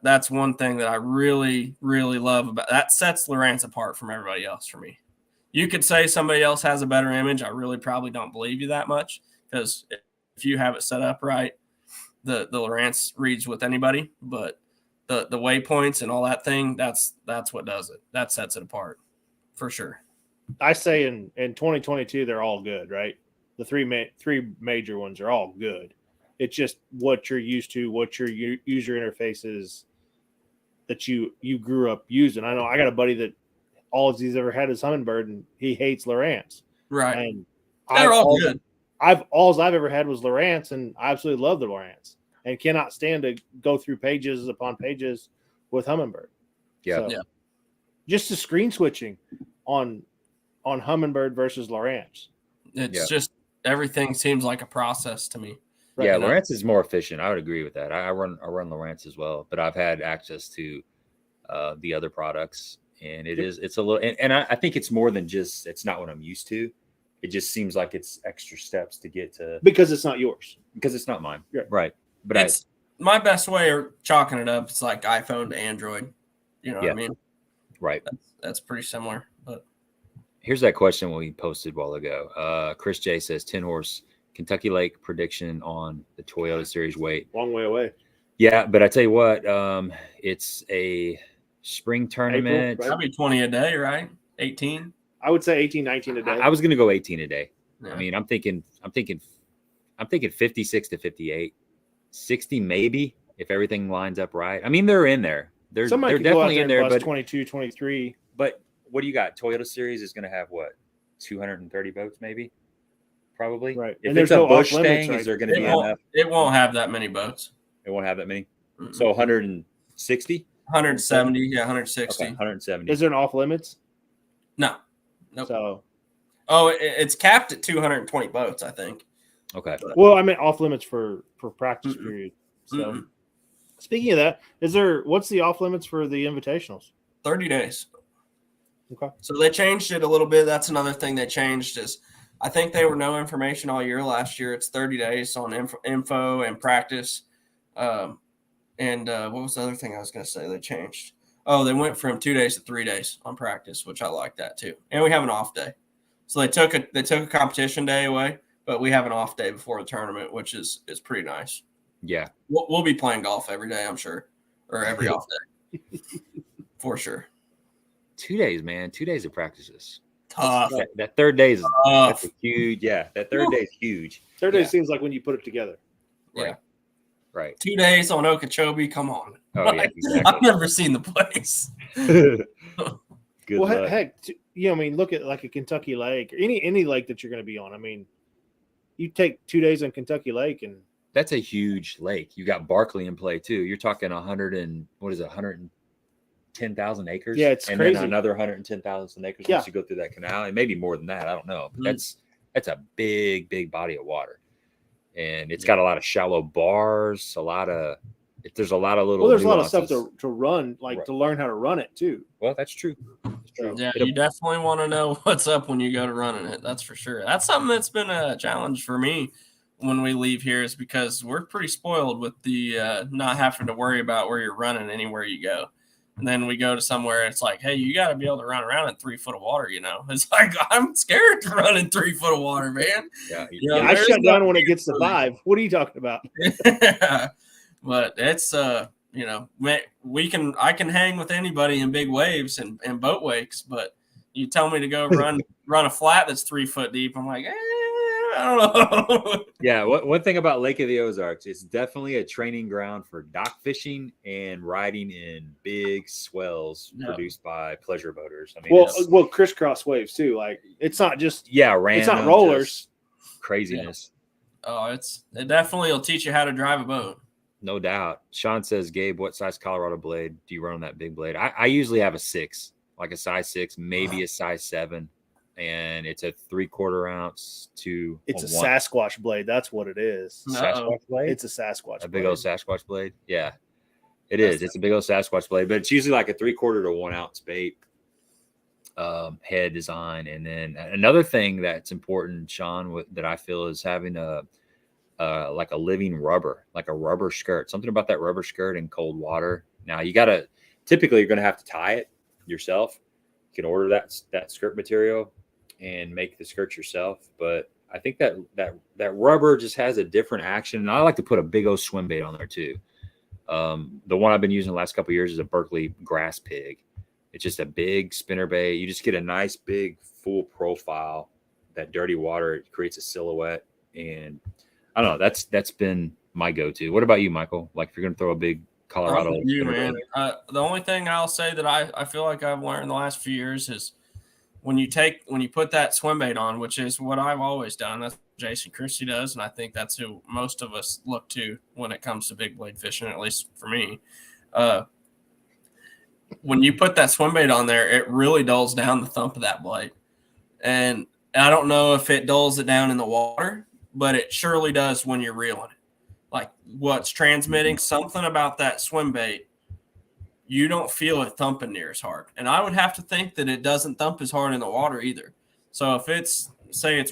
[SPEAKER 2] that's one thing that I really, really love about that. Sets Lowrance apart from everybody else for me. You could say somebody else has a better image. I really probably don't believe you that much because if you have it set up right, the Lowrance reads with anybody. But the waypoints and all that thing, that's what does it. That sets it apart for sure.
[SPEAKER 3] I say in 2022 they're all good, right? The three major ones are all good. It's just what you're used to, what your user interface is that you grew up using. I know I got a buddy that all he's ever had is Humminbird, and he hates Lowrance.
[SPEAKER 2] Right.
[SPEAKER 3] And
[SPEAKER 2] they're all good.
[SPEAKER 3] All I've ever had was Lowrance, and I absolutely love the Lowrance and cannot stand to go through pages upon pages with Humminbird.
[SPEAKER 1] Yeah.
[SPEAKER 3] So, just the screen switching on Humminbird versus Lowrance.
[SPEAKER 2] It's just everything seems like a process to me.
[SPEAKER 1] Right. Yeah, Lowrance is more efficient. I would agree with that. I run Lowrance as well, but I've had access to the other products. And it's a little, and I think it's more than just, it's not what I'm used to. It just seems like it's extra steps to get to.
[SPEAKER 3] Because it's not yours.
[SPEAKER 1] Because it's not mine.
[SPEAKER 3] Yeah.
[SPEAKER 1] Right. But
[SPEAKER 2] it's my best way of chalking it up. It's like iPhone to Android. What I mean?
[SPEAKER 1] Right.
[SPEAKER 2] That's pretty similar. But
[SPEAKER 1] here's that question we posted a while ago. Chris J says 10 horse Kentucky Lake prediction on the Toyota Series weight.
[SPEAKER 3] Long way away.
[SPEAKER 1] Yeah. But I tell you what, it's a spring tournament.
[SPEAKER 2] That'd be 20 a day, right? 18.
[SPEAKER 3] I would say 18, 19 a day.
[SPEAKER 1] I was going to go 18 a day.
[SPEAKER 2] Yeah.
[SPEAKER 1] I mean, I'm thinking 56 to 58, 60 maybe if everything lines up right. I mean, they're in there. They're definitely in there, but
[SPEAKER 3] 22, 23.
[SPEAKER 1] But what do you got? Toyota Series is going to have what? 230 boats, maybe. Probably.
[SPEAKER 3] Right.
[SPEAKER 1] If it's a bush thing, is there going to be enough?
[SPEAKER 2] It won't have that many boats.
[SPEAKER 1] It won't have that many. Mm-hmm. So 160.
[SPEAKER 2] 170, 160.
[SPEAKER 1] Okay, 170.
[SPEAKER 3] Is there an off limits?
[SPEAKER 2] No. Nope.
[SPEAKER 3] So,
[SPEAKER 2] it's capped at 220 boats, I think.
[SPEAKER 1] Okay.
[SPEAKER 3] Well, I meant off limits for practice period. So, Speaking of that, what's the off limits for the invitationals?
[SPEAKER 2] 30 days.
[SPEAKER 3] Okay.
[SPEAKER 2] So they changed it a little bit. That's another thing they changed is I think they were no information all year last year. It's 30 days on info and practice. What was the other thing I was going to say they changed? Oh, they went from 2 days to 3 days on practice, which I like that too. And we have an off day. So they took a competition day away, but we have an off day before the tournament, which is pretty nice.
[SPEAKER 1] Yeah.
[SPEAKER 2] We'll be playing golf every day, I'm sure, or every off day for sure.
[SPEAKER 1] 2 days, man. 2 days of practices.
[SPEAKER 2] Tough.
[SPEAKER 1] That third day is
[SPEAKER 2] Tough.
[SPEAKER 1] huge. Yeah, that third day is huge.
[SPEAKER 3] Third day seems like when you put it together.
[SPEAKER 2] Yeah.
[SPEAKER 1] Right.
[SPEAKER 2] 2 days on Okeechobee. Come on.
[SPEAKER 1] Oh, yeah, exactly.
[SPEAKER 2] I've never seen the place.
[SPEAKER 1] Good
[SPEAKER 3] well,
[SPEAKER 1] luck.
[SPEAKER 3] heck, I mean, look at like a Kentucky Lake or any lake that you're going to be on. I mean, you take 2 days on Kentucky Lake and
[SPEAKER 1] that's a huge lake. You got Barkley in play too. You're talking 110,000 acres.
[SPEAKER 3] Yeah, it's
[SPEAKER 1] and
[SPEAKER 3] crazy.
[SPEAKER 1] Then another 110,000 acres once you go through that canal, and maybe more than that. I don't know. But that's a big body of water, and it's got a lot of shallow bars. There's a lot of little.
[SPEAKER 3] Well, there's
[SPEAKER 1] nuances.
[SPEAKER 3] a lot of stuff to run, like to learn how to run it too.
[SPEAKER 1] Well, that's true.
[SPEAKER 2] Yeah, you definitely want to know what's up when you go to running it. That's for sure. That's something that's been a challenge for me when we leave here is because we're pretty spoiled with the not having to worry about where you're running anywhere you go. And then we go to somewhere, it's like, hey, you got to be able to run around in 3 foot of water, you know? It's like, I'm scared to run in 3 foot of water, man.
[SPEAKER 1] Yeah,
[SPEAKER 3] I shut down when it gets to 5. What are you talking about?
[SPEAKER 2] But it's, I can hang with anybody in big waves and boat wakes, but you tell me to go run a flat that's 3 foot deep, I'm like, I don't know.
[SPEAKER 1] Yeah, one thing about Lake of the Ozarks, it's definitely a training ground for dock fishing and riding in big swells produced by pleasure boaters. I mean,
[SPEAKER 3] well, crisscross waves too. Like it's not just
[SPEAKER 1] random,
[SPEAKER 3] it's not rollers,
[SPEAKER 1] craziness.
[SPEAKER 2] Yeah. Oh, it definitely will teach you how to drive a boat.
[SPEAKER 1] No doubt. Sean says, Gabe, what size Colorado blade do you run on that big blade? I usually have a 6, like a size 6, maybe a size 7. And it's a 3/4 ounce to.
[SPEAKER 3] It's a Sasquatch blade. That's what it is.
[SPEAKER 1] Sasquatch blade.
[SPEAKER 3] It's a Sasquatch.
[SPEAKER 1] A big old Sasquatch blade. Yeah, it is. It's a big old Sasquatch blade, but it's usually like a 3/4 to 1 ounce bait head design. And then another thing that's important, Sean, that I feel is having like a living rubber, like a rubber skirt. Something about that rubber skirt in cold water. Now typically you're gonna have to tie it yourself. You can order that skirt material and make the skirt yourself, but I think that rubber just has a different action. And I like to put a big old swim bait on there too. The one I've been using the last couple of years is a Berkeley grass pig. It's just a big spinnerbait. You just get a nice big full profile. That dirty water, it creates a silhouette, and I don't know. That's been my go-to. What about you, Michael? Like if you're gonna throw a big Colorado,
[SPEAKER 2] man. The only thing I'll say that I feel like I've learned in the last few years is when you put that swim bait on, which is what I've always done. That's what Jason Christie does, and I think that's who most of us look to when it comes to big blade fishing, at least for me. When you put that swim bait on there, it really dulls down the thump of that blade. And I don't know if it dulls it down in the water, but it surely does when you're reeling it. Like what's transmitting something about that swim bait, you don't feel it thumping near as hard. And I would have to think that it doesn't thump as hard in the water either. So if it's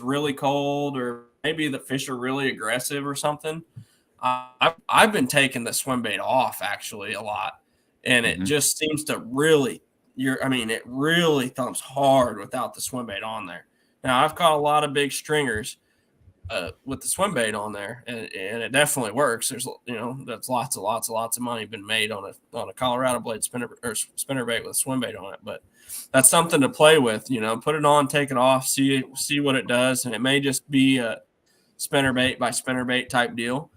[SPEAKER 2] really cold or maybe the fish are really aggressive or something, I've been taking the swim bait off actually a lot. And it just seems to really, it really thumps hard without the swim bait on there. Now I've caught a lot of big stringers with the swim bait on there, and it definitely works. There's that's lots of money been made on a Colorado blade spinnerbait with a swim bait on it. But that's something to play with. Put it on, take it off, see what it does, and it may just be a spinnerbait by spinnerbait type deal.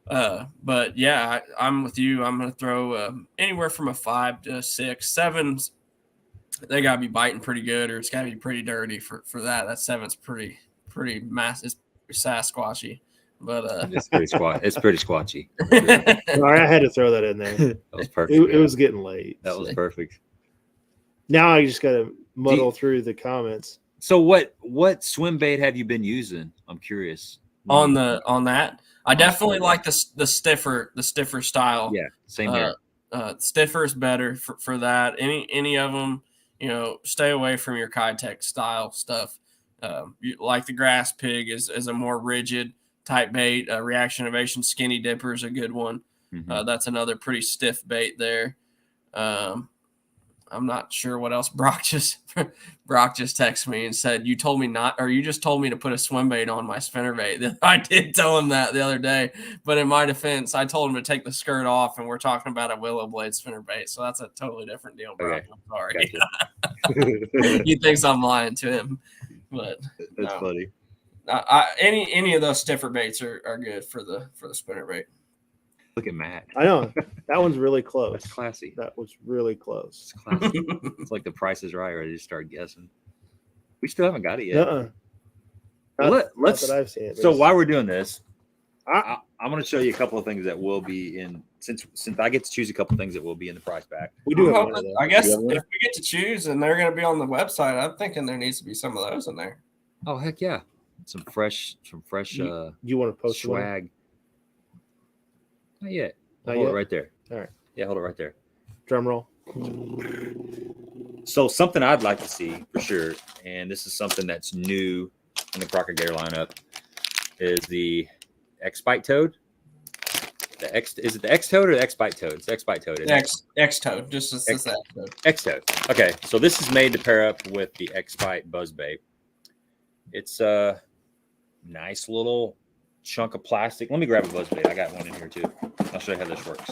[SPEAKER 2] But yeah, I'm with you. I'm going to throw anywhere from a 5 to 6, 7s. They got to be biting pretty good, or it's got to be pretty dirty for that. That 7's pretty massive. Sasquatchy, but
[SPEAKER 1] it's pretty squatchy.
[SPEAKER 3] All right, I had to throw that in there.
[SPEAKER 1] That was perfect.
[SPEAKER 3] It was getting late.
[SPEAKER 1] That was perfect.
[SPEAKER 3] Now I just got to muddle through the comments.
[SPEAKER 1] So what swim bait have you been using? I'm curious.
[SPEAKER 2] On that. I definitely like the stiffer style.
[SPEAKER 1] Yeah, same here.
[SPEAKER 2] Stiffer is better for that. Any of them, stay away from your Kitech style stuff. Like the grass pig is a more rigid type bait. Reactionovation skinny dipper is a good one. That's another pretty stiff bait there. I'm not sure what else Brock just texted me and said, you just told me to put a swim bait on my spinnerbait. I did tell him that the other day, but in my defense, I told him to take the skirt off, and we're talking about a willow blade spinnerbait. So that's a totally different deal, Brock. Okay. I'm sorry. Gotcha. He thinks I'm lying to him, but
[SPEAKER 1] that's funny.
[SPEAKER 2] Any of those stiffer baits are good for the spinnerbait.
[SPEAKER 1] Look at Matt.
[SPEAKER 3] I know. That one's really close.
[SPEAKER 1] That's classy.
[SPEAKER 3] That was really close.
[SPEAKER 1] It's classy. It's like the Price is Right, or you start guessing. We still haven't got it yet. Let's. What I've seen. So while we're doing this, I'm going to show you a couple of things that will be in. Since I get to choose a couple of things that will be in the prize pack.
[SPEAKER 3] We do.
[SPEAKER 2] I guess if we get to choose and they're going to be on the website, I'm thinking there needs to be some of those in there.
[SPEAKER 1] Oh heck yeah! Some fresh.
[SPEAKER 3] You want to post
[SPEAKER 1] swag?
[SPEAKER 3] One?
[SPEAKER 1] Not yet. Hold it right there.
[SPEAKER 3] All right.
[SPEAKER 1] Yeah, hold it right there.
[SPEAKER 3] Drum roll.
[SPEAKER 1] So something I'd like to see for sure, and this is something that's new in the Crock-O-Gator lineup, is the X-Bite Toad. Is it the X-Toad or the X-Bite Toad? It's the X-Bite Toad.
[SPEAKER 2] X-Toad. Just X-Toad.
[SPEAKER 1] X-Toad. Okay, so this is made to pair up with the X-Bite Buzzbait. It's a nice little chunk of plastic. Let me grab a buzzbait. I got one in here too. I'll show you how this works.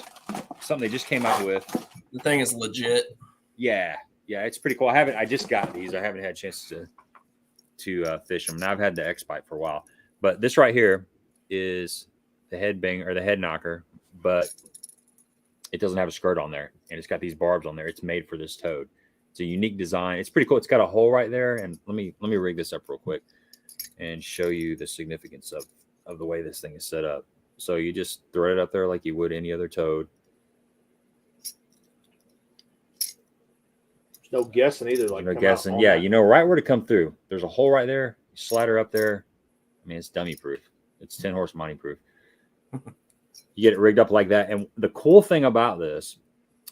[SPEAKER 1] Something they just came out with.
[SPEAKER 2] The thing is legit.
[SPEAKER 1] Yeah, it's pretty cool. I just got these. I haven't had a chance to fish them. Now I've had the X-Bite for a while, but this right here is the head bang or the head knocker, but it doesn't have a skirt on there, and it's got these barbs on there. It's made for this toad. It's a unique design. It's pretty cool. It's got a hole right there, and let me rig this up real quick and show you the significance of the way this thing is set up. So you just thread it up there like you would any other toad.
[SPEAKER 3] There's no guessing either. Like
[SPEAKER 1] no guessing. Yeah, you know right where to come through. There's a hole right there. You slide her up there. I mean, it's dummy proof. It's 10 horse mining proof. You get it rigged up like that. And the cool thing about this,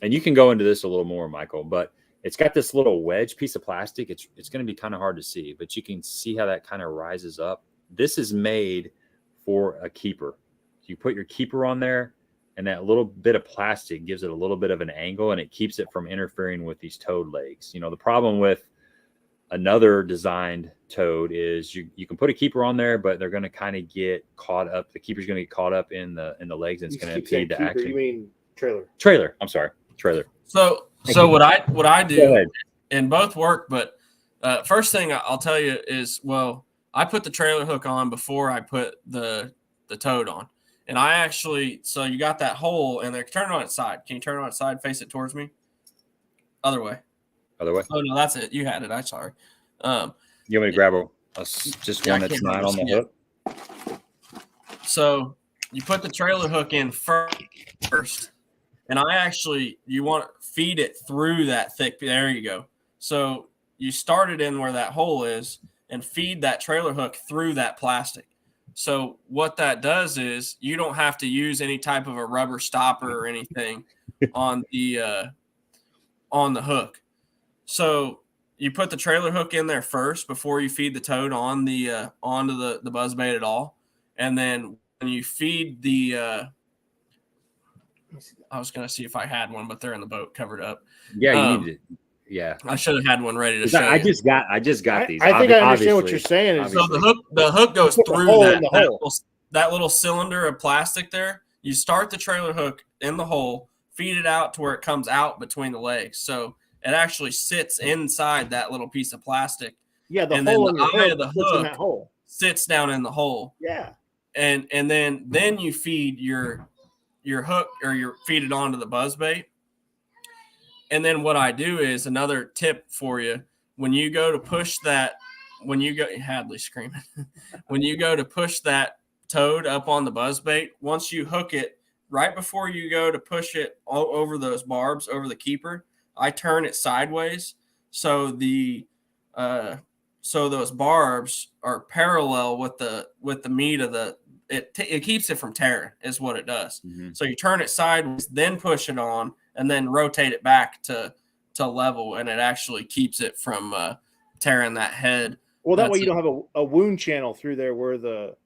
[SPEAKER 1] and you can go into this a little more, Michael, but it's got this little wedge piece of plastic. It's going to be kind of hard to see, but you can see how that kind of rises up. This is made for a keeper. You put your keeper on there, and that little bit of plastic gives it a little bit of an angle, and it keeps it from interfering with these toad legs. You know, the problem with another designed toad is you can put a keeper on there, but they're going to kind of get caught up. The keeper's going to get caught up in the legs, and it's going to impede the action.
[SPEAKER 3] You mean trailer?
[SPEAKER 1] Trailer. I'm sorry, trailer.
[SPEAKER 2] So what I do, and both work, but first thing I'll tell you is, I put the trailer hook on before I put the toad on. And I actually, so you got that hole and they're turn it on its side. Can you turn it on its side, face it towards me? Other way.
[SPEAKER 1] Other way?
[SPEAKER 2] Oh, no, that's it. You had it. I'm sorry.
[SPEAKER 1] You want me to grab just one that's not on the hook?
[SPEAKER 2] So you put the trailer hook in first. And you want to feed it through that thick. There you go. So you start it in where that hole is and feed that trailer hook through that plastic. So what that does is you don't have to use any type of a rubber stopper or anything on the hook. So you put the trailer hook in there first before you feed the toad on the onto the buzzbait at all. And then when you feed the I was going to see if I had one, but they're in the boat covered up.
[SPEAKER 1] Yeah, you need it. Yeah,
[SPEAKER 2] I should have had one ready to show.
[SPEAKER 1] I just got these.
[SPEAKER 3] I think I understand what you're saying.
[SPEAKER 2] So the hook goes through that little cylinder of plastic there. You start the trailer hook in the hole, feed it out to where it comes out between the legs. So it actually sits inside that little piece of plastic.
[SPEAKER 3] Yeah, the
[SPEAKER 2] and
[SPEAKER 3] hole
[SPEAKER 2] then the eye of the hook
[SPEAKER 3] sits
[SPEAKER 2] down in the hole.
[SPEAKER 3] Yeah,
[SPEAKER 2] and then you feed your hook or feed it onto the buzzbait. And then what I do is another tip for you. When you go to push that, Hadley screaming, when you go to push that toad up on the buzzbait, once you hook it, right before you go to push it all over those barbs, over the keeper, I turn it sideways. So those barbs are parallel with the meat of it keeps it from tearing is what it does.
[SPEAKER 1] Mm-hmm.
[SPEAKER 2] So you turn it sideways, then push it on, and then rotate it back to level, and it actually keeps it from tearing that head.
[SPEAKER 3] Well, that way you don't have a wound channel through there where the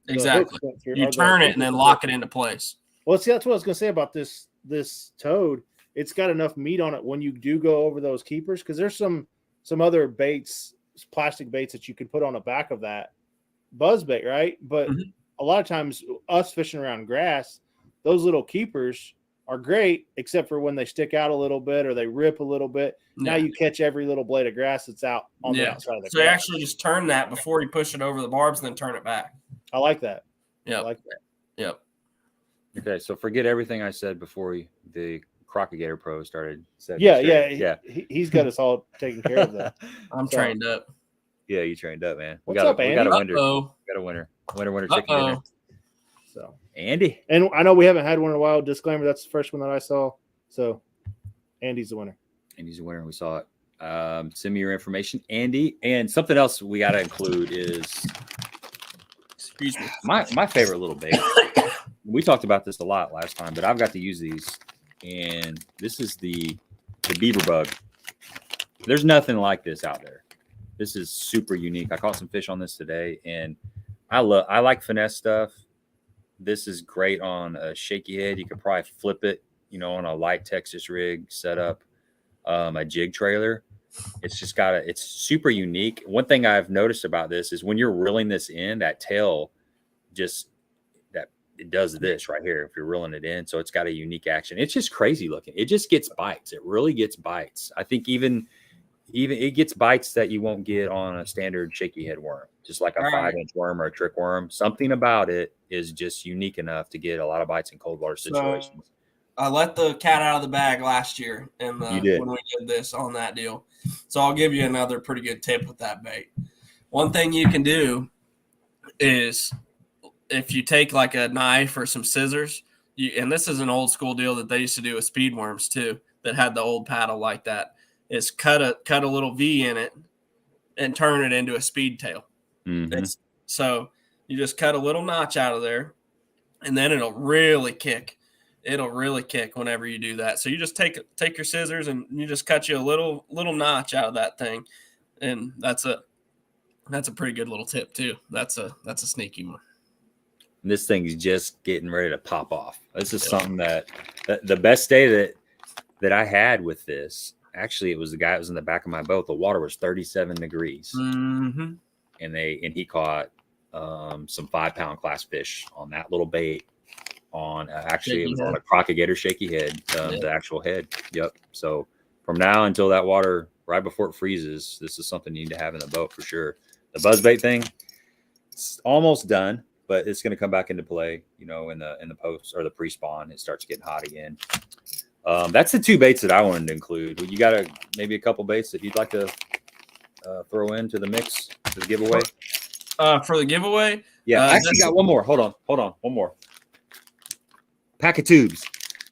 [SPEAKER 2] exactly.
[SPEAKER 3] hooks went through,
[SPEAKER 2] you turn it and then lock it into place.
[SPEAKER 3] Well, see, that's what I was going to say about this toad. It's got enough meat on it when you do go over those keepers, because there's some other baits, plastic baits that you could put on the back of that buzz bait, right? But a lot of times us fishing around grass, those little keepers are great, except for when they stick out a little bit or they rip a little bit. Now you catch every little blade of grass that's out on the outside of the
[SPEAKER 2] grass. So you actually just turn that before you push it over the barbs and then turn it back.
[SPEAKER 3] I like that.
[SPEAKER 2] Yeah.
[SPEAKER 3] I like that.
[SPEAKER 2] Yep.
[SPEAKER 1] Okay, so forget everything I said before the Crock-O-Gator Pro started.
[SPEAKER 3] Yeah. He's got us all taken care of that.
[SPEAKER 2] I'm trained up.
[SPEAKER 1] Yeah, you trained up, man.
[SPEAKER 3] What's up, Andy?
[SPEAKER 1] We got a winner. We got a winner. Winner chicken dinner.
[SPEAKER 3] So
[SPEAKER 1] Andy.
[SPEAKER 3] And I know we haven't had one in a while. Disclaimer, that's the first one that I saw. So Andy's the winner.
[SPEAKER 1] Andy's the winner. We saw it. Send me your information, Andy. And something else we got to include is,
[SPEAKER 2] excuse me,
[SPEAKER 1] my favorite little bait. We talked about this a lot last time, but I've got to use these. And this is the beaver bug. There's nothing like this out there. This is super unique. I caught some fish on this today, and I like finesse stuff. This is great on a shaky head. You could probably flip it, on a light Texas rig setup, a jig trailer. It's just it's super unique. One thing I've noticed about this is when you're reeling this in, that tail it does this right here if you're reeling it in. So it's got a unique action. It's just crazy looking. It just gets bites. It really gets bites. I think even it gets bites that you won't get on a standard shaky head worm, just like a 5-inch worm or a trick worm. Something about it is just unique enough to get a lot of bites in cold water situations.
[SPEAKER 2] So I let the cat out of the bag last year when we did this on that deal. So I'll give you another pretty good tip with that bait. One thing you can do is, if you take like a knife or some scissors, and this is an old school deal that they used to do with speed worms too, that had the old paddle like that, is cut a little V in it and turn it into a speed tail.
[SPEAKER 1] Mm-hmm.
[SPEAKER 2] So you just cut a little notch out of there, and then it'll really kick. It'll really kick whenever you do that. So you just take your scissors and you just cut you a little notch out of that thing, and that's a pretty good little tip too. That's a sneaky one.
[SPEAKER 1] This thing's just getting ready to pop off. This is something that the best day that I had with this, actually, it was the guy that was in the back of my boat. The water was 37 degrees.
[SPEAKER 2] Mm-hmm.
[SPEAKER 1] And he caught some 5-pound class fish on that little bait on it was on a Crock-O-Gator shaky head, the actual head. Yep. So from now until that water, right before it freezes, this is something you need to have in the boat for sure. The buzzbait thing, it's almost done. But it's going to come back into play, in the post or the pre-spawn. It starts getting hot again. That's the two baits that I wanted to include. You got maybe a couple baits that you'd like to throw into the mix for the giveaway?
[SPEAKER 2] For the giveaway?
[SPEAKER 1] Yeah, I actually got one more. Hold on. One more. Pack of tubes.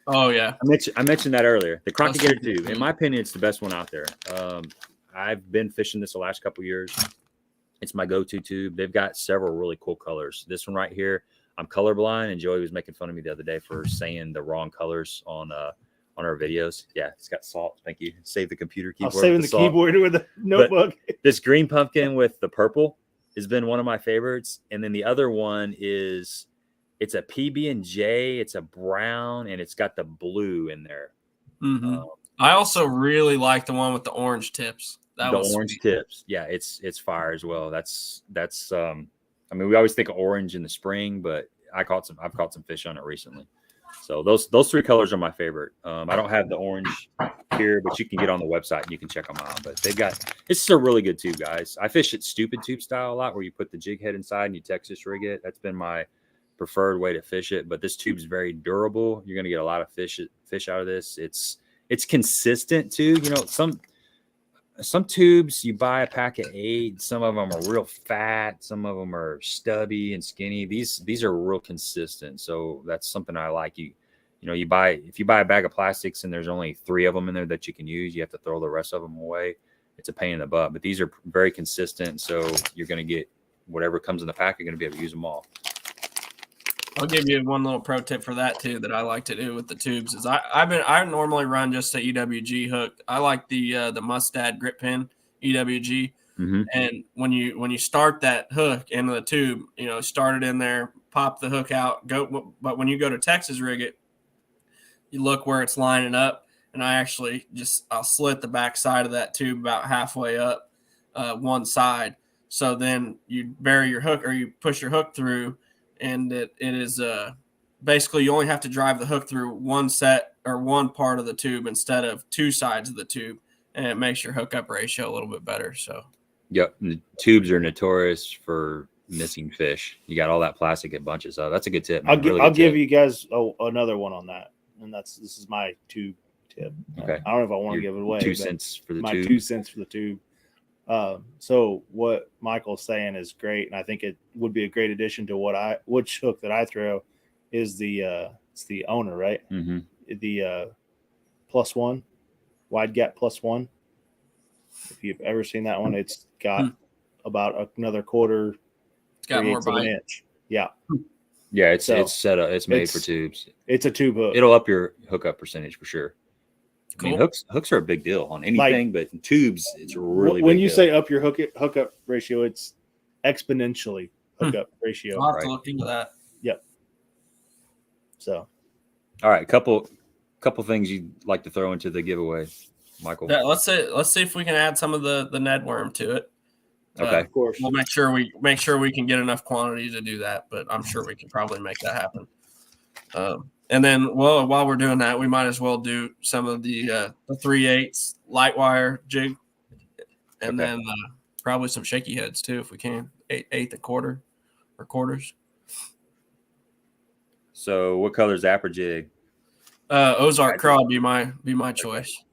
[SPEAKER 2] Oh, yeah.
[SPEAKER 1] I mentioned that earlier. The Crock-O-Gator tube. In my opinion, it's the best one out there. I've been fishing this the last couple years. It's my go-to tube. They've got several really cool colors. This one right here, I'm colorblind, and Joey was making fun of me the other day for saying the wrong colors on our videos. Yeah, it's got salt. Thank you. Save the computer keyboard.
[SPEAKER 3] I'm saving the keyboard with the notebook.
[SPEAKER 1] But this green pumpkin with the purple has been one of my favorites. And then the other one it's a PB&J. It's a brown, and it's got the blue in there.
[SPEAKER 2] Mm-hmm. I also really like the one with the orange tips.
[SPEAKER 1] The orange tips. Yeah, it's fire as well. That's we always think of orange in the spring, but I've caught some fish on it recently. So those three colors are my favorite. I don't have the orange here, but you can get on the website and you can check them out. But it's a really good tube, guys. I fish it stupid tube style a lot, where you put the jig head inside and you Texas rig it. That's been my preferred way to fish it. But this tube's very durable. You're gonna get a lot of fish out of this. It's consistent too. Some tubes you buy a pack of 8. Some of them are real fat. Some of them are stubby and skinny. These are real consistent. So that's something I like. If you buy a bag of plastics and there's only 3 of them in there that you can use, you have to throw the rest of them away. It's a pain in the butt. But these are very consistent. So you're going to get whatever comes in the pack, you're going to be able to use them all.
[SPEAKER 2] I'll give you one little pro tip for that too that I like to do with the tubes is I normally run just a EWG hook. I like the Mustad grip pin EWG.
[SPEAKER 1] Mm-hmm.
[SPEAKER 2] And when you start that hook into the tube, start it in there, pop the hook out, go. But when you go to Texas rig it, you look where it's lining up, and I'll slit the back side of that tube about halfway up one side. So then you bury your hook or you push your hook through, and it is basically you only have to drive the hook through one set or one part of the tube instead of two sides of the tube, and it makes your hookup ratio a little bit better. So.
[SPEAKER 1] Yep, the tubes are notorious for missing fish. You got all that plastic at bunches. So that's a good tip.
[SPEAKER 3] I'll give you guys another one on that, and this is my tube tip.
[SPEAKER 1] Okay,
[SPEAKER 3] I don't know if I want to give it away.
[SPEAKER 1] 2 cents for the
[SPEAKER 3] my
[SPEAKER 1] tube.
[SPEAKER 3] 2 cents for the tube. So what Michael's saying is great, and I think it would be a great addition to which hook that I throw is the owner, right?
[SPEAKER 1] Mm-hmm.
[SPEAKER 3] The +1 wide gap +1. If you've ever seen that one, it's got about another quarter.
[SPEAKER 2] It's got more bite.
[SPEAKER 3] An inch. Yeah.
[SPEAKER 1] Yeah, it's set up. It's made for tubes.
[SPEAKER 3] It's a tube hook.
[SPEAKER 1] It'll up your hookup percentage for sure.
[SPEAKER 2] Cool.
[SPEAKER 1] I mean, hooks are a big deal on anything, but in tubes, it's really
[SPEAKER 3] when
[SPEAKER 1] big
[SPEAKER 3] you
[SPEAKER 1] deal.
[SPEAKER 3] say up your hookup ratio, it's exponentially hookup ratio.
[SPEAKER 2] I'll have to look into that.
[SPEAKER 3] Yep. So,
[SPEAKER 1] all right, couple things you'd like to throw into the giveaway, Michael.
[SPEAKER 2] Yeah, let's see if we can add some of the Ned worm to it.
[SPEAKER 1] Okay,
[SPEAKER 3] of course.
[SPEAKER 2] We'll make sure we can get enough quantity to do that, but I'm sure we can probably make that happen. And then, while we're doing that, we might as well do some of the 3/8 light wire jig, and then probably some shaky heads too, if we can. 8/8 a quarter or quarters.
[SPEAKER 1] So, what color is Zapper jig?
[SPEAKER 2] Ozark Craw be my choice.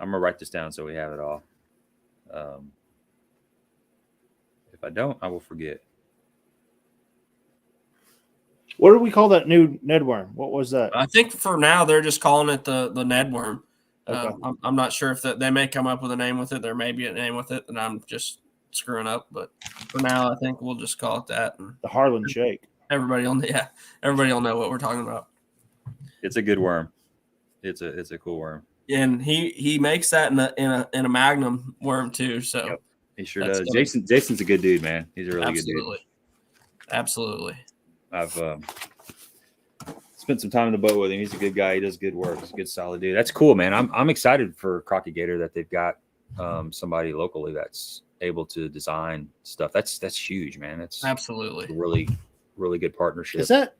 [SPEAKER 1] I'm gonna write this down so we have it all. If I don't, I will forget.
[SPEAKER 3] What do we call that new Ned worm? What was that?
[SPEAKER 2] I think for now they're just calling it the Ned worm.
[SPEAKER 3] Okay.
[SPEAKER 2] I'm not sure if they may come up with a name with it. There may be a name with it, and I'm just screwing up. But for now, I think we'll just call it that. And
[SPEAKER 3] the Harlin shake.
[SPEAKER 2] Everybody will know what we're talking about.
[SPEAKER 1] It's a good worm. It's a cool worm.
[SPEAKER 2] And he makes that in a Magnum worm too. So
[SPEAKER 1] yep, he sure does. Jason's a good dude, man. He's a really good dude.
[SPEAKER 2] Absolutely.
[SPEAKER 1] I've spent some time in the boat with him. He's a good guy. He does good work. He's a good, solid dude. That's cool, man. I'm excited for Crock-O-Gator that they've got somebody locally that's able to design stuff. That's huge, man. That's
[SPEAKER 2] absolutely
[SPEAKER 1] a really, really good partnership.
[SPEAKER 3] Is that?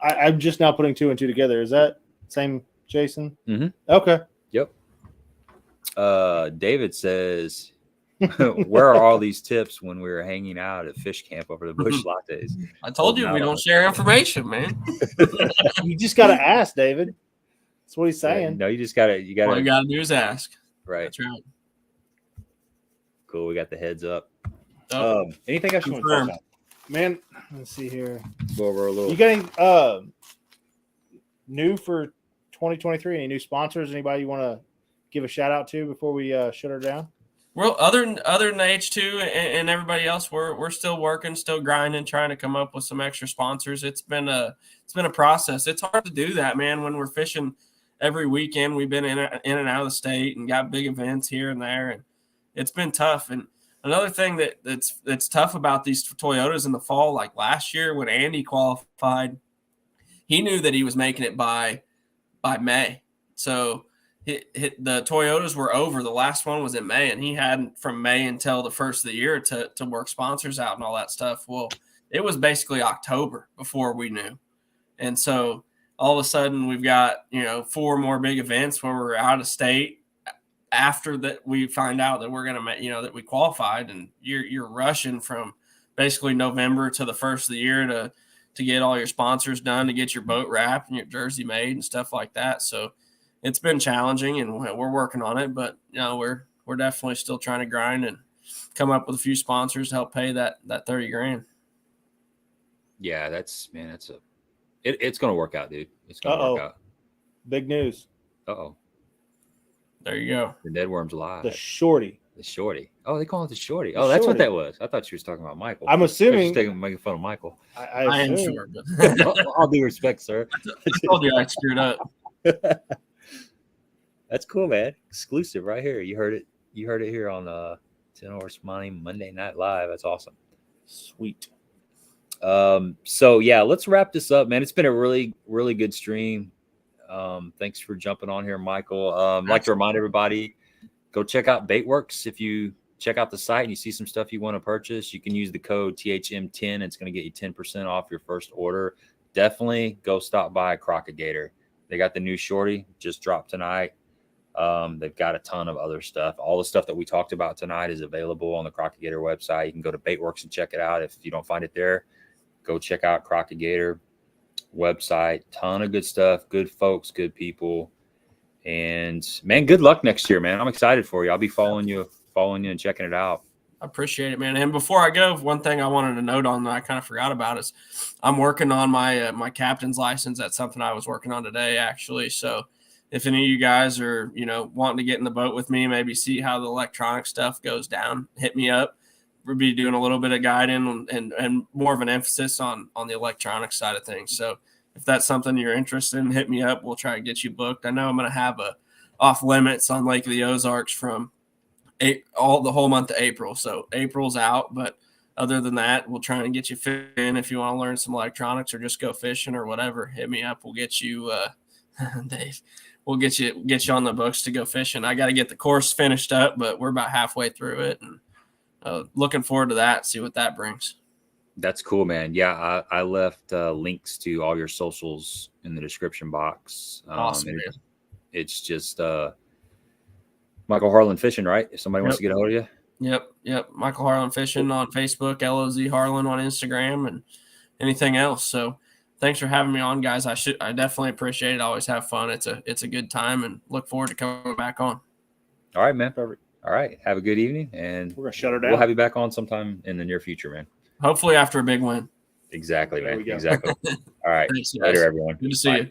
[SPEAKER 3] I'm just now putting 2 and 2 together. Is that same Jason?
[SPEAKER 1] Mm-hmm.
[SPEAKER 3] Okay.
[SPEAKER 1] Yep. David says, where are all these tips when we were hanging out at fish camp over the bush lattes?
[SPEAKER 2] I told you we don't share information, man.
[SPEAKER 3] You just got to ask, David. That's what he's saying.
[SPEAKER 1] Yeah, no, you just got to.
[SPEAKER 2] All you got to do is ask.
[SPEAKER 1] Right.
[SPEAKER 2] That's right.
[SPEAKER 1] Cool. We got the heads up.
[SPEAKER 2] Oh,
[SPEAKER 1] anything else you want to talk about?
[SPEAKER 3] Man, let's see here.
[SPEAKER 1] Go over a little.
[SPEAKER 3] You got any new for 2023? Any new sponsors? Anybody you want to give a shout out to before we shut her down?
[SPEAKER 2] Well, other than H2 and everybody else, we're still working, still grinding, trying to come up with some extra sponsors. It's been a process. It's hard to do that, man. When we're fishing every weekend, we've been in and out of the state and got big events here and there, and it's been tough. And another thing that's tough about these Toyotas in the fall, like last year when Andy qualified, he knew that he was making it by May, so. The Toyotas were over. The last one was in May, and he had from May until the first of the year to work sponsors out and all that stuff. Well, it was basically October before we knew. And so all of a sudden we've got, 4 more big events where we're out of state after that we find out that we're going to make, that we qualified, and you're rushing from basically November to the first of the year to get all your sponsors done, to get your boat wrapped and your jersey made and stuff like that. So it's been challenging, and we're working on it, but we're definitely still trying to grind and come up with a few sponsors to help pay that $30,000.
[SPEAKER 1] Yeah, it's going to work out, dude. It's going to work out.
[SPEAKER 3] Big news.
[SPEAKER 1] Uh-oh.
[SPEAKER 2] There you go.
[SPEAKER 1] The Ned worm's alive.
[SPEAKER 3] The shorty
[SPEAKER 1] The shorty. Oh, they call it the shorty.
[SPEAKER 3] The
[SPEAKER 1] Oh, that's what
[SPEAKER 3] shorty.
[SPEAKER 1] that was. I thought you was talking about Michael.
[SPEAKER 3] I'm assuming
[SPEAKER 1] making fun of Michael.
[SPEAKER 3] I
[SPEAKER 2] am
[SPEAKER 3] assume.
[SPEAKER 2] sure, but
[SPEAKER 1] All due respect, sir.
[SPEAKER 2] I told you I screwed up.
[SPEAKER 1] That's cool, man. Exclusive right here. You heard it. You heard it here on 10 Horse Monday Night Live. That's awesome. Sweet. So yeah, let's wrap this up, man. It's been a really, really good stream. Thanks for jumping on here, Michael. I'd like to remind everybody, go check out Baitworks. If you check out the site and you see some stuff you want to purchase, you can use the code THM10. It's going to get you 10% off your first order. Definitely go stop by Crock-O-Gator. They got the new shorty just dropped tonight. They've got a ton of other stuff. All the stuff that we talked about tonight is available on the Crock-O-Gator website. You can go to Baitworks and check it out. If you don't find it there, go check out Crock-O-Gator website. Ton of good stuff, good folks, good people. And man, good luck next year, man. I'm excited for you. I'll be following you and checking it out.
[SPEAKER 2] I appreciate it, man. And before I go, one thing I wanted to note on that I kind of forgot about is I'm working on my my captain's license. That's something I was working on today, actually. So if any of you guys are, wanting to get in the boat with me, maybe see how the electronic stuff goes down, hit me up. We'll be doing a little bit of guiding and more of an emphasis on the electronic side of things. So if that's something you're interested in, hit me up. We'll try to get you booked. I know I'm going to have a off limits on Lake of the Ozarks from the whole month of April. So April's out, but other than that, we'll try and get you fit in. If you want to learn some electronics or just go fishing or whatever, hit me up. We'll get you, Dave. We'll get you on the books to go fishing. I got to get the course finished up, but we're about halfway through it, and looking forward to that. See what that brings.
[SPEAKER 1] That's cool, man. Yeah, I left links to all your socials in the description box.
[SPEAKER 2] Awesome.
[SPEAKER 1] It's just Michael Harlin Fishing, right? If somebody wants to get a hold of you.
[SPEAKER 2] Yep. Michael Harlin Fishing on Facebook, LOZ Harlin on Instagram, and anything else. So thanks for having me on, guys. I definitely appreciate it. I always have fun. It's a good time, and look forward to coming back on.
[SPEAKER 1] All right, man. Perfect. All right. Have a good evening, and
[SPEAKER 3] We're gonna shut her down.
[SPEAKER 1] We'll have you back on sometime in the near future, man.
[SPEAKER 2] Hopefully after a big win.
[SPEAKER 1] Exactly, man.
[SPEAKER 3] There we go.
[SPEAKER 1] Exactly. All right.
[SPEAKER 2] Thanks,
[SPEAKER 1] Later, everyone.
[SPEAKER 2] Good to see you.